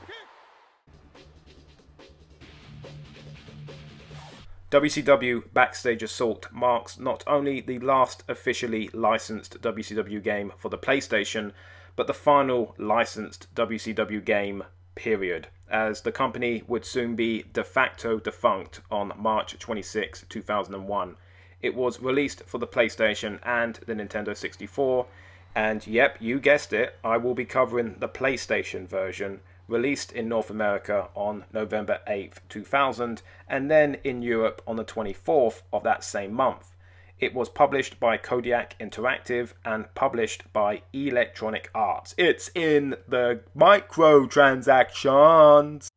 WCW Backstage Assault marks not only the last officially licensed WCW game for the PlayStation, but the final licensed WCW game, period, as the company would soon be de facto defunct on March 26, 2001. It was released for the PlayStation and the Nintendo 64, and yep, you guessed it, I will be covering the PlayStation version, released in North America on November 8th, 2000, and then in Europe on the 24th of that same month. It was published by Kodiak Interactive and published by Electronic Arts. It's in the microtransactions.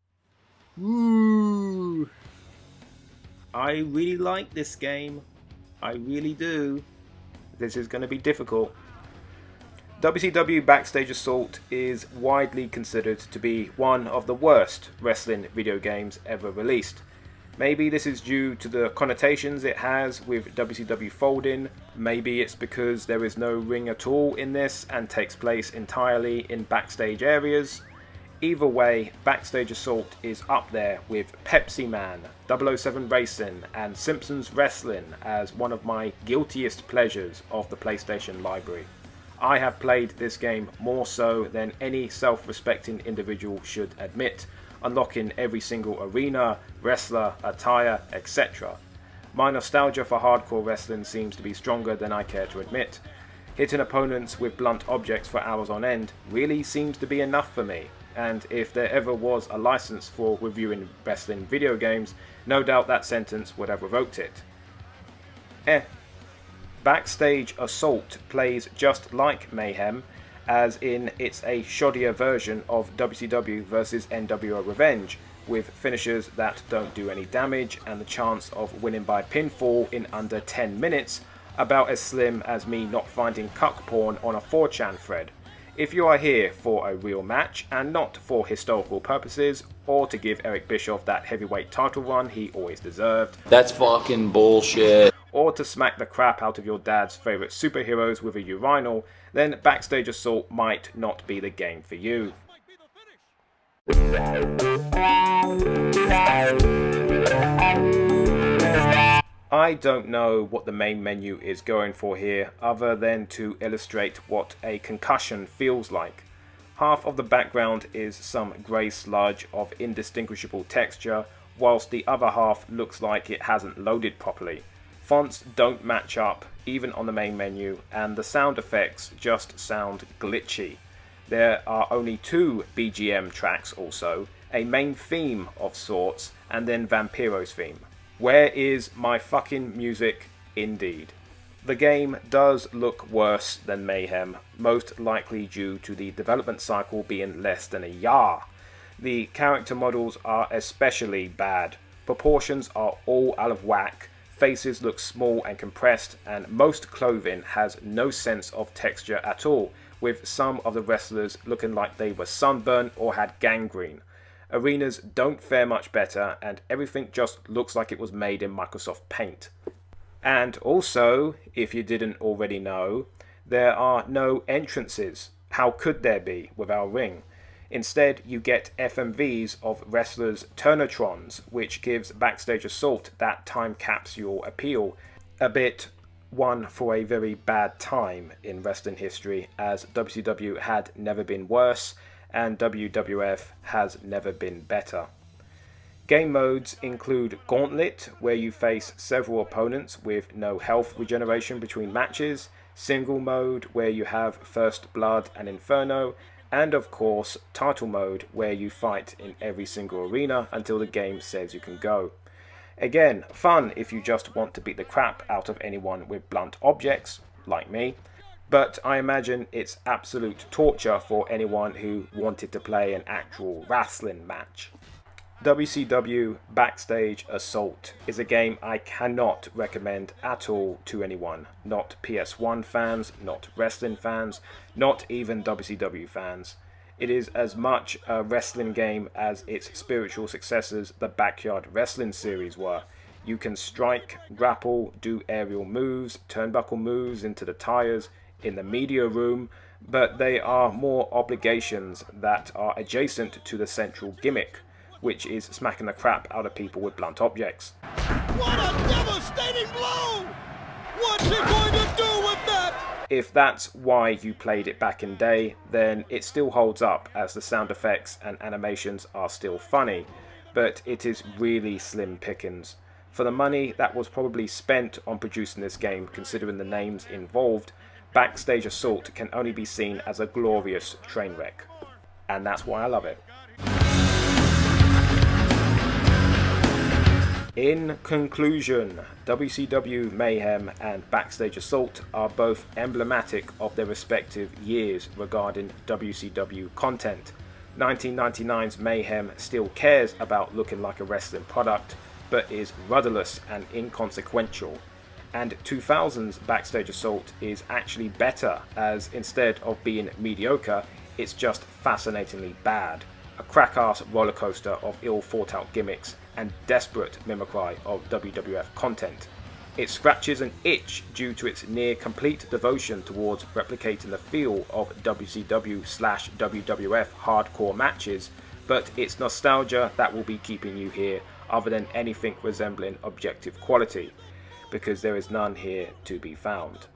Ooh. I really like this game. I really do. This is going to be difficult. WCW Backstage Assault is widely considered to be one of the worst wrestling video games ever released. Maybe this is due to the connotations it has with WCW folding, maybe it's because there is no ring at all in this and takes place entirely in backstage areas. Either way, Backstage Assault is up there with Pepsi Man, 007 Racing and Simpsons Wrestling as one of my guiltiest pleasures of the PlayStation library. I have played this game more so than any self-respecting individual should admit, unlocking every single arena, wrestler, attire, etc. My nostalgia for hardcore wrestling seems to be stronger than I care to admit. Hitting opponents with blunt objects for hours on end really seems to be enough for me, and if there ever was a license for reviewing wrestling video games, no doubt that sentence would have revoked it. Backstage Assault plays just like Mayhem, as in it's a shoddier version of WCW vs NWO Revenge, with finishers that don't do any damage and the chance of winning by pinfall in under 10 minutes, about as slim as me not finding cuck porn on a 4chan thread. If you are here for a real match and not for historical purposes, or to give Eric Bischoff that heavyweight title run he always deserved, that's fucking bullshit, or to smack the crap out of your dad's favourite superheroes with a urinal, then Backstage Assault might not be the game for you. I don't know what the main menu is going for here, other than to illustrate what a concussion feels like. Half of the background is some grey sludge of indistinguishable texture, whilst the other half looks like it hasn't loaded properly. Fonts don't match up, even on the main menu, and the sound effects just sound glitchy. There are only 2 BGM tracks also, a main theme of sorts, and then Vampiro's theme. Where is my fucking music? Indeed. The game does look worse than Mayhem, most likely due to the development cycle being less than a year. The character models are especially bad. Proportions are all out of whack. Faces look small and compressed, and most clothing has no sense of texture at all, with some of the wrestlers looking like they were sunburned or had gangrene. Arenas don't fare much better, and everything just looks like it was made in Microsoft Paint. And also, if you didn't already know, there are no entrances. How could there be with our ring? Instead, you get FMVs of wrestlers' Turnitrons, which gives Backstage Assault that time capsule appeal, a bit one for a very bad time in wrestling history, as WCW had never been worse, and WWF has never been better. Game modes include Gauntlet, where you face several opponents with no health regeneration between matches, Single mode, where you have First Blood and Inferno, and of course title mode, where you fight in every single arena until the game says you can go. Again, fun if you just want to beat the crap out of anyone with blunt objects, like me, but I imagine it's absolute torture for anyone who wanted to play an actual wrestling match. WCW Backstage Assault is a game I cannot recommend at all to anyone, not PS1 fans, not wrestling fans, not even WCW fans. It is as much a wrestling game as its spiritual successors, the Backyard Wrestling series, were. You can strike, grapple, do aerial moves, turnbuckle moves into the tires in the media room, but they are more obligations that are adjacent to the central gimmick, which is smacking the crap out of people with blunt objects. What a devastating blow! What's he going to do with that? If that's why you played it back in day, then it still holds up, as the sound effects and animations are still funny, but it is really slim pickings. For the money that was probably spent on producing this game, considering the names involved, Backstage Assault can only be seen as a glorious train wreck. And that's why I love it. In conclusion, WCW Mayhem and Backstage Assault are both emblematic of their respective years regarding WCW content. 1999's Mayhem still cares about looking like a wrestling product, but is rudderless and inconsequential. And 2000's Backstage Assault is actually better, as instead of being mediocre, it's just fascinatingly bad. A crack-ass rollercoaster of ill thought out gimmicks and desperate mimicry of WWF content. It scratches an itch due to its near complete devotion towards replicating the feel of WCW/WWF hardcore matches, but it's nostalgia that will be keeping you here, other than anything resembling objective quality, because there is none here to be found.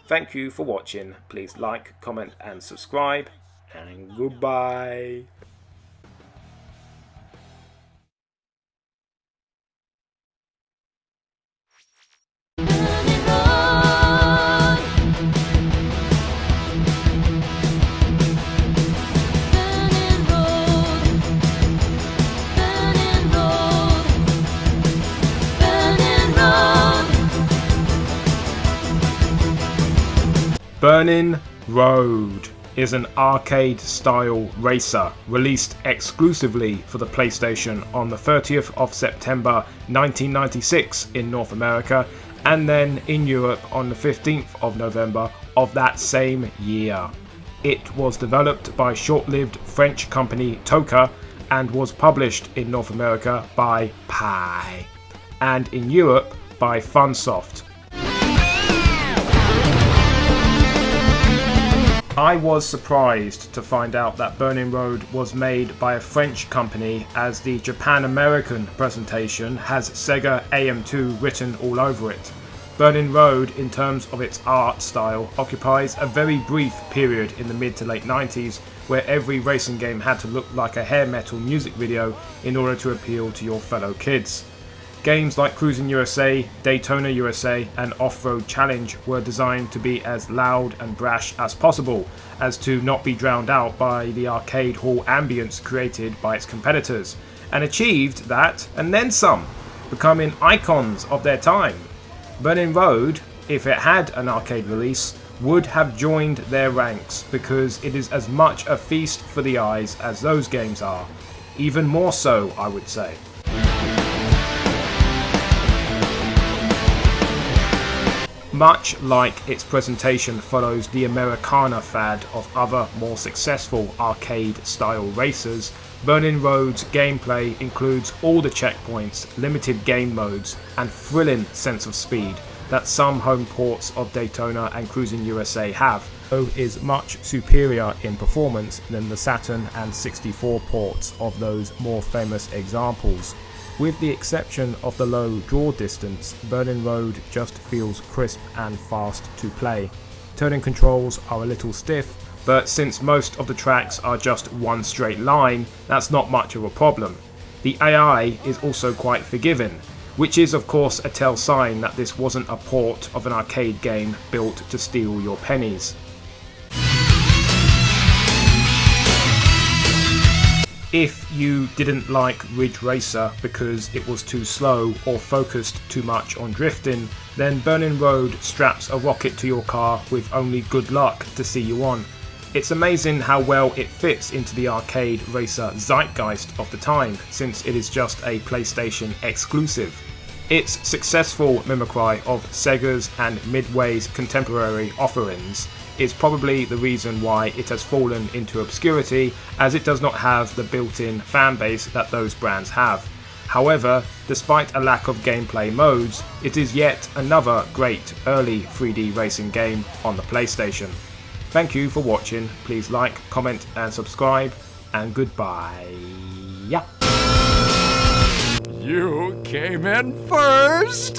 Thank you for watching. Please like, comment and subscribe, and goodbye. Burning Road is an arcade-style racer released exclusively for the PlayStation on the 30th of September 1996 in North America, and then in Europe on the 15th of November of that same year. It was developed by short-lived French company Toka and was published in North America by Pi, and in Europe by Funsoft. I was surprised to find out that Burning Road was made by a French company, as the Japan-American presentation has Sega AM2 written all over it. Burning Road, in terms of its art style, occupies a very brief period in the mid to late 90s where every racing game had to look like a hair metal music video in order to appeal to your fellow kids. Games like Cruising USA, Daytona USA and Off-Road Challenge were designed to be as loud and brash as possible, as to not be drowned out by the arcade hall ambience created by its competitors, and achieved that and then some, becoming icons of their time. Burning Road, if it had an arcade release, would have joined their ranks, because it is as much a feast for the eyes as those games are. Even more so, I would say. Much like its presentation follows the Americana fad of other more successful arcade-style racers, Burning Road's gameplay includes all the checkpoints, limited game modes, and thrilling sense of speed that some home ports of Daytona and Cruising USA have, though is much superior in performance than the Saturn and 64 ports of those more famous examples. With the exception of the low draw distance, Burning Road just feels crisp and fast to play. Turning controls are a little stiff, but since most of the tracks are just one straight line, that's not much of a problem. The AI is also quite forgiving, which is of course a tell sign that this wasn't a port of an arcade game built to steal your pennies. If you didn't like Ridge Racer because it was too slow or focused too much on drifting, then Burning Road straps a rocket to your car with only good luck to see you on. It's amazing how well it fits into the arcade racer zeitgeist of the time, since it is just a PlayStation exclusive. Its successful mimicry of Sega's and Midway's contemporary offerings is probably the reason why it has fallen into obscurity, as it does not have the built-in fan base that those brands have. However, despite a lack of gameplay modes, it is yet another great early 3D racing game on the PlayStation. Thank you for watching. Please like, comment and subscribe, and goodbye. Yeah. You came in first!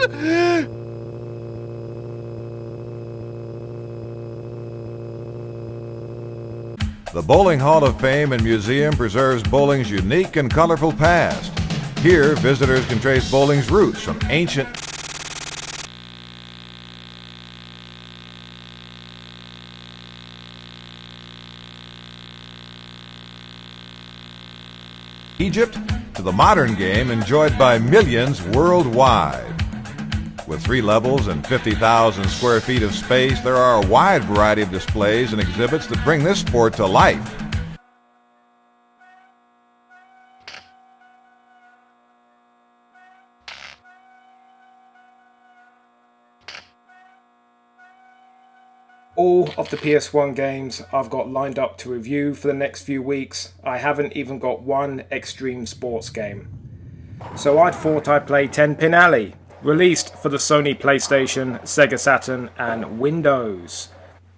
The Bowling Hall of Fame and Museum preserves bowling's unique and colorful past. Here, visitors can trace bowling's roots from ancient Egypt to the modern game enjoyed by millions worldwide. With 3 levels and 50,000 square feet of space, there are a wide variety of displays and exhibits that bring this sport to life. All of the PS1 games I've got lined up to review for the next few weeks. I haven't even got one extreme sports game. So I thought I'd play 10 Pin Alley, released for the Sony PlayStation, Sega Saturn and Windows.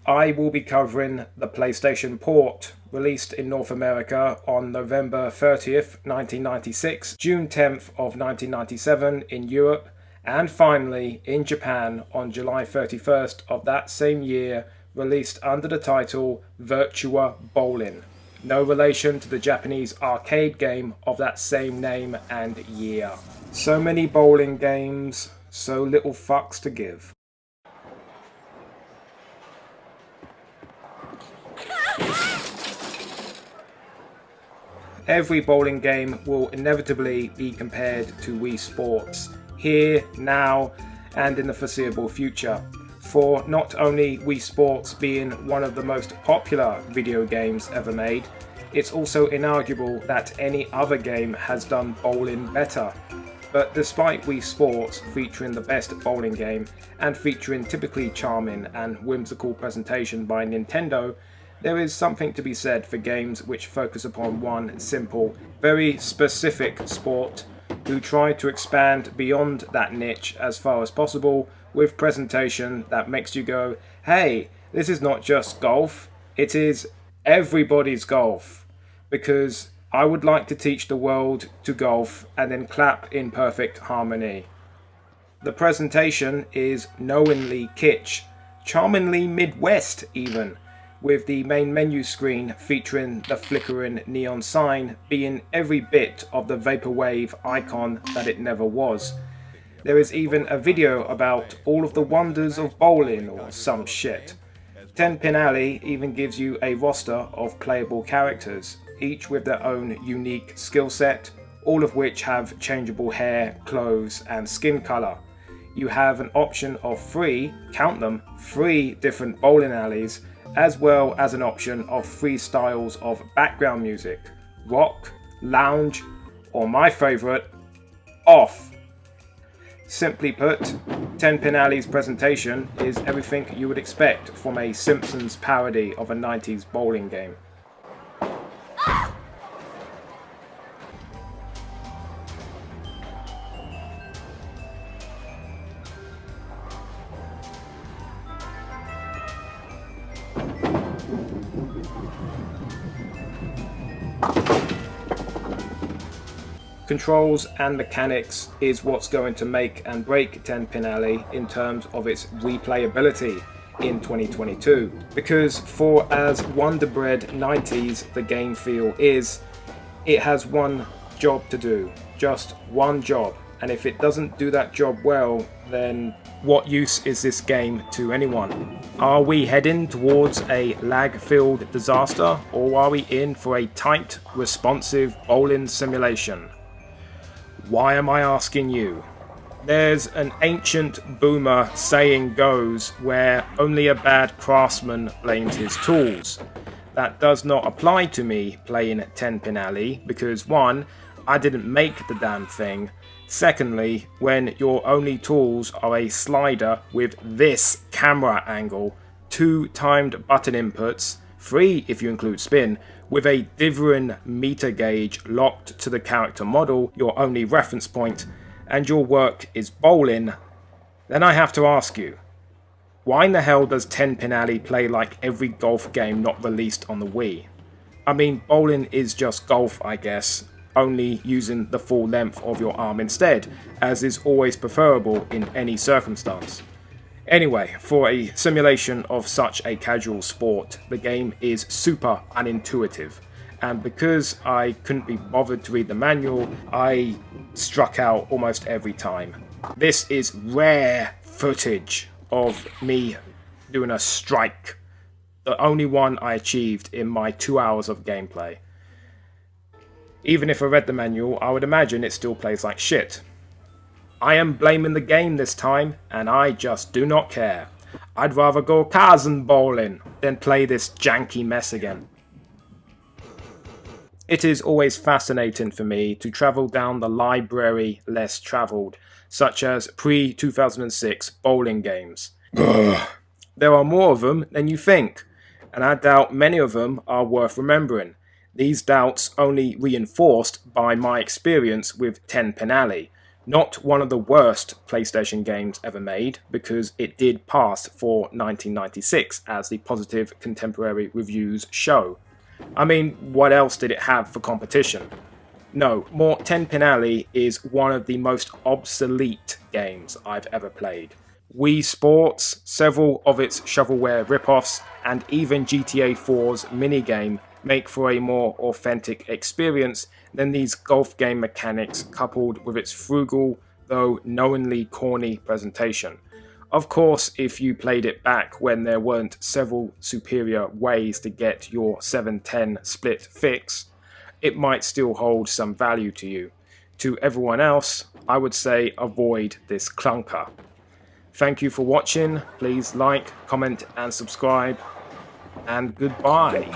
I will be covering the PlayStation port, released in North America on November 30th, 1996, June 10th of 1997 in Europe, and finally in Japan on July 31st of that same year, released under the title Virtua Bowling. No relation to the Japanese arcade game of that same name and year. So many bowling games, so little fucks to give. Every bowling game will inevitably be compared to Wii Sports, here, now, and in the foreseeable future. For not only Wii Sports being one of the most popular video games ever made, it's also inarguable that any other game has done bowling better. But despite Wii Sports featuring the best bowling game and featuring typically charming and whimsical presentation by Nintendo, there is something to be said for games which focus upon one simple, very specific sport, who try to expand beyond that niche as far as possible with presentation that makes you go, hey, this is not just golf, it is everybody's golf. Because I would like to teach the world to golf and then clap in perfect harmony. The presentation is knowingly kitsch, charmingly Midwest even, with the main menu screen featuring the flickering neon sign being every bit of the vaporwave icon that it never was. There is even a video about all of the wonders of bowling or some shit. 10 Pin Alley even gives you a roster of playable characters, each with their own unique skill set, all of which have changeable hair, clothes and skin colour. You have an option of 3, count them, 3 different bowling alleys, as well as an option of 3 styles of background music: rock, lounge, or my favourite, off. Simply put, 10 Pin Alley's presentation is everything you would expect from a Simpsons parody of a 90s bowling game. Controls and mechanics is what's going to make and break 10 Pin Alley in terms of its replayability in 2022. Because for as Wonder Bread 90s the game feel is, it has one job to do, just one job, and if it doesn't do that job well, then what use is this game to anyone? Are we heading towards a lag-filled disaster, or are we in for a tight, responsive bowling simulation? Why am I asking you? There's an ancient boomer saying goes where only a bad craftsman blames his tools. That does not apply to me playing 10-pin alley because 1, I didn't make the damn thing. Secondly, when your only tools are a slider with this camera angle, 2 timed button inputs, 3 if you include spin, with a Drivin meter gauge locked to the character model, your only reference point, and your work is bowling, then I have to ask you, why in the hell does 10-pin alley play like every golf game not released on the Wii? I mean, bowling is just golf, I guess, only using the full length of your arm instead, as is always preferable in any circumstance. Anyway, for a simulation of such a casual sport, the game is super unintuitive, and because I couldn't be bothered to read the manual, I struck out almost every time. This is rare footage of me doing a strike, the only one I achieved in my 2 hours of gameplay. Even if I read the manual, I would imagine it still plays like shit. I am blaming the game this time, and I just do not care. I'd rather go cousin bowling than play this janky mess again. It is always fascinating for me to travel down the library less travelled, such as pre-2006 bowling games. There are more of them than you think, and I doubt many of them are worth remembering. These doubts only reinforced by my experience with 10-pin alley. Not one of the worst PlayStation games ever made, because it did pass for 1996, as the positive contemporary reviews show. I mean, what else did it have for competition? No, more 10-pin alley is one of the most obsolete games I've ever played. Wii Sports, several of its shovelware ripoffs, and even GTA 4's minigame make for a more authentic experience than these golf game mechanics coupled with its frugal, though knowingly corny presentation. Of course, if you played it back when there weren't several superior ways to get your 7-10 split fix, it might still hold some value to you. To everyone else, I would say avoid this clunker. Thank you for watching. Please like, comment and subscribe. And goodbye.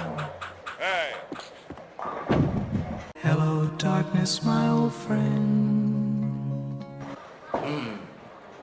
Hello, darkness, my old friend.